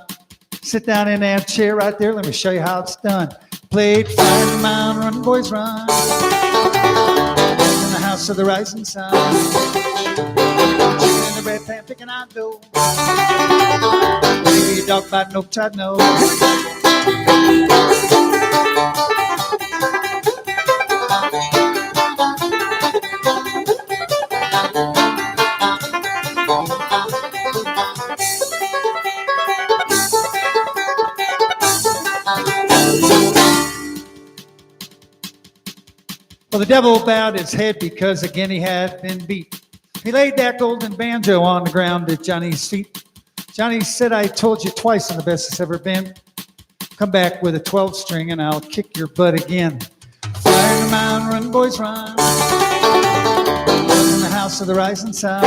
Sit down in that chair right there. Let me show you how it's done. Played Fire in the Mountain, Run, Boys, Run. In the house of the rising sun. Chicken in the red pan, picking out dough. Maybe a dog bite, no child, no." Well, the devil bowed his head because again he had been beat. He laid that golden banjo on the ground at Johnny's feet. Johnny said, "I told you twice I'm the best it's ever been. Come back with a 12 string and I'll kick your butt again. Fire in the mountain, run, boys, run. In the house of the rising sun.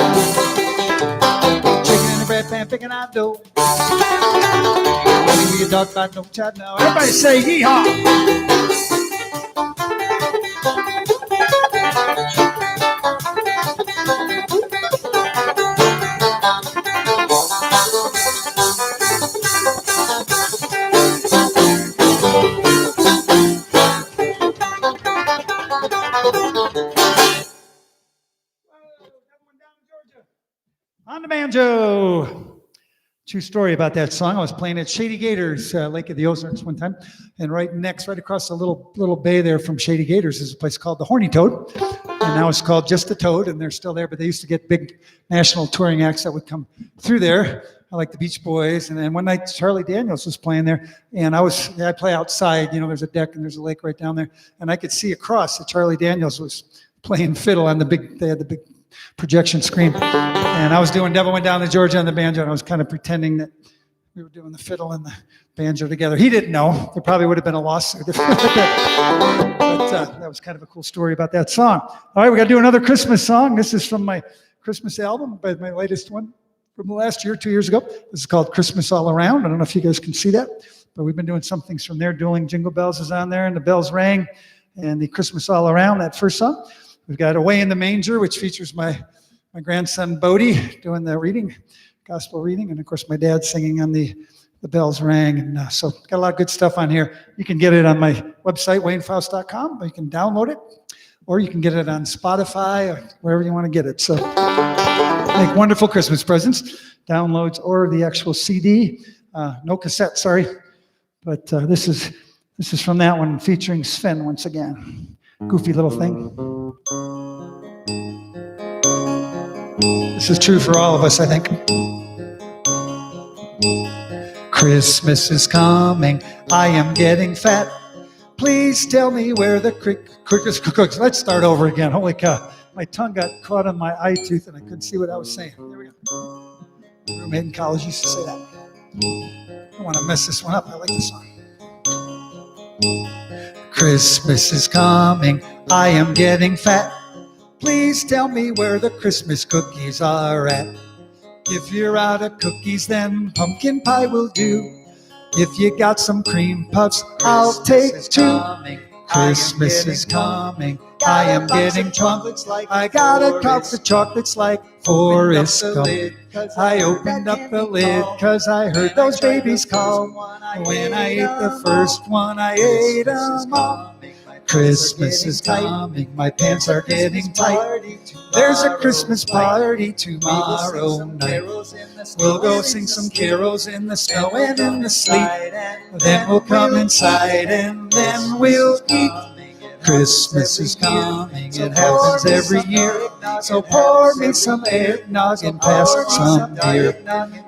Chicken in the bread pan, picking out dough. Maybe a dog bite, no child, no." Everybody say yee-haw. On the banjo. True story about that song. I was playing at Shady Gators, Lake of the Ozarks one time, and right across the little bay there from Shady Gators is a place called the Horny Toad. And and now it's called Just a Toad, and they're still there, but they used to get big national touring acts that would come through there, like the Beach Boys. And then one night Charlie Daniels was playing there, and I play outside. There's a deck and there's a lake right down there, and I could see across that Charlie Daniels was playing fiddle on they had the big projection screen, and I was doing Devil Went Down to Georgia on the banjo, and I was kind of pretending that we were doing the fiddle and the banjo together. He didn't know. There probably would have been a lawsuit. But that was kind of a cool story about that song. All right, we got to do another Christmas song. This is from my Christmas album, but my latest one from the last year, 2 years ago. This is called Christmas All Around. I don't know if you guys can see that, but we've been doing some things from there. Dueling Jingle Bells is on there, and the bells rang, and the Christmas All Around, that first song. We've got Away in the Manger, which features my grandson Bodie doing the reading, gospel reading, and of course my dad singing on the bells rang. And so got a lot of good stuff on here. You can get it on my website, waynefaust.com, or you can download it, or you can get it on Spotify, or wherever you want to get it. So make wonderful Christmas presents, downloads, or the actual CD. No cassette, sorry. But this is from that one, featuring Sven once again. Goofy little thing. This is true for all of us, I think. Christmas is coming, I am getting fat. Please tell me where the crickets cooks. Let's start over again. Holy cow. My tongue got caught on my eye tooth and I couldn't see what I was saying. There we go. My roommate in college used to say that. I don't want to mess this one up. I like this song. Christmas is coming, I am getting fat. Please tell me where the Christmas cookies are at. If you're out of cookies, then pumpkin pie will do. If you got some cream puffs, I'll take two. Christmas is coming, I am getting chocolates. I got a cup of chocolates like Forrest Gump. I opened up the lid cause I heard those babies call. When I ate the first one, I ate them all. Christmas is coming, my pants are getting tight. There's a Christmas party tomorrow night. We'll go sing some carols in the snow and in the sleet. Then we'll come inside and then we'll eat. Christmas is coming, it happens every year. So pour me some eggnog and pass some beer.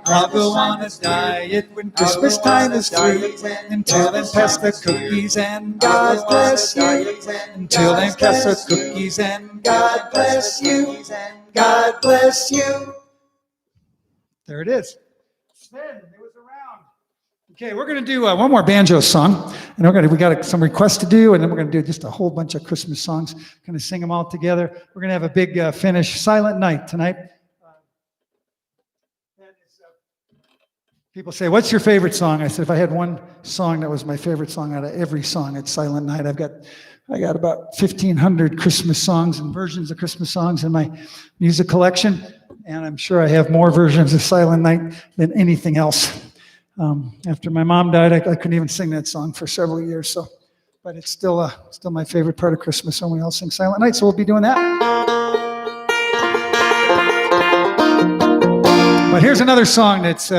I'll go on a diet when Christmas time is through. Until then pass the cookies and God bless you. Until then pass the cookies and God bless you. God bless you. There it is. Okay, we're going to do one more banjo song, and we got some requests to do, and then we're going to do just a whole bunch of Christmas songs. Going to sing them all together. We're going to have a big finish Silent Night tonight. People say, "What's your favorite song?" I said, if I had one song that was my favorite song out of every song, it's Silent Night. I got about 1,500 Christmas songs and versions of Christmas songs in my music collection, and I'm sure I have more versions of Silent Night than anything else. After my mom died, I couldn't even sing that song for several years. So, but it's still my favorite part of Christmas. And we all sing Silent Night, so we'll be doing that. But here's another song that's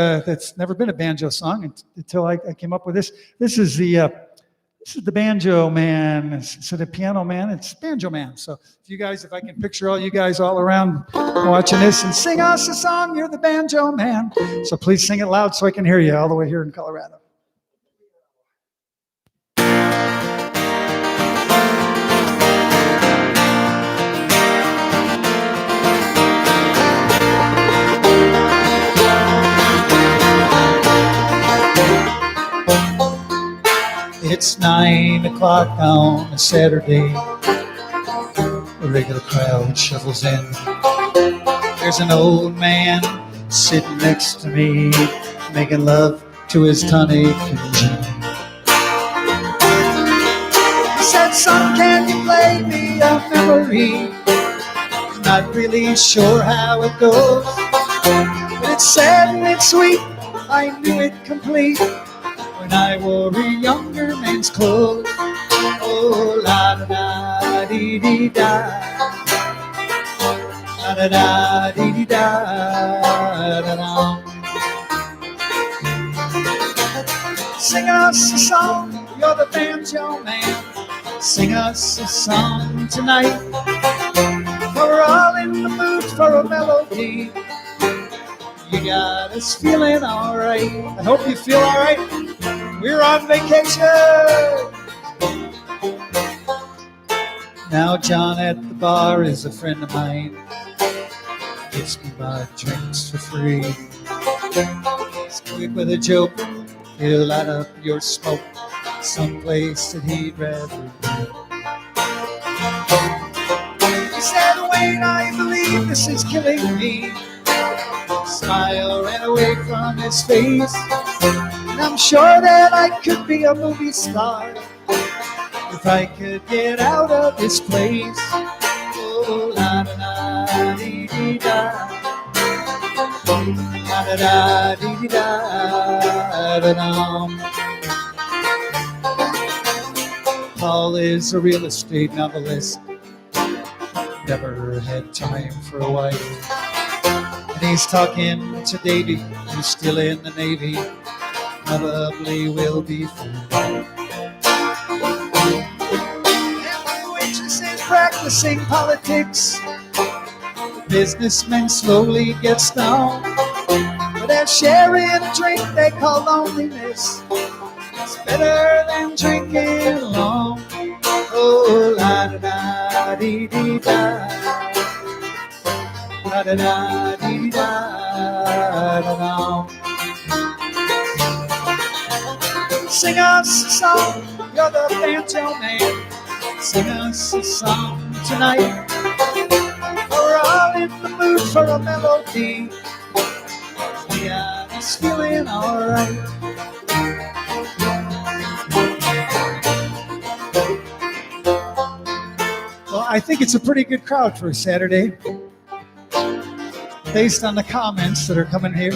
never been a banjo song until I came up with this. This is the Banjo Man. Instead of Piano Man, it's Banjo Man. So if I can picture all you guys all around watching this and sing us a song, you're the Banjo Man. So please sing it loud so I can hear you all the way here in Colorado. It's 9 o'clock on a Saturday. A regular crowd shuffles in. There's an old man sitting next to me, making love to his tonic and gin. He said, "Son, can you play me a memory? Not really sure how it goes, but it's sad and it's sweet. I knew it complete when I wore a younger man's clothes. Oh, la da da dee dee da, la da da dee dee da da da." Sing us a song, you're the Banjo Man. Sing us a song tonight. the mood for a melody. You got us feeling alright. I hope you feel alright. We're on vacation. Now John at the bar is a friend of mine. Gets me my drinks for free. He's quick with a joke. He'll light up your smoke someplace that he'd rather be. He said, Wayne, I believe this is killing me. Smile ran away from his face, and I'm sure that I could be a movie star if I could get out of this place. Oh, la da da dee dee da, la da da dee dee da da dum. Paul is a real estate novelist, never had time for a wife. And he's talking to Davy, who's still in the Navy, probably will be for life. And the waitress is practicing politics. The businessman slowly gets down, but they're sharing a drink they call loneliness. It's better than drinking alone. Oh, la da da dee dee da, la da da dee da da da. Sing us a song, you're the banjo man. Sing us a song tonight. We're all in the mood for a melody. We got us feeling alright. Well, I think it's a pretty good crowd for a Saturday, based on the comments that are coming here.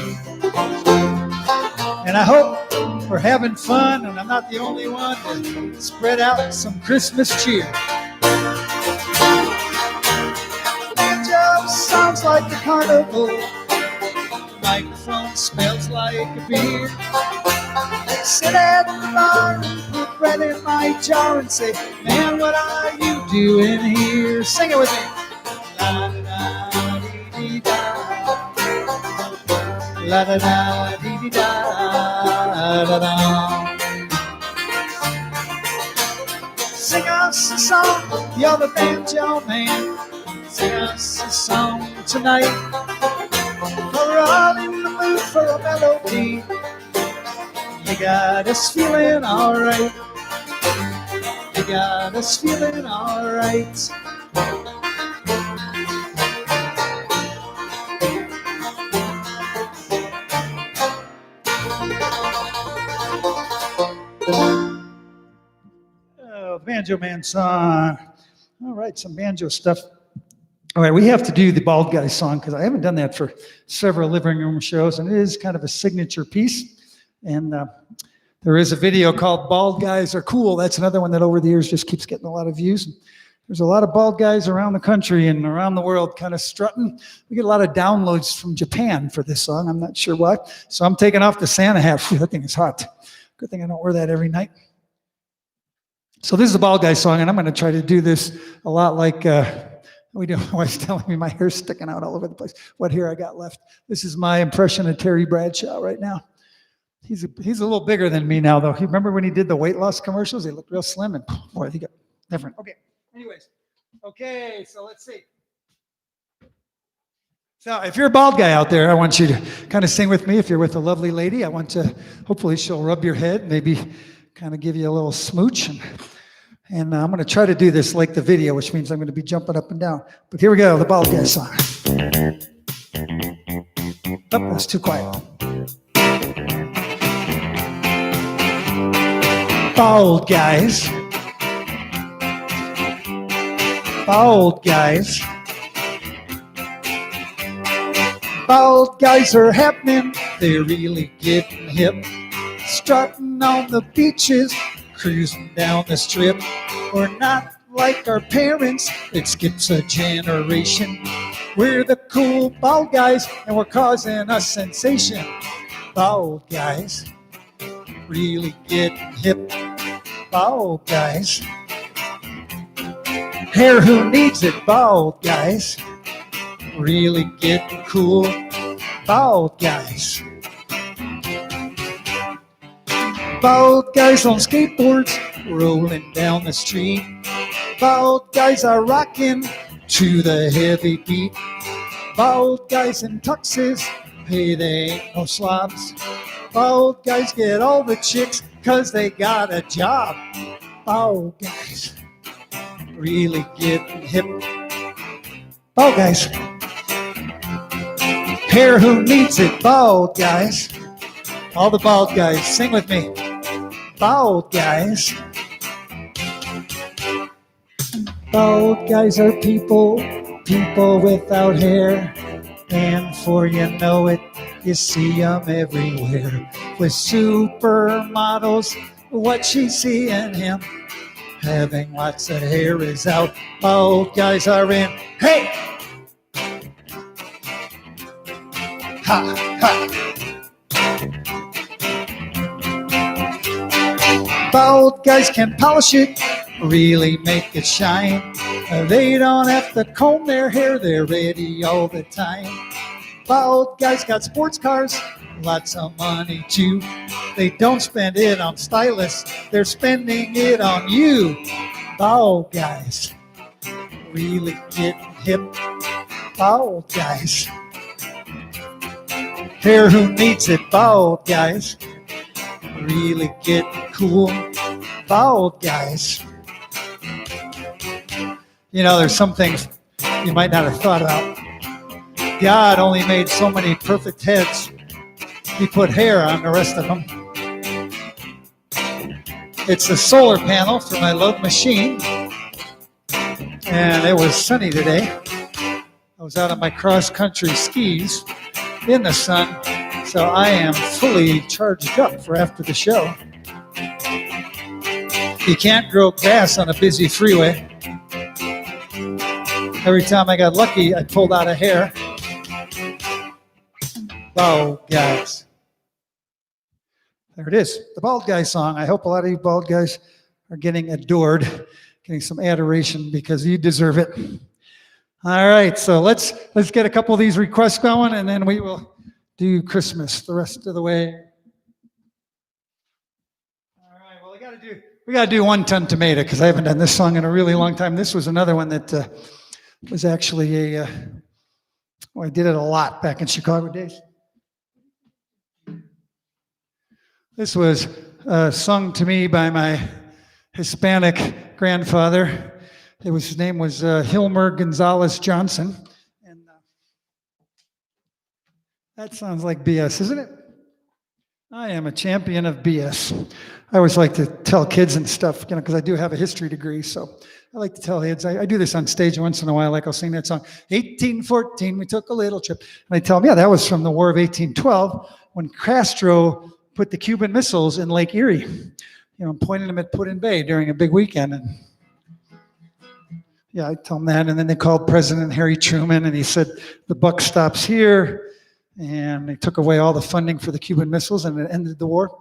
And I hope we're having fun, and I'm not the only one to spread out some Christmas cheer. Banjo sounds like a carnival. Microphone smells like a beer. They sit at the bar and put bread in my jar and say, man, what are you doing here? Sing it with me. La da da dee dee da, la da da dee dee da da da. Sing us a song, you're the banjo man. Sing us a song tonight. We're all in the mood for a melody. You got us feeling alright. You got us feeling alright. Oh, Banjo Man song. All right, some banjo stuff. All right, we have to do the Bald Guy song because I haven't done that for several living room shows, and it is kind of a signature piece. And there is a video called Bald Guys Are Cool. That's another one that over the years just keeps getting a lot of views. There's a lot of bald guys around the country and around the world kind of strutting. We get a lot of downloads from Japan for this song. I'm not sure why. So I'm taking off the Santa hat. Whew, that thing is hot. Good thing I don't wear that every night. So this is a Bald Guy song, and I'm going to try to do this a lot like we do. My wife's telling me my hair's sticking out all over the place. What hair I got left. This is my impression of Terry Bradshaw right now. He's a little bigger than me now, though. You remember when he did the weight loss commercials? He looked real slim, and boy, he got different. Okay. Anyways. Okay, so let's see. So if you're a bald guy out there, I want you to kind of sing with me. If you're with a lovely lady, I want to, hopefully she'll rub your head, maybe kind of give you a little smooch. And I'm going to try to do this like the video, which means I'm going to be jumping up and down. But here we go, the Bald Guy song. Oh, that's too quiet. Bald guys. Bald guys. Bald guys are happening. They're really getting hip. Strutting on the beaches, cruising down the strip. We're not like our parents. It skips a generation. We're the cool bald guys, and we're causing a sensation. Bald guys, really getting hip. Bald guys. Hair who needs it, bald guys. really getting cool. Bald guys. Bald guys on skateboards rolling down the street. Bald guys are rocking to the heavy beat. Bald guys in tuxes, hey, they ain't no slobs. Bald guys get all the chicks 'cause they got a job. Bald guys really getting hip. Bald guys. Hair who needs it, bald guys. All the bald guys, sing with me. Bald guys. Bald guys are people without hair. And before you know it, you see them everywhere. With supermodels, what she see in him. Having lots of hair is out. Bald guys are in. Hey! Ha, ha. Bald guys can polish it, really make it shine. They don't have to comb their hair, they're ready all the time. Bald guys got sports cars, lots of money too. They don't spend it on stylists, they're spending it on you. Bald guys really getting hip. Bald guys. Hair who needs it, bald guys. Really getting cool. Bald guys. You know, there's some things you might not have thought about. God only made so many perfect heads. He put hair on the rest of them. It's a solar panel for my love machine. And it was sunny today. I was out on my cross-country skis in the sun, so I am fully charged up for after the show. You can't grow grass on a busy freeway. Every time I got lucky, I pulled out a hair. Bald guys. There it is, the bald guy song. I hope a lot of you bald guys are getting adored, getting some adoration because you deserve it. All right, so let's get a couple of these requests going, and then we will do Christmas the rest of the way. All right, well, we got to do 1 Ton Tomato because I haven't done this song in a really long time. This was another one that was actually I did it a lot back in Chicago days. This was sung to me by my Hispanic grandfather. His name was Hilmer Gonzalez Johnson. And that sounds like BS, isn't it? I am a champion of BS. I always like to tell kids and stuff, because I do have a history degree, so I like to tell kids. I do this on stage once in a while, like I'll sing that song, 1814, we took a little trip. And I tell them, yeah, that was from the War of 1812, when Castro put the Cuban missiles in Lake Erie, pointing them at Put-in Bay during a big weekend. And yeah, I tell them that. And then they called President Harry Truman, and he said, the buck stops here. And they took away all the funding for the Cuban missiles, and it ended the war.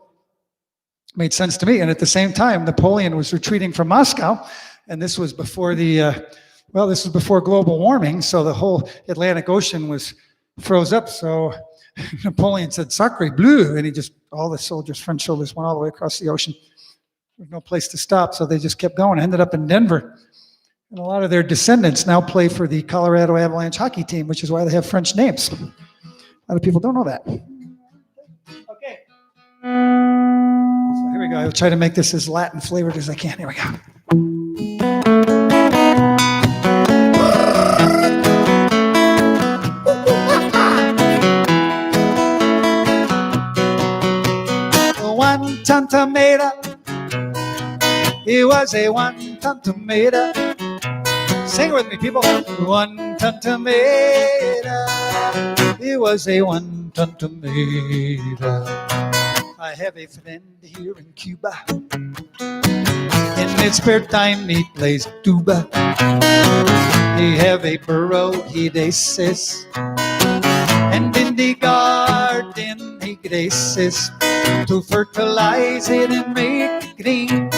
Made sense to me. And at the same time, Napoleon was retreating from Moscow, and this was before this was before global warming, so the whole Atlantic Ocean was froze up. So Napoleon said, "Sacre bleu," and all the soldiers, French soldiers, went all the way across the ocean. There was no place to stop, so they just kept going. Ended up in Denver. And a lot of their descendants now play for the Colorado Avalanche hockey team, which is why they have French names. A lot of people don't know that. Okay. So here we go. I'll try to make this as Latin flavored as I can. Here we go. One ton tomato. It was a 1 ton tomato. Sing it with me, people. 1 ton tomato. It was a 1 ton tomato. I have a friend here in Cuba. In his spare time, he plays tuba. He have a burro, he races. And in the garden, he graces to fertilize it and make it green.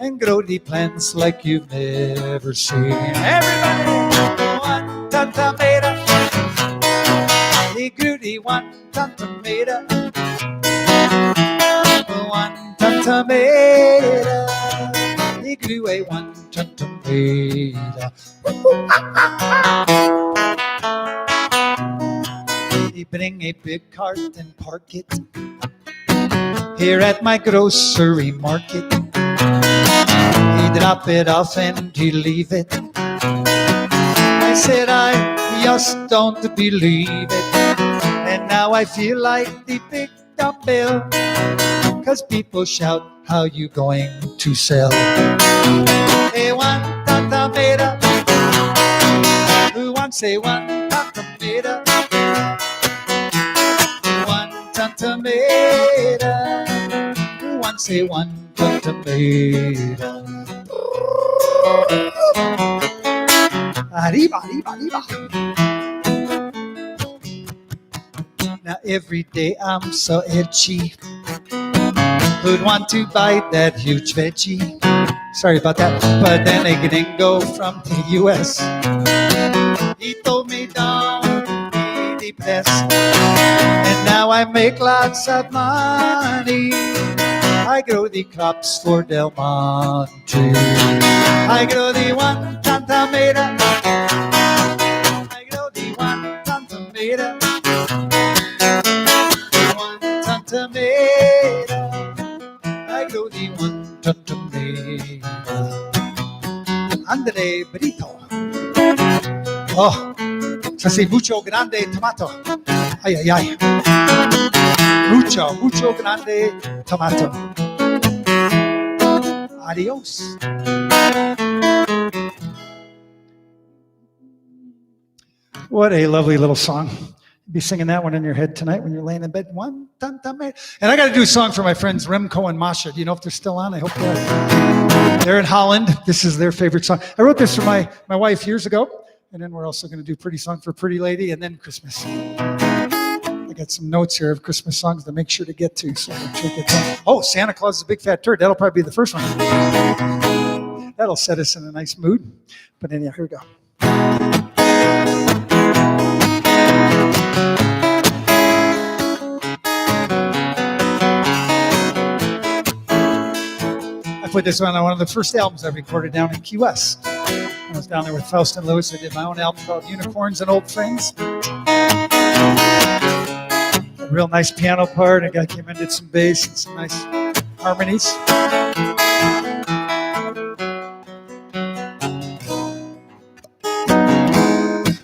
And grow the plants like you've never seen. Everybody, 1 ton tomato. the 1-ton tomato. 1-ton tomato. He grew a 1-ton tomato. He bring a big cart and park it here at my grocery market. He drop it off and he leave it. I said I just don't believe it. And now I feel like the big dumbbell, 'cause people shout, how you going to sell? A 1-ton tomato. Who wants a 1-ton tomato? 1-ton tomato. Who wants a 1-ton tomato? Arriba, arriba, arriba. Now every day I'm so itchy. Who'd want to bite that huge veggie? Sorry about that. But then a gringo from the US, he told me don't be depressed. And now I make lots of money. I grow the crops for Del Monte. I grow the 1-ton tomato. I grow the 1-ton tomato. 1-ton tomato. I grow the 1-ton tomato. Andre Brito. Oh, say mucho grande tomato. Ay, ay, ay. Mucho, mucho grande tomato. Adios. What a lovely little song. Be singing that one in your head tonight when you're laying in bed. 1-ton tomato. And I got to do a song for my friends Remco and Masha. Do you know if they're still on? I hope they are. They're in Holland. This is their favorite song. I wrote this for my wife years ago. And then we're also going to do Pretty Song for Pretty Lady and then Christmas. I got some notes here of Christmas songs to make sure to get to. So I'm sure get to. Oh, Santa Claus is a big fat turd. That'll probably be the first one. That'll set us in a nice mood. But anyhow, here we go. I put this on one of the first albums I recorded down in Key West. I was down there with Faust and Lewis. I did my own album called Unicorns and Old Friends. A real nice piano part. A guy came in, did some bass and some nice harmonies.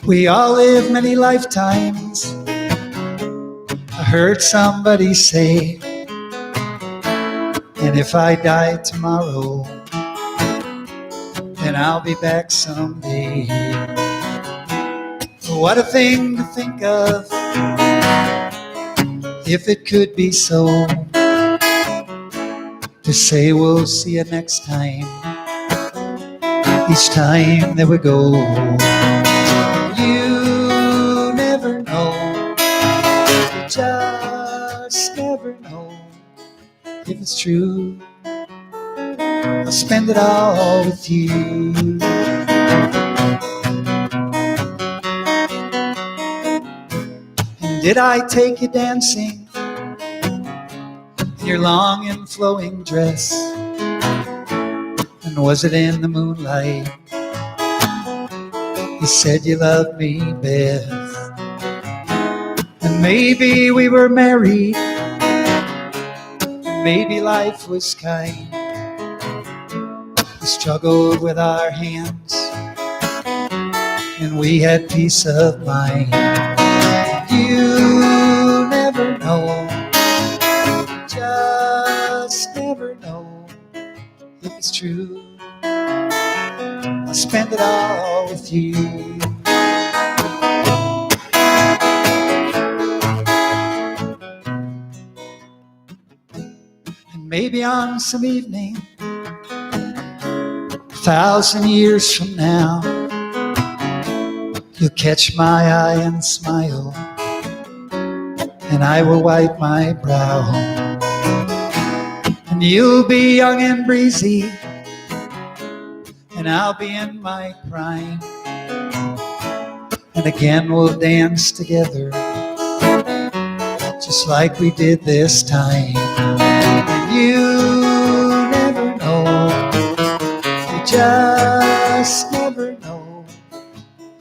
We all live many lifetimes. I heard somebody say, and if I die tomorrow, then I'll be back someday. What a thing to think of, if it could be so, to say we'll see you next time, each time that we go. You never know, you just never know if it's true. I'll spend it all with you. And did I take you dancing in your long and flowing dress? And was it in the moonlight? You said you loved me best. And maybe we were married, maybe life was kind. We struggled with our hands, and we had peace of mind. You never know, just never know if it's true. I'll spend it all with you. And maybe on some evening, 1,000 years from now, you'll catch my eye and smile, and I will wipe my brow. And you'll be young and breezy, and I'll be in my prime. And again we'll dance together just like we did this time. And you never know, you just never know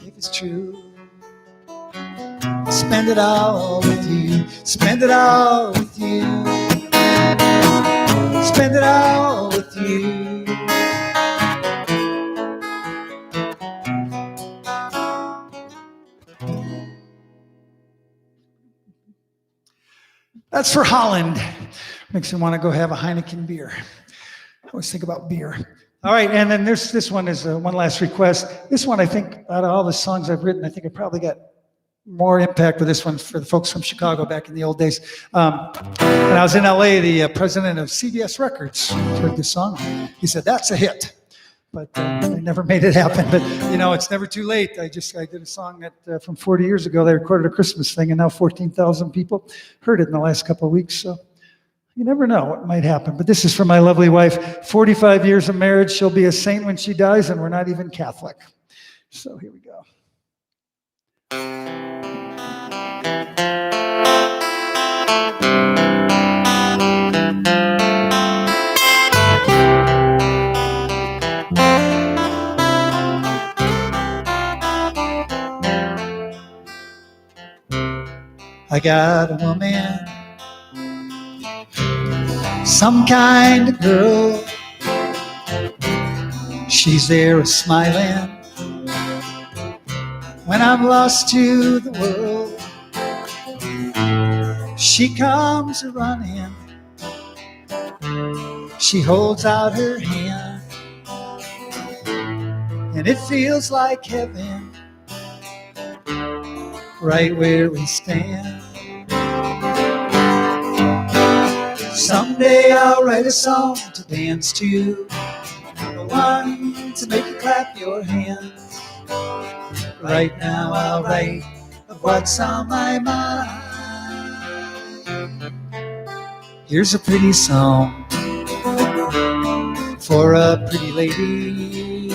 if it's true. Spend it all with you, spend it all with you, spend it all with you. That's for Holland. Makes me want to go have a Heineken beer. I always think about beer. All right, and then this one is one last request. This one, I think, out of all the songs I've written, I think I probably got more impact with this one for the folks from Chicago back in the old days. When I was in LA, the president of CBS Records heard this song. He said, "That's a hit." But they never made it happen. But it's never too late. I did a song that from 40 years ago. They recorded a Christmas thing, and now 14,000 people heard it in the last couple of weeks. So you never know what might happen. But this is for my lovely wife. 45 years of marriage. She'll be a saint when she dies, and we're not even Catholic. So here we go. I got a woman, some kind of girl. She's there smiling when I'm lost to the world. She comes running, she holds out her hand, and it feels like heaven right where we stand. Someday I'll write a song to dance to, the one to make you clap your hands. Right now I'll write of what's on my mind. Here's a pretty song for a pretty lady.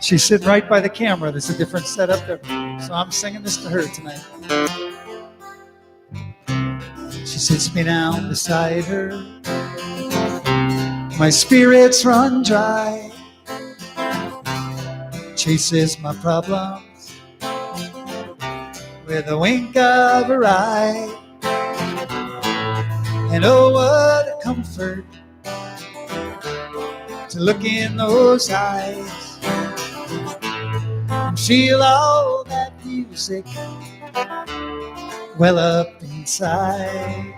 She's sitting right by the camera. There's a different setup there. So I'm singing this to her tonight. She sits me down beside her. My spirits run dry. Chases my problems with a wink of her eye. And oh, what a comfort to look in those eyes and feel all that music well up inside.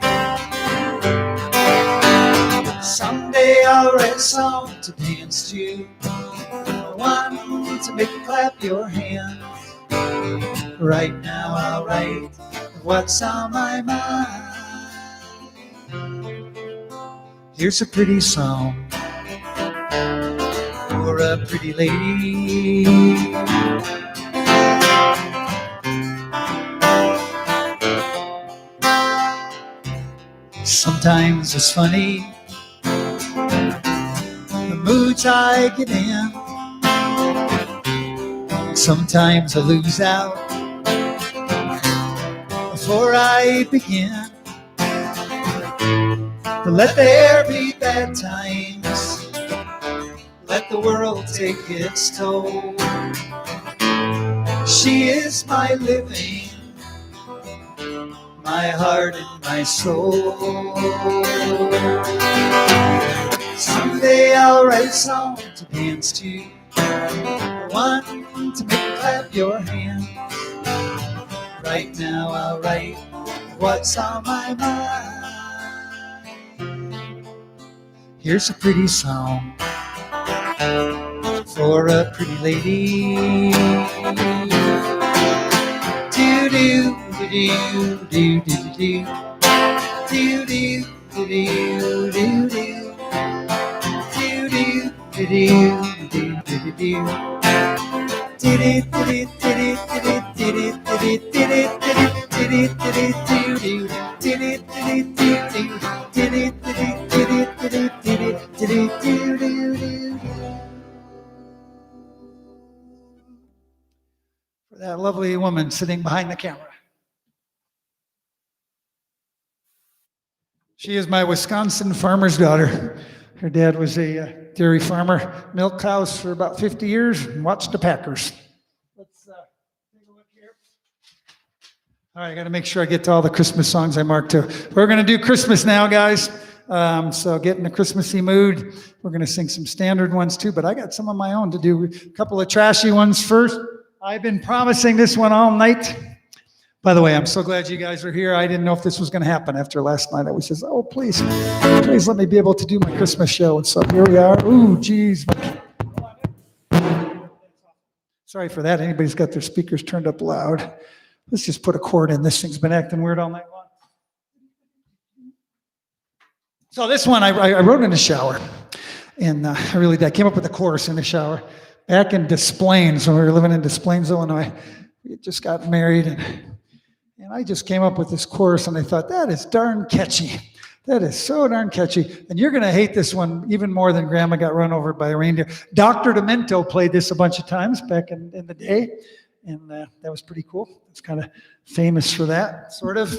Someday I'll write a song to dance to, one to make you clap your hands. Right now I'll write what's on my mind. Here's a pretty song for a pretty lady. Sometimes it's funny, the moods I get in. Sometimes I lose out before I begin. But let there be bad times, let the world take its toll. She is my living, my heart and my soul. Someday I'll write a song to dance to, one to make you clap your hands. Right now I'll write what's on my mind. Here's a pretty song for a pretty lady. Do do do do do do do do do do do for that lovely woman sitting behind the camera. She is my Wisconsin farmer's daughter. Her dad was a dairy farmer, milked cows for about 50 years, and watched the Packers. Let's take a look here. All right, I got to make sure I get to all the Christmas songs I marked too. We're going to do Christmas now, guys. So get in the Christmassy mood. We're going to sing some standard ones too, but I got some of my own to do. A couple of trashy ones first. I've been promising this one all night. By the way, I'm so glad you guys are here. I didn't know if this was going to happen after last night. I was just, oh, please let me be able to do my Christmas show. And so here we are. Ooh, geez. Sorry for that. Anybody's got their speakers turned up loud. Let's just put a chord in. This thing's been acting weird all night long. So this one I wrote in the shower. And I came up with the chorus in the shower. Back in Des Plaines, when we were living in Des Plaines, Illinois, we had just got married. And I just came up with this chorus, and I thought, that is darn catchy. That is so darn catchy. And you're going to hate this one even more than Grandma Got Run Over by a Reindeer. Dr. Demento played this a bunch of times back in the day, and that was pretty cool. It's kind of famous for that, sort of.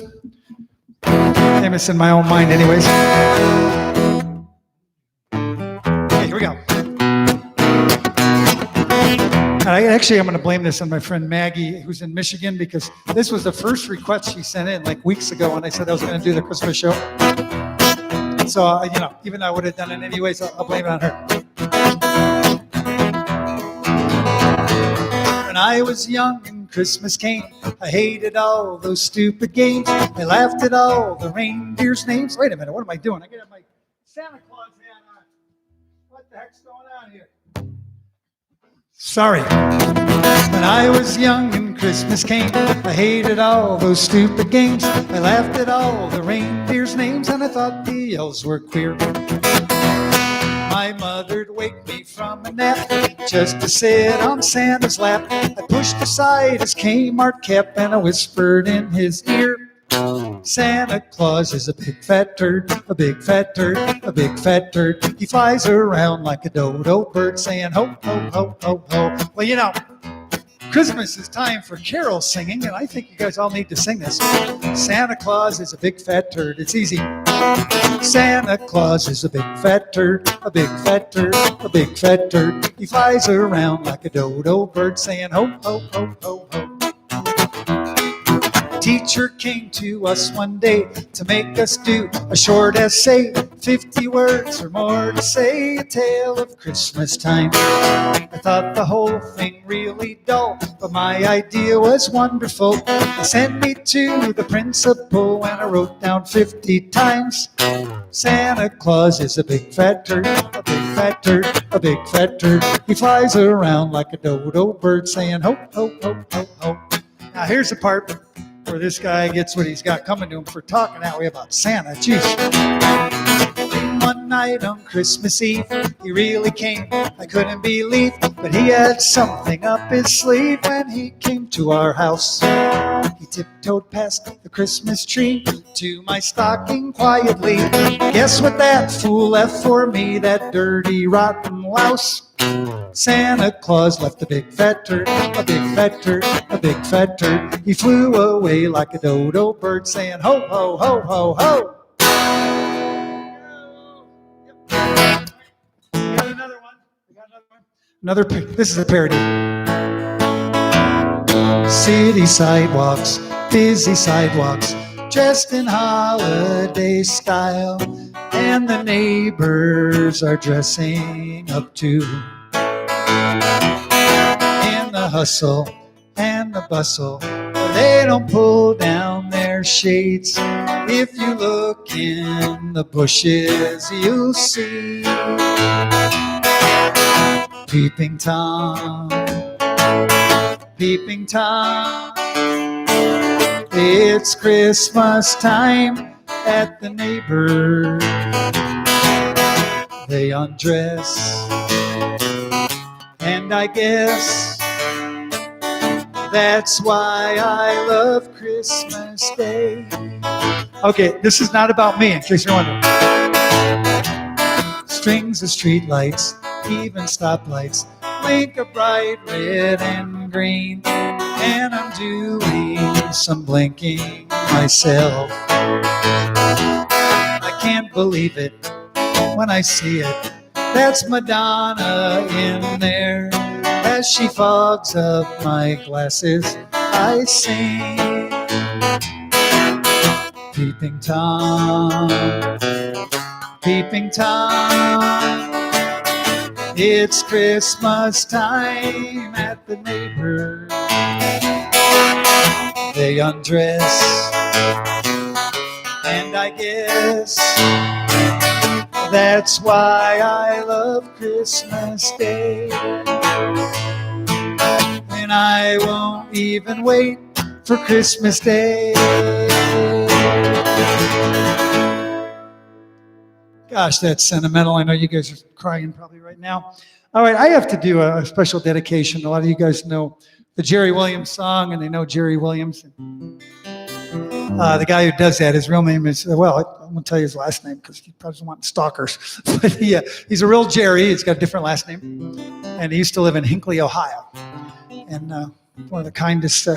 Famous in my own mind, anyways. Okay, here we go. I'm going to blame this on my friend Maggie, who's in Michigan, because this was the first request she sent in like weeks ago when I said I was going to do the Christmas show. So, even though I would have done it anyways, I'll blame it on her. When I was young and Christmas came, I hated all those stupid games. I laughed at all the reindeer's names. Wait a minute, what am I doing? I got my Santa Claus hat on. What the heck's going on here? Sorry. When I was young and Christmas came, I hated all those stupid games. I laughed at all the reindeer's names, and I thought the elves were queer. My mother'd wake me from a nap just to sit on Santa's lap. I pushed aside his Kmart cap and I whispered in his ear, Santa Claus is a big fat turd, a big fat turd, a big fat turd. He flies around like a dodo bird saying ho, ho, ho, ho, ho. Well, Christmas is time for carol singing, and I think you guys all need to sing this. Santa Claus is a big fat turd. It's easy. Santa Claus is a big fat turd, a big fat turd, a big fat turd. He flies around like a dodo bird saying ho, ho, ho, ho, ho. Teacher came to us one day to make us do a short essay, 50 words or more to say, a tale of Christmas time. I thought the whole thing really dull, but my idea was wonderful. They sent me to the principal and I wrote down 50 times. Santa Claus is a big fat turd, a big fat turd, a big fat turd. He flies around like a dodo bird saying ho, ho, ho, ho, ho. Now here's the part where this guy gets what he's got coming to him for talking that way about Santa. Jeez. One night on Christmas Eve, he really came. I couldn't believe, but he had something up his sleeve when he came to our house. He tiptoed past the Christmas tree to my stocking quietly. Guess what that fool left for me, that dirty, rotten louse? Santa Claus left a big fat turd, a big fat turd, a big fat turd. He flew away like a dodo bird saying ho, ho, ho, ho, ho. We got another one. This is a parody. City sidewalks, busy sidewalks, dressed in holiday style, and the neighbors are dressing up too. In the hustle and the bustle, they don't pull down their shades. If you look in the bushes, you'll see Peeping Tom, Peeping Tom. It's Christmas time at the neighbor. They undress, and I guess that's why I love Christmas Day. Okay, this is not about me, in case you're wondering. Strings of streetlights, even stoplights, blink a bright red and green, and I'm doing some blinking myself. I believe it when I see it. That's Madonna in there. As she fogs up my glasses, I sing. Peeping Tom, peeping Tom, it's Christmas time at the neighbor. They undress, and I guess that's why I love Christmas Day. And I won't even wait for Christmas Day. Gosh, that's sentimental. I know you guys are crying probably right now. All right, I have to do a special dedication. A lot of you guys know the Jerry Williams song, and they know Jerry Williams. The guy who does that, his real name is, well, I won't tell you his last name because he probably doesn't want stalkers. But he's a real Jerry. He's got a different last name. And he used to live in Hinckley, Ohio. And one of the kindest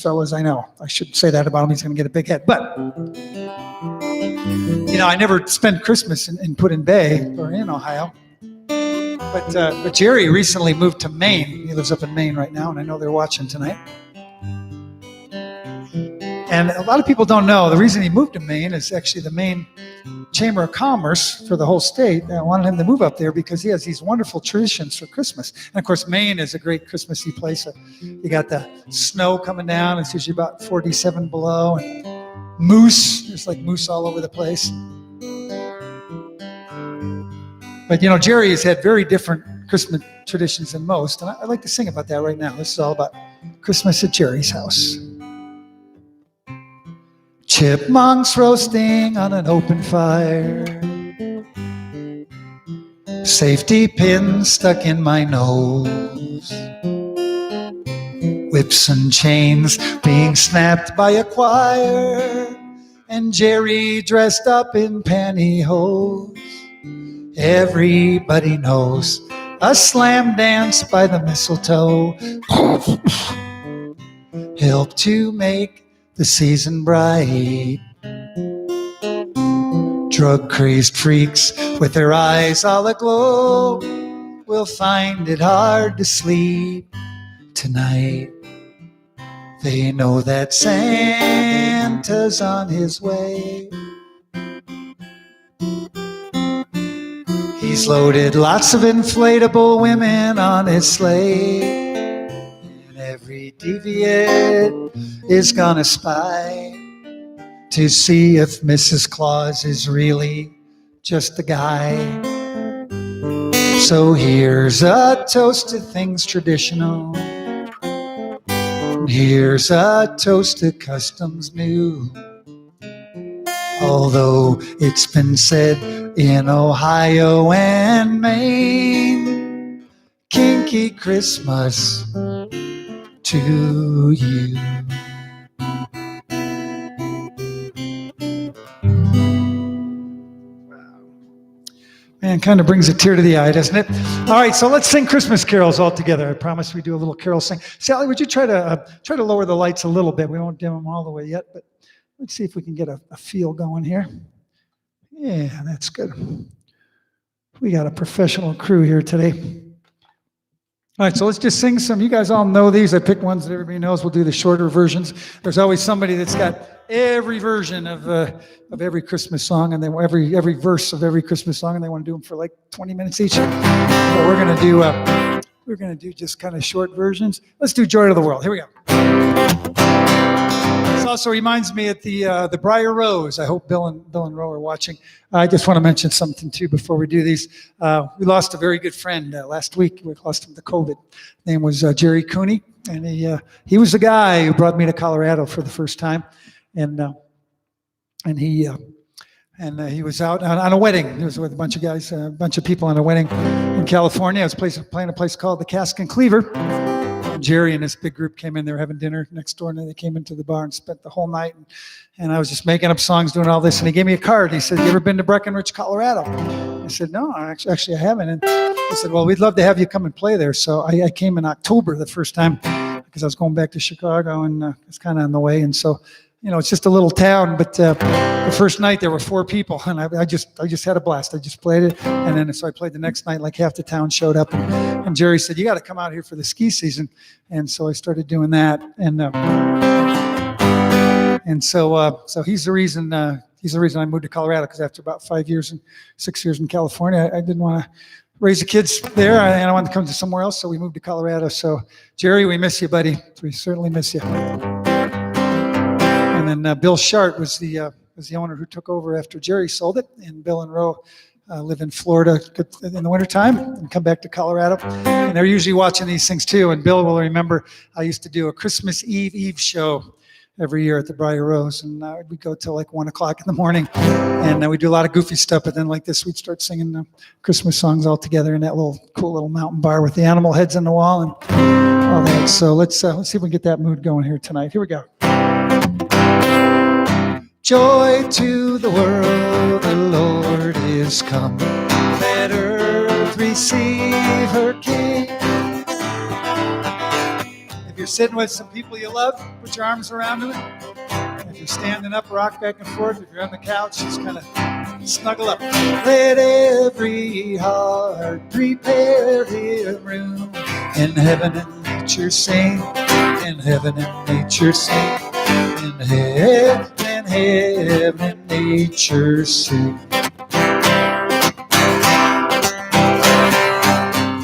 fellows I know. I shouldn't say that about him. He's going to get a big head. But, I never spent Christmas in Put-in Bay or in Ohio. But Jerry recently moved to Maine. He lives up in Maine right now, and I know they're watching tonight. And a lot of people don't know, the reason he moved to Maine is actually the Maine Chamber of Commerce for the whole state wanted him to move up there because he has these wonderful traditions for Christmas. And of course, Maine is a great Christmassy place. You got the snow coming down. It's usually about 47 below. And moose, there's like moose all over the place. But Jerry has had very different Christmas traditions than most. And I'd like to sing about that right now. This is all about Christmas at Jerry's house. Chipmunks roasting on an open fire. Safety pins stuck in my nose. Whips and chains being snapped by a choir. And Jerry dressed up in pantyhose. Everybody knows a slam dance by the mistletoe helped to make the season bright. Drug-crazed freaks with their eyes all aglow will find it hard to sleep tonight. They know that Santa's on his way. He's loaded lots of inflatable women on his sleigh. Every deviant is gonna spy to see if Mrs. Claus is really just a guy. So here's a toast to things traditional. Here's a toast to customs new. Although it's been said in Ohio and Maine, kinky Christmas to you. Man, kind of brings a tear to the eye, doesn't it? All right, so let's sing Christmas carols all together. I promise we do a little carol sing. Sally, would you try to lower the lights a little bit? We won't dim them all the way yet, but let's see if we can get a feel going here. Yeah, that's good. We got a professional crew here today. All right, so let's just sing some. You guys all know these. I picked ones that everybody knows. We'll do the shorter versions. There's always somebody that's got every version of every Christmas song, and they every verse of every Christmas song, and they want to do them for like 20 minutes each. So we're gonna do just kind of short versions. Let's do "Joy to the World." Here we go. This also reminds me at the Briar Rose. I hope Bill and Ro are watching. I just want to mention something too before we do these. We lost a very good friend last week. We lost him to COVID. His name was Jerry Cooney, and he was the guy who brought me to Colorado for the first time, and he was out on a wedding. He was with a bunch of guys, a bunch of people on a wedding in California. I was playing a place called the Cask and Cleaver. And Jerry and this big group came in. They were having dinner next door, and they came into the bar and spent the whole night. And I was just making up songs, doing all this. And he gave me a card. He said, "You ever been to Breckenridge, Colorado?" I said, "No, actually I haven't." And he said, "Well, we'd love to have you come and play there." So I came in October the first time because I was going back to Chicago, and it's kind of on the way. And so, it's just a little town, but the first night there were 4 people, and I just had a blast. I just played it, and then so I played the next night, like half the town showed up, and Jerry said, "You got to come out here for the ski season," and so I started doing that, and so he's the reason. He's the reason I moved to Colorado, because after about 5 years and 6 years in California, I didn't want to raise the kids there, and I wanted to come to somewhere else, so we moved to Colorado. So, Jerry, we miss you, buddy. We certainly miss you. And then Bill Shart was the owner who took over after Jerry sold it, and Bill and Ro live in Florida in the wintertime and come back to Colorado. And they're usually watching these things too, and Bill will remember I used to do a Christmas Eve show every year at the Briar Rose, and we'd go till like 1 o'clock in the morning, and we'd do a lot of goofy stuff, but then like this, we'd start singing Christmas songs all together in that cool little mountain bar with the animal heads on the wall and all that. So let's see if we can get that mood going here tonight. Here we go. Joy to the world, the Lord is come. Let earth receive her King. If you're sitting with some people you love, put your arms around them. If you're standing up, rock back and forth. If you're on the couch, just kind of snuggle up. Let every heart prepare him room. In heaven and nature sing. In heaven and nature sing. In heaven and nature sing.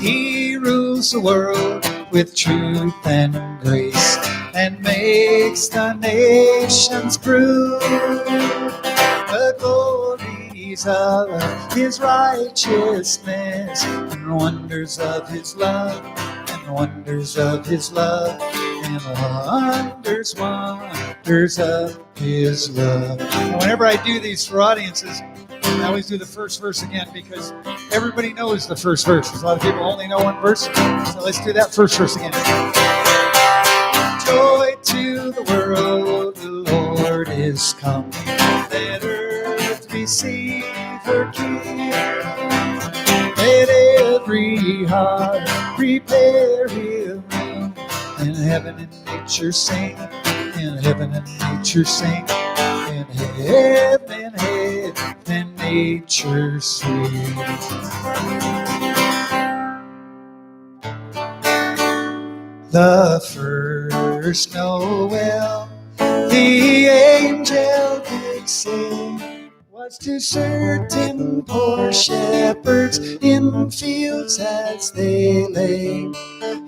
He rules the world with truth and grace, and makes the nations prove the glories of his righteousness, and wonders of his love, and wonders of his love, and wonders of his love. And whenever I do these for audiences, I always do the first verse again, because everybody knows the first verse. There's a lot of people only know one verse, so let's do that first verse again. Joy to the world, the Lord is come. Let earth receive her King. Let every heart prepare him room. In heaven and nature sing. In heaven and nature sing. In heaven and nature sing. The first Noel, the angel did sing, was to certain poor shepherds in fields as they lay,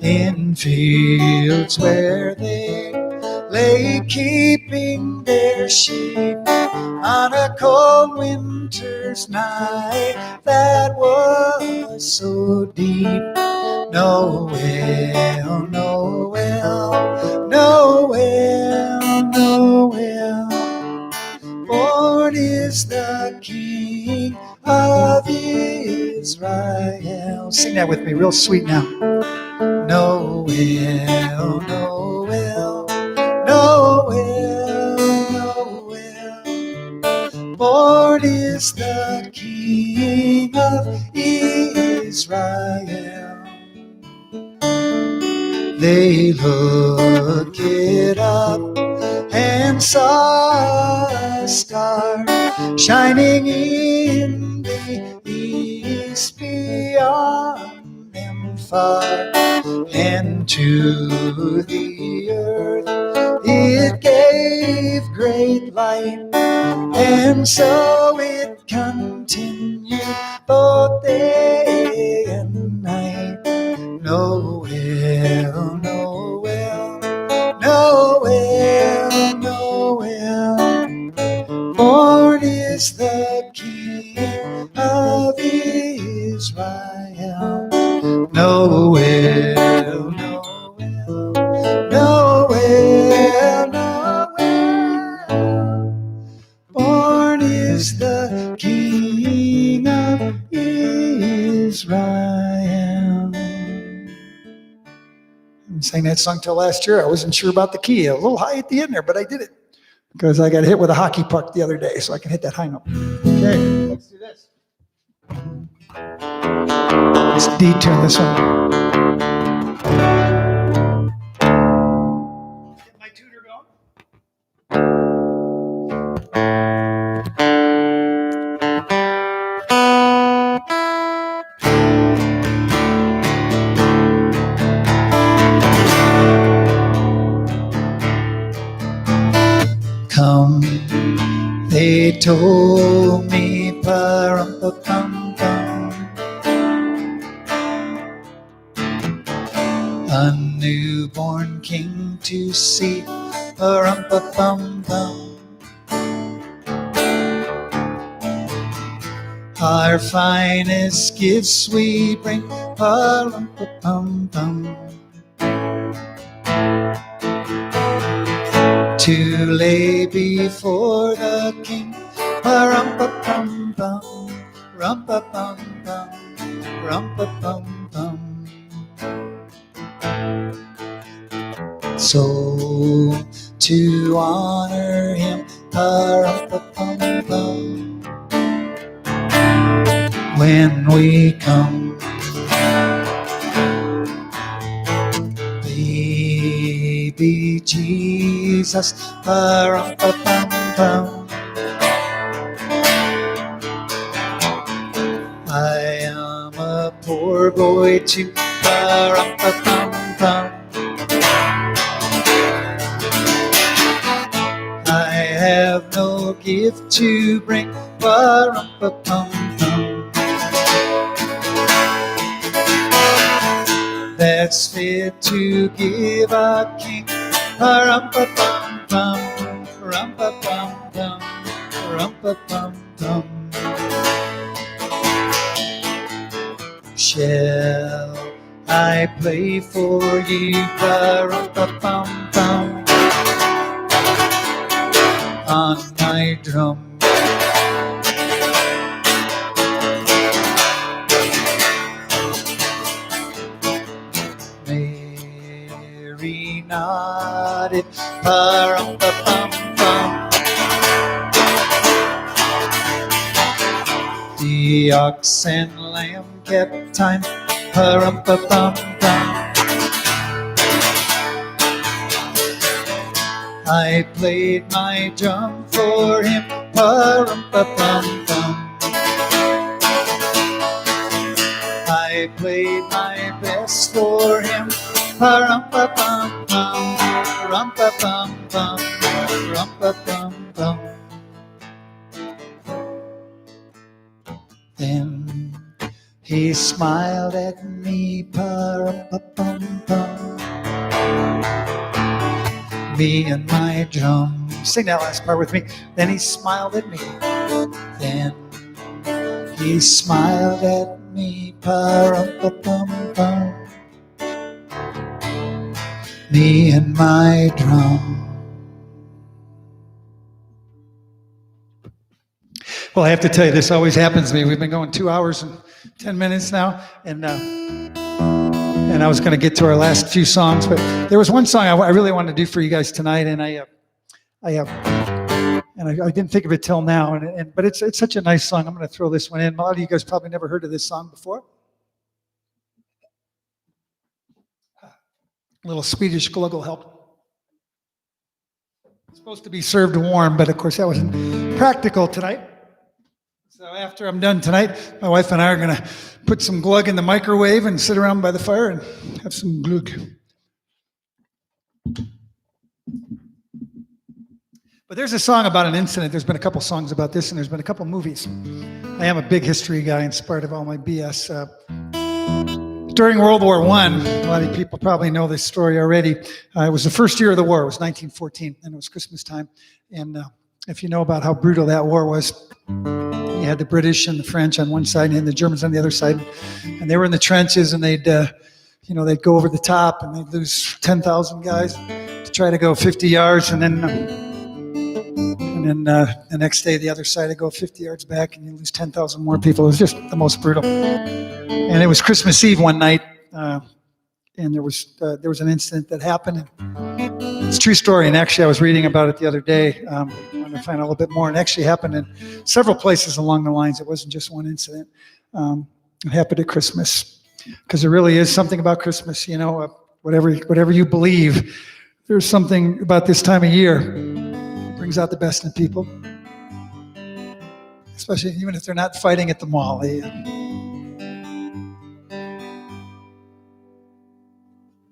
in fields where they lay keeping their sheep on a cold winter's night that was so deep. Noel, Noel, Noel, Noel, born is the King of Israel. Sing that with me, real sweet now. Noel, Noel, Noel, Noel, born is the King of Israel. They looked it up and saw a star shining in the east beyond them far, and to the earth it gave great light, and so it continued both day and night. Noel, Noel, Noel, Noel, born is the King of Israel. Noel, Noel, Noel, Noel, born is the King of Israel. I sang that song till last year. I wasn't sure about the key. A little high at the end there, but I did it because I got hit with a hockey puck the other day, so I can hit that high note. Okay, let's do this. Let's detune this one. Get my tuner going. They told me, pa-rum-pa-pum-pum, a newborn king to see, pa-rum-pa-pum-pum. Our finest gifts we bring, pa-rum-pa-pum-pum, to lay before the king, pa-rum-pa-pum-pum, rum-pa-pum-pum, rum-pa-pum-pum. So to honor him, pa-rum-pa-pum-pum, when we come, baby Jesus, pa-rum-pa-pum-pum. I am a poor boy too, pa-rum-pa-pum-pum. I have no gift to bring, pa-rum-pa-pum-pum, that's fit to give a king, pa-rum-pa-pum-pum, rum-pa-pum-pum, rum-pa-pum-pum. Shall I play for you, pa-rum-pa-pum-pum, on my drum? Mary nodded, pa-rum-pa-pum-pum. The ox and lamb kept time, pa-rum-pa-pum-pum. I played my drum for him, pa-rum-pa-pum-pum. I played my best for him, pa-rum-pa-pum-pum, rum-pa-pum-pum, rum-pa-pum-pum. Then he smiled at me, pa-rum-pa-pum-pum, me and my drum. Sing that last part with me. Then he smiled at me. Then he smiled at me, pa-rum-pa-pum-pum, me and my drum. Well, I have to tell you, this always happens to me. We've been going 2 hours and 10 minutes now, and I was going to get to our last few songs, but there was one song I really wanted to do for you guys tonight, and I didn't think of it till now, but it's such a nice song. I'm going to throw this one in. A lot of you guys probably never heard of this song before. A little Swedish gluggle help. It's supposed to be served warm, but of course that wasn't practical tonight. So after I'm done tonight, my wife and I are going to put some glug in the microwave and sit around by the fire and have some glug. But there's a song about an incident. There's been a couple songs about this, and there's been a couple movies. I am a big history guy in spite of all my BS. During World War I, a lot of people probably know this story already. It was the first year of the war. It was 1914, and it was Christmas time. And if you know about how brutal that war was, you had the British and the French on one side and the Germans on the other side. And they were in the trenches, and they'd go over the top, and they'd lose 10,000 guys to try to go 50 yards, and then the next day the other side would go 50 yards back, and you lose 10,000 more people. It was just the most brutal. And it was Christmas Eve one night, and there was an incident that happened. It's a true story, and actually I was reading about it the other day. I wanted to find out a little bit more. And it actually happened in several places along the lines. It wasn't just one incident. It happened at Christmas, because there really is something about Christmas. You know, whatever you believe, there's something about this time of year that brings out the best in people, especially even if they're not fighting at the mall.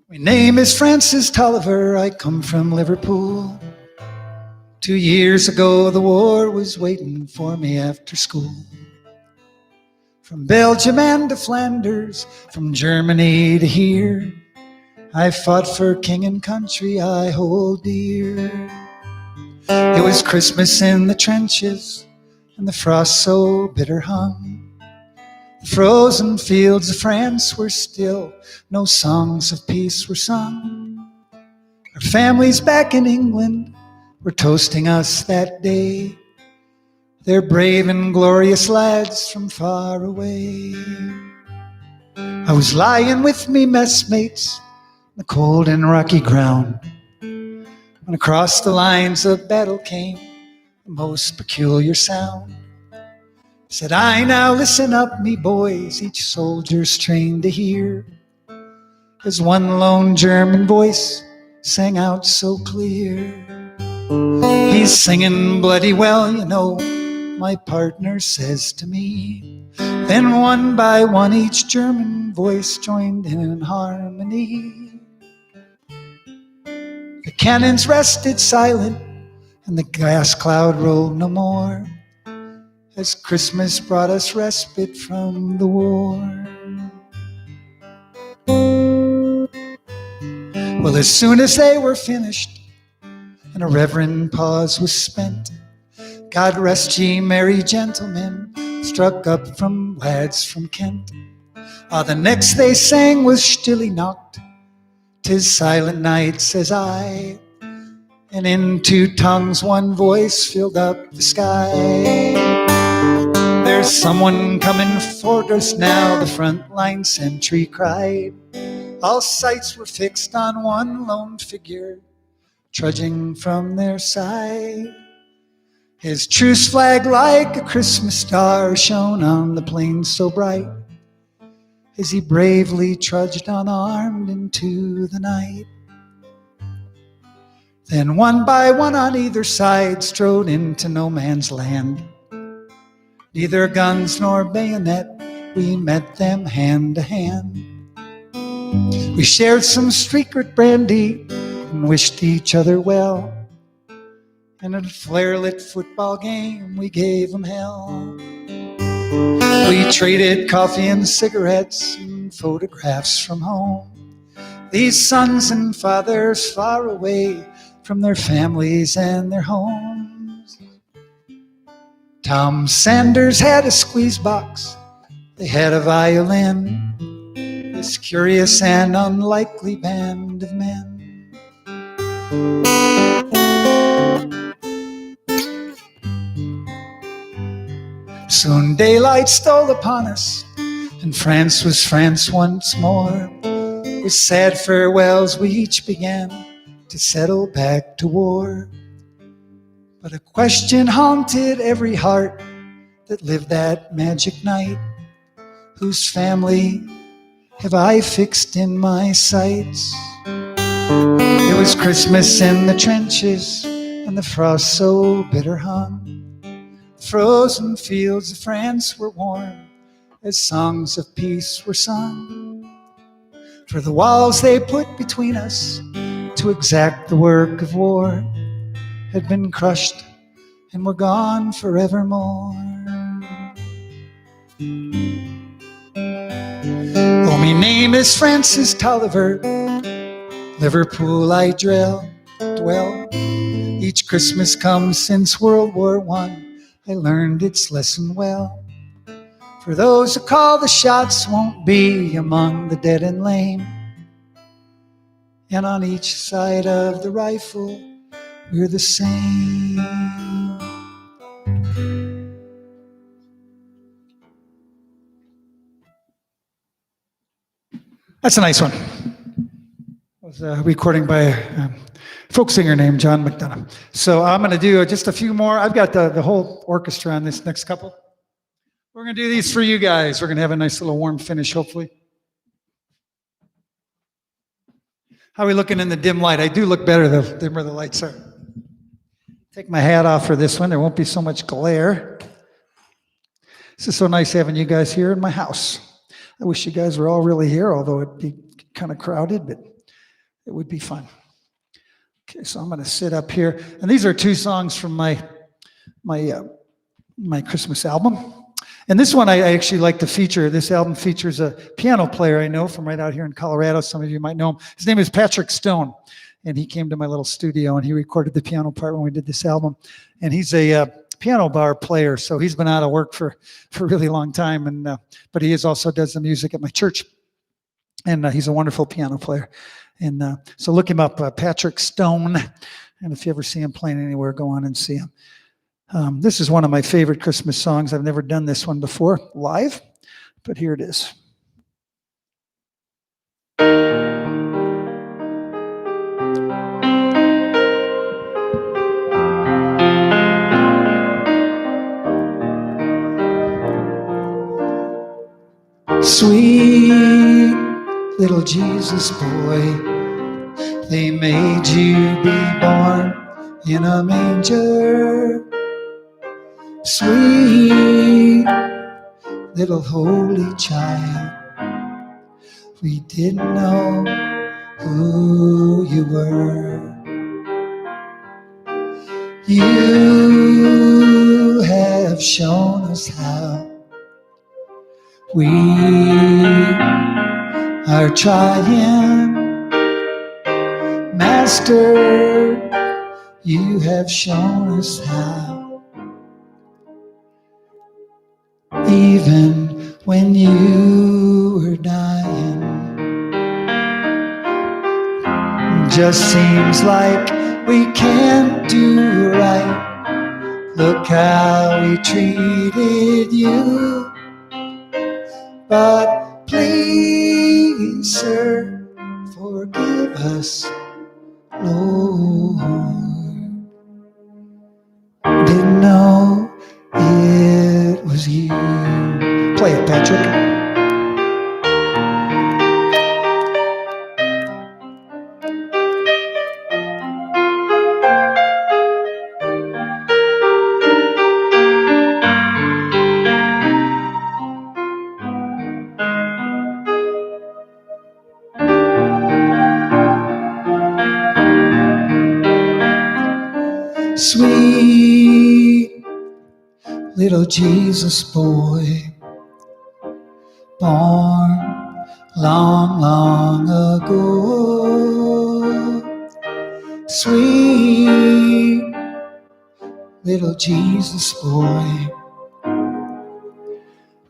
My name is Francis Tolliver. I come from Liverpool. 2 years ago, the war was waiting for me after school. From Belgium and to Flanders, from Germany to here, I fought for king and country I hold dear. It was Christmas in the trenches, and the frost so bitter hung. The frozen fields of France were still, no songs of peace were sung. Our families back in England were toasting us that day. They're brave and glorious lads from far away. I was lying with me messmates on the cold and rocky ground when across the lines of battle came the most peculiar sound. Said I, now listen up, me boys, each soldier's trained to hear, as one lone German voice sang out so clear. He's singing bloody well, you know, my partner says to me. Then one by one each German voice joined in harmony. The cannons rested silent and the gas cloud rolled no more, as Christmas brought us respite from the war. Well, as soon as they were finished and a reverend pause was spent, God rest ye merry gentlemen struck up from lads from Kent. The next they sang was Stille Nacht, 'tis silent night, says I, and in two tongues one voice filled up the sky. There's someone coming for us now, the frontline sentry cried. All sights were fixed on one lone figure trudging from their side. His truce flag like a Christmas star shone on the plain so bright, as he bravely trudged unarmed into the night. Then one by one on either side strode into no man's land. Neither guns nor bayonet, we met them hand to hand. We shared some street brandy and wished each other well. In a flare-lit football game, we gave them hell. We traded coffee and cigarettes and photographs from home. These sons and fathers far away from their families and their homes. Tom Sanders had a squeeze box, they had a violin, this curious and unlikely band of men. Soon daylight stole upon us, and France was France once more. With sad farewells we each began to settle back to war. But a question haunted every heart that lived that magic night. Whose family have I fixed in my sights? It was Christmas in the trenches, and the frost so bitter hung. Frozen fields of France were warm as songs of peace were sung. For the walls they put between us to exact the work of war had been crushed and were gone forevermore. Oh, me name is Francis Tolliver, Liverpool I dwell. Each Christmas comes since World War I, I learned its lesson well. For those who call the shots won't be among the dead and lame. And on each side of the rifle, we're the same. That's a nice one. It was a recording by a folk singer named John McDonough. So I'm going to do just a few more. I've got the whole orchestra on this next couple. We're going to do these for you guys. We're going to have a nice little warm finish, hopefully. How are we looking in the dim light? I do look better the dimmer the lights are. Take my hat off for this one. There won't be so much glare. This is so nice having you guys here in my house. I wish you guys were all really here, although it'd be kind of crowded, but it would be fun. Okay, so I'm going to sit up here, and these are two songs from my Christmas album. And this one I actually like to feature. This album features a piano player I know from right out here in Colorado. Some of you might know him. His name is Patrick Stone, and he came to my little studio and he recorded the piano part when we did this album. And he's a piano bar player, so he's been out of work for a really long time. And but he also does the music at my church, and he's a wonderful piano player. And so look him up, Patrick Stone. And if you ever see him playing anywhere, go on and see him. This is one of my favorite Christmas songs. I've never done this one before live, but here it is. Sweet little Jesus boy, they made you be born in a manger. Sweet little holy child, we didn't know who you were. You have shown us how we are trying. Master, you have shown us how, even when you were dying. Just seems like we can't do right. Look how we treated you. But please, sir, forgive us, Lord. Didn't know it was you. Play it, Patrick. Sweet little Jesus boy, born long, long ago. Sweet little Jesus boy,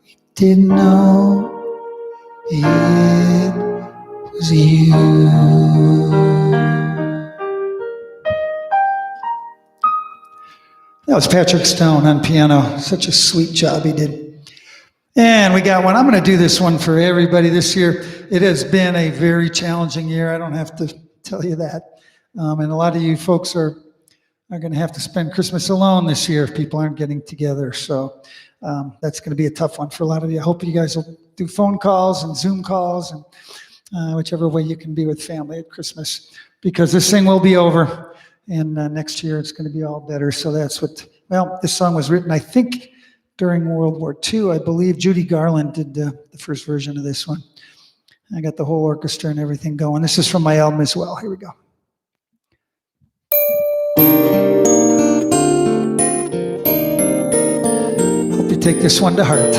we didn't know it was you. That was Patrick Stone on piano. Such a sweet job he did. And we got one. I'm going to do this one for everybody this year. It has been a very challenging year. I don't have to tell you that. And a lot of you folks are going to have to spend Christmas alone this year if people aren't getting together. So that's going to be a tough one for a lot of you. I hope you guys will do phone calls and Zoom calls and whichever way you can be with family at Christmas, because this thing will be over. And next year it's going to be all better. So that's what, well, this song was written, I think, during World War II. I believe Judy Garland did the first version of this one. I got the whole orchestra and everything going. This is from my album as well. Here we go. Hope you take this one to heart.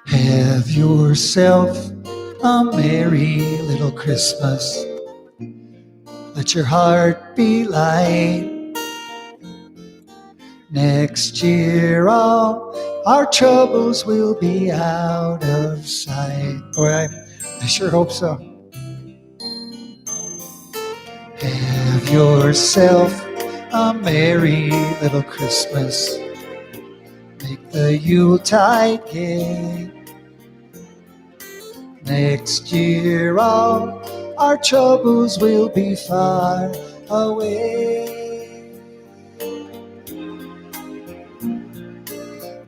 Have yourself a merry little Christmas. Let your heart be light. Next year all our troubles will be out of sight. Boy, I sure hope so. Have yourself a merry little Christmas. Make the Yuletide gay. Next year all our troubles will be far away.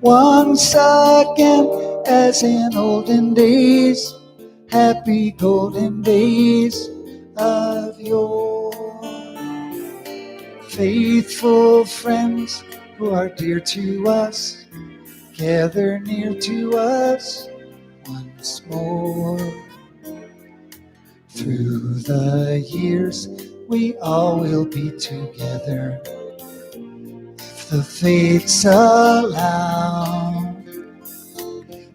Once again, as in olden days, happy golden days of yore. Faithful friends who are dear to us, gather near to us once more. Through the years, we all will be together. If the fates allow,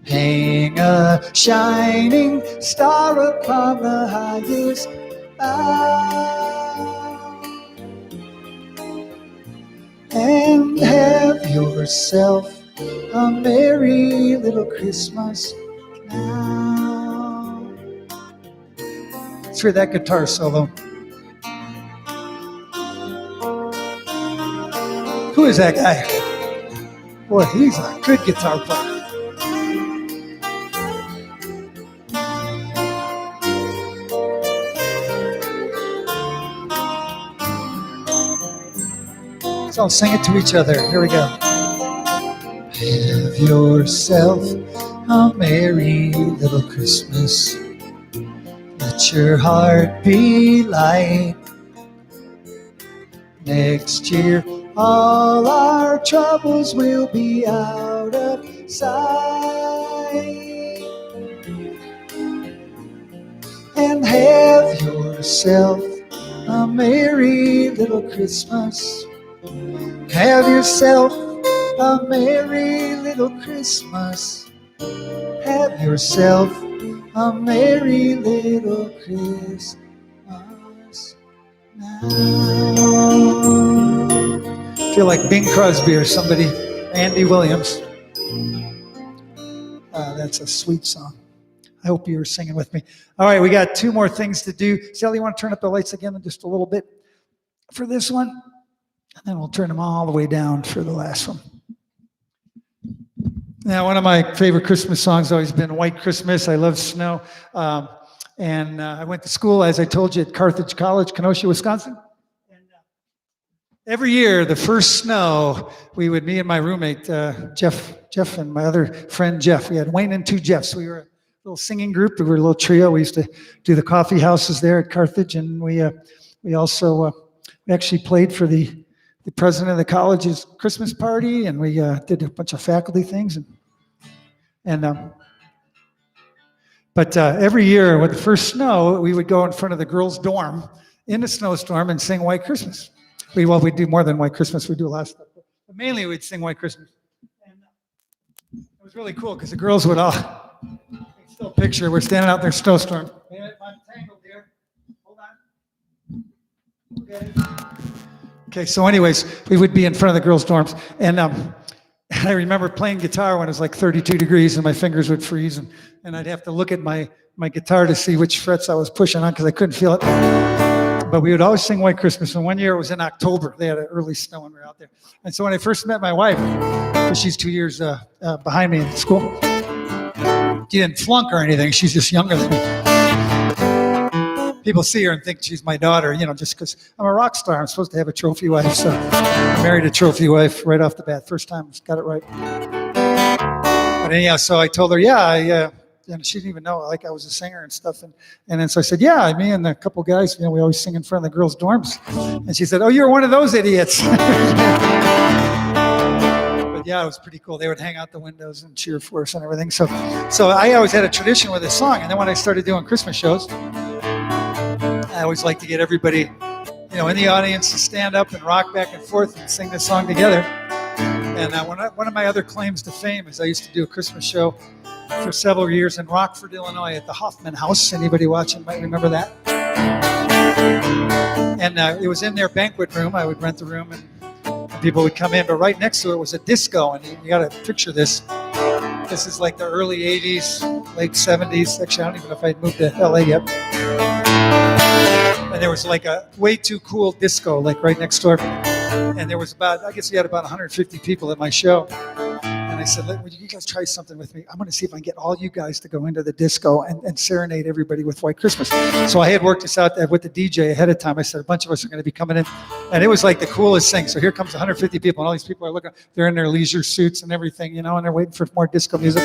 hang a shining star upon the highest bough, and have yourself a merry little Christmas now. Let's hear that guitar solo. Who is that guy? Boy, he's a good guitar player. Let's all sing it to each other. Here we go. Have yourself a merry little Christmas. Let your heart be light. Next year, all our troubles will be out of sight. And have yourself a merry little Christmas. Have yourself a merry little Christmas. Have yourself a merry little Christmas now. I feel like Bing Crosby or somebody, Andy Williams. That's a sweet song. I hope you were singing with me. All right, we got 2 more things to do. Sally, you want to turn up the lights again in just a little bit for this one? And then we'll turn them all the way down for the last one. Now, one of my favorite Christmas songs has always been White Christmas. I love snow. I went to school, as I told you, at Carthage College, Kenosha, Wisconsin. And every year, the first snow, me and my roommate, Jeff and my other friend, Jeff, we had Wayne and 2 Jeffs. We were a little singing group. We were a little trio. We used to do the coffee houses there at Carthage. And we actually played for the president of the college's Christmas party, and we did a bunch of faculty things. But every year with the first snow, we would go in front of the girls' dorm in a snowstorm and sing White Christmas. We'd do more than White Christmas. We'd do a lot of stuff. But mainly we'd sing White Christmas. And it was really cool because the girls would all, still picture, we're standing out there in a snowstorm. I'm tangled here. Hold on. Okay. Okay, so anyways, we would be in front of the girls' dorms. And I remember playing guitar when it was like 32 degrees and my fingers would freeze. And I'd have to look at my guitar to see which frets I was pushing on because I couldn't feel it. But we would always sing White Christmas. And one year it was in October. They had an early snow when we were out there. And so when I first met my wife, because she's 2 years behind me in school, she didn't flunk or anything. She's just younger than me. People see her and think she's my daughter, just because I'm a rock star. I'm supposed to have a trophy wife. So I married a trophy wife right off the bat. First time, got it right. But anyhow, so I told her, and she didn't even know I was a singer and stuff. And then so I said, yeah, me and a couple guys, we always sing in front of the girls' dorms. And she said, oh, you're one of those idiots. But yeah, it was pretty cool. They would hang out the windows and cheer for us and everything. So I always had a tradition with this song. And then when I started doing Christmas shows, I always like to get everybody, in the audience to stand up and rock back and forth and sing this song together. And one of my other claims to fame is I used to do a Christmas show for several years in Rockford, Illinois at the Hoffman House. Anybody watching might remember that. And it was in their banquet room. I would rent the room and people would come in. But right next to it was a disco. And you got to picture this. This is like the early 80s, late 70s. Actually, I don't even know if I'd moved to LA yet. And there was like a way too cool disco, like right next door. And there was we had about 150 people at my show. And I said, would you guys try something with me? I'm going to see if I can get all you guys to go into the disco and serenade everybody with White Christmas. So I had worked this out with the DJ ahead of time. I said, a bunch of us are going to be coming in. And it was like the coolest thing. So here comes 150 people, and all these people are looking. They're in their leisure suits and everything, and they're waiting for more disco music.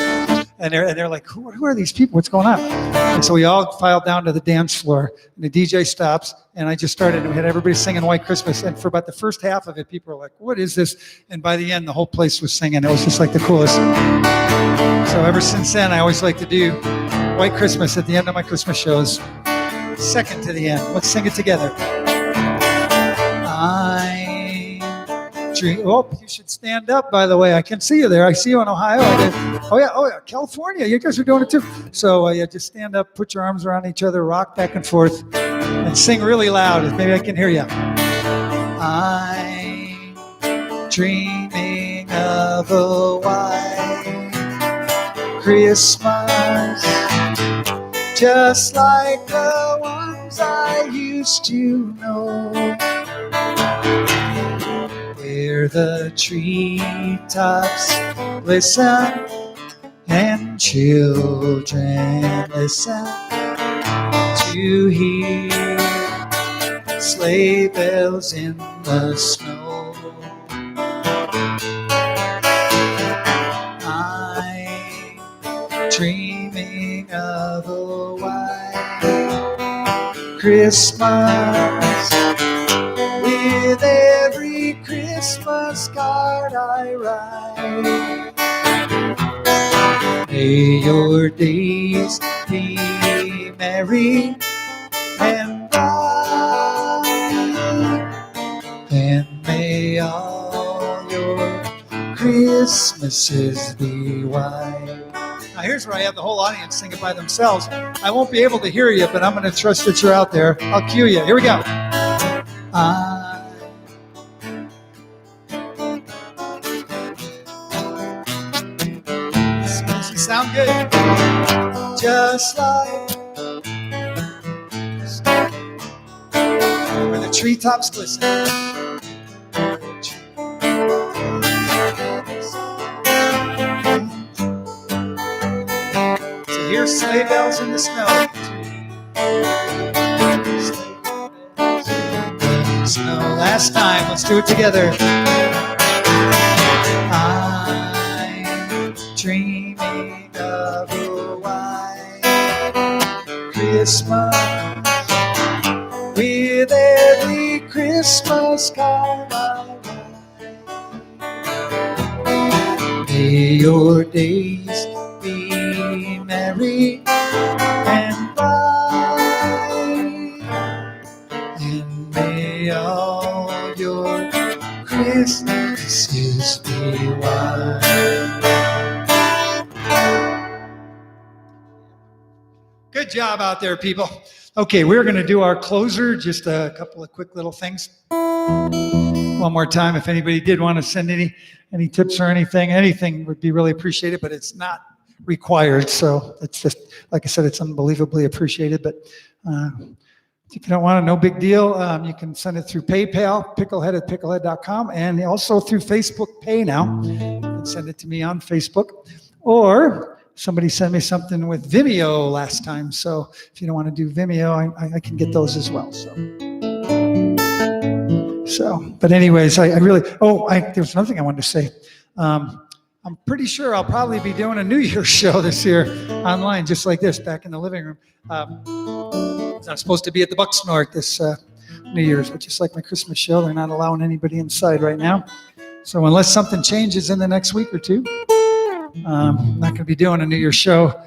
And they're like, who are these people? What's going on? And so we all filed down to the dance floor, and the DJ stops, and I just started, and we had everybody singing White Christmas. And for about the first half of it, people were like, what is this? And by the end, the whole place was singing. It was just like the coolest. So ever since then, I always like to do White Christmas at the end of my Christmas shows. second to the end. Let's sing it together. Oh, you should stand up, by the way. I can see you there. I see you in Ohio. Oh, yeah. California. You guys are doing it too. So, yeah, just stand up, put your arms around each other, rock back and forth, and sing really loud. Maybe I can hear you. I'm dreaming of a white Christmas, just like the ones I used to know, where the treetops glisten and children listen to hear sleigh bells in the snow. I'm dreaming of a white Christmas, with every Christmas card I write. May your days be merry and bright, and may all your Christmases be white. Now here's where I have the whole audience sing it by themselves. I won't be able to hear you, but I'm going to trust that you're out there. I'll cue you. Here we go. Sound good? Just like where the treetops glisten. So here's sleigh bells in the snow. Snow. Last time, let's do it together. I'm dreaming of a white Christmas, with every Christmas card I write. May your days be merry and bright, and may all your Christmases be white. Good job out there, people. Okay, we're going to do our closer, just a couple of quick little things. One more time, if anybody did want to send any tips or anything would be really appreciated, but it's not required. So it's just, like I said, it's unbelievably appreciated. But if you don't want it, no big deal. You can send it through PayPal, picklehead@picklehead.com, and also through Facebook Pay now. You can send it to me on Facebook, or somebody sent me something with Vimeo last time. So if you don't want to do Vimeo, I can get those as well. So, but anyways, there's another thing I wanted to say. I'm pretty sure I'll probably be doing a New Year's show this year online, just like this, back in the living room. I'm supposed to be at the Bucksnort this New Year's, but just like my Christmas show, they're not allowing anybody inside right now. So unless something changes in the next week or two, I'm not going to be doing a New Year's show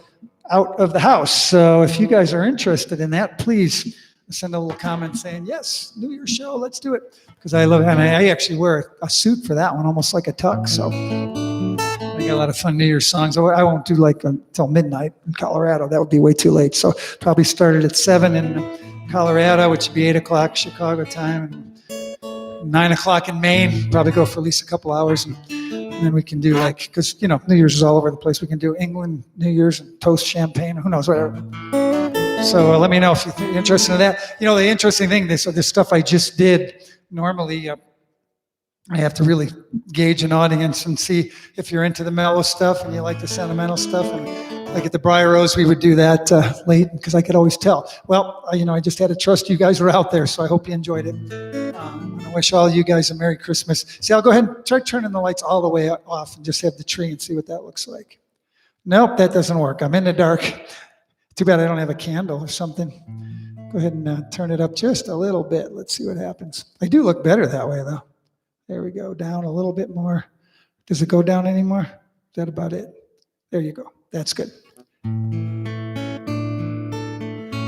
out of the house. So if you guys are interested in that, please send a little comment saying, yes, New Year's show, let's do it. Because I love it. And I actually wear a suit for that one, almost like a tux. So I got a lot of fun New Year's songs. I won't do like until midnight in Colorado. That would be way too late. So probably started at 7 in Colorado, which would be 8 o'clock Chicago time, and 9 o'clock in Maine. Probably go for at least a couple hours. And then we can do because, New Year's is all over the place. We can do England New Year's and toast champagne, who knows, whatever. So let me know if you're interested in that. The interesting thing, this stuff I just did, normally I have to really gauge an audience and see if you're into the mellow stuff and you like the sentimental stuff. And like at the Briar Rose, we would do that late because I could always tell. Well, I just had to trust you guys were out there, so I hope you enjoyed it. I wish all you guys a Merry Christmas. See, I'll go ahead and try turning the lights all the way off and just have the tree and see what that looks like. Nope, that doesn't work. I'm in the dark. Too bad I don't have a candle or something. Go ahead and turn it up just a little bit. Let's see what happens. I do look better that way, though. There we go. Down a little bit more. Does it go down anymore? Is that about it? There you go. That's good.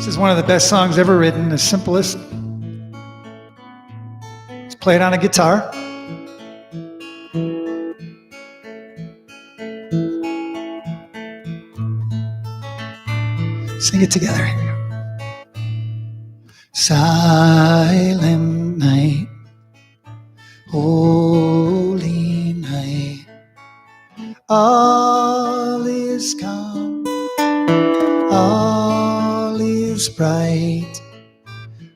This is one of the best songs ever written, the simplest. It's played on a guitar. Sing it together. Here we go. Silent night, holy night, all is calm, all is bright,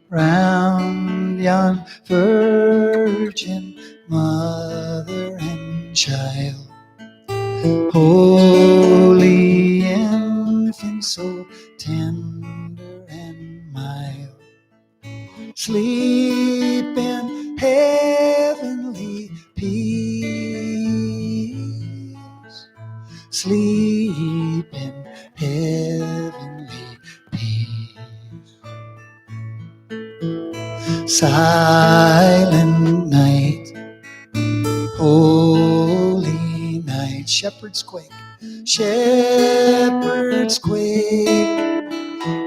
round yon virgin mother and child, holy infant, so tender and mild, sleep in heavenly peace, sleep in heavenly peace. Silent night, holy night, shepherds quake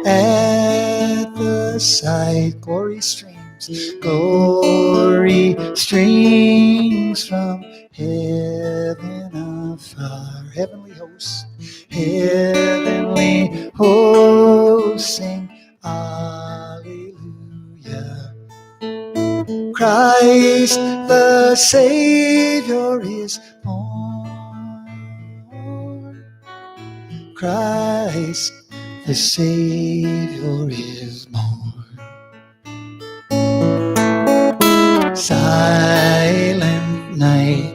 at the sight. Glory streams from heaven afar. Heavenly hosts sing Alleluia. Christ the Savior is born. Christ the Savior is born. Silent night,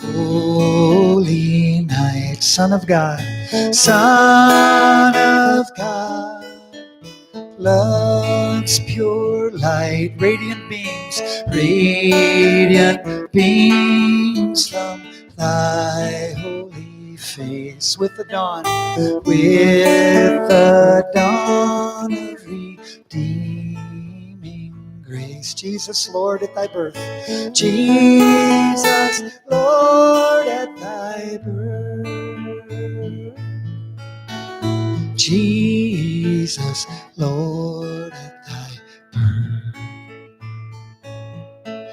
holy night, Son of God, love's pure light, radiant beams from thy holy face. With the dawn of redeeming grace. Jesus, Lord, at thy birth. Jesus, Lord, at thy birth. Jesus, Lord, at thy birth.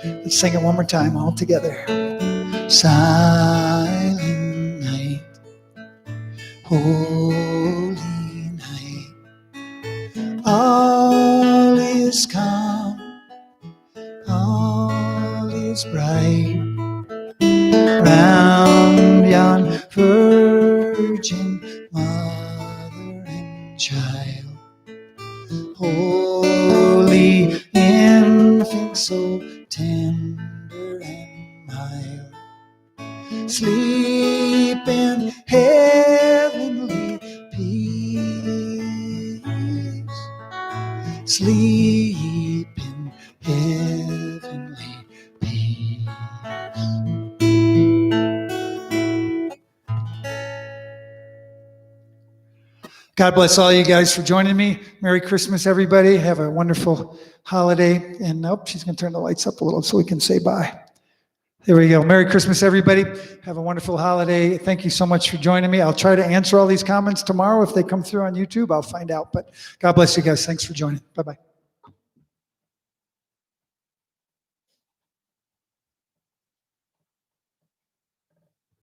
Let's sing it one more time, all together. Silent night, holy night, all is calm, all is bright, round yon virgin mother and child, holy infant, so tender and mild, sleep in heavenly peace, sleep in heavenly peace. God bless all you guys for joining me. Merry Christmas, everybody. Have a wonderful holiday. And she's going to turn the lights up a little so we can say bye. There we go. Merry Christmas, everybody. Have a wonderful holiday. Thank you so much for joining me. I'll try to answer all these comments tomorrow. If they come through on YouTube, I'll find out. But God bless you guys. Thanks for joining. Bye-bye.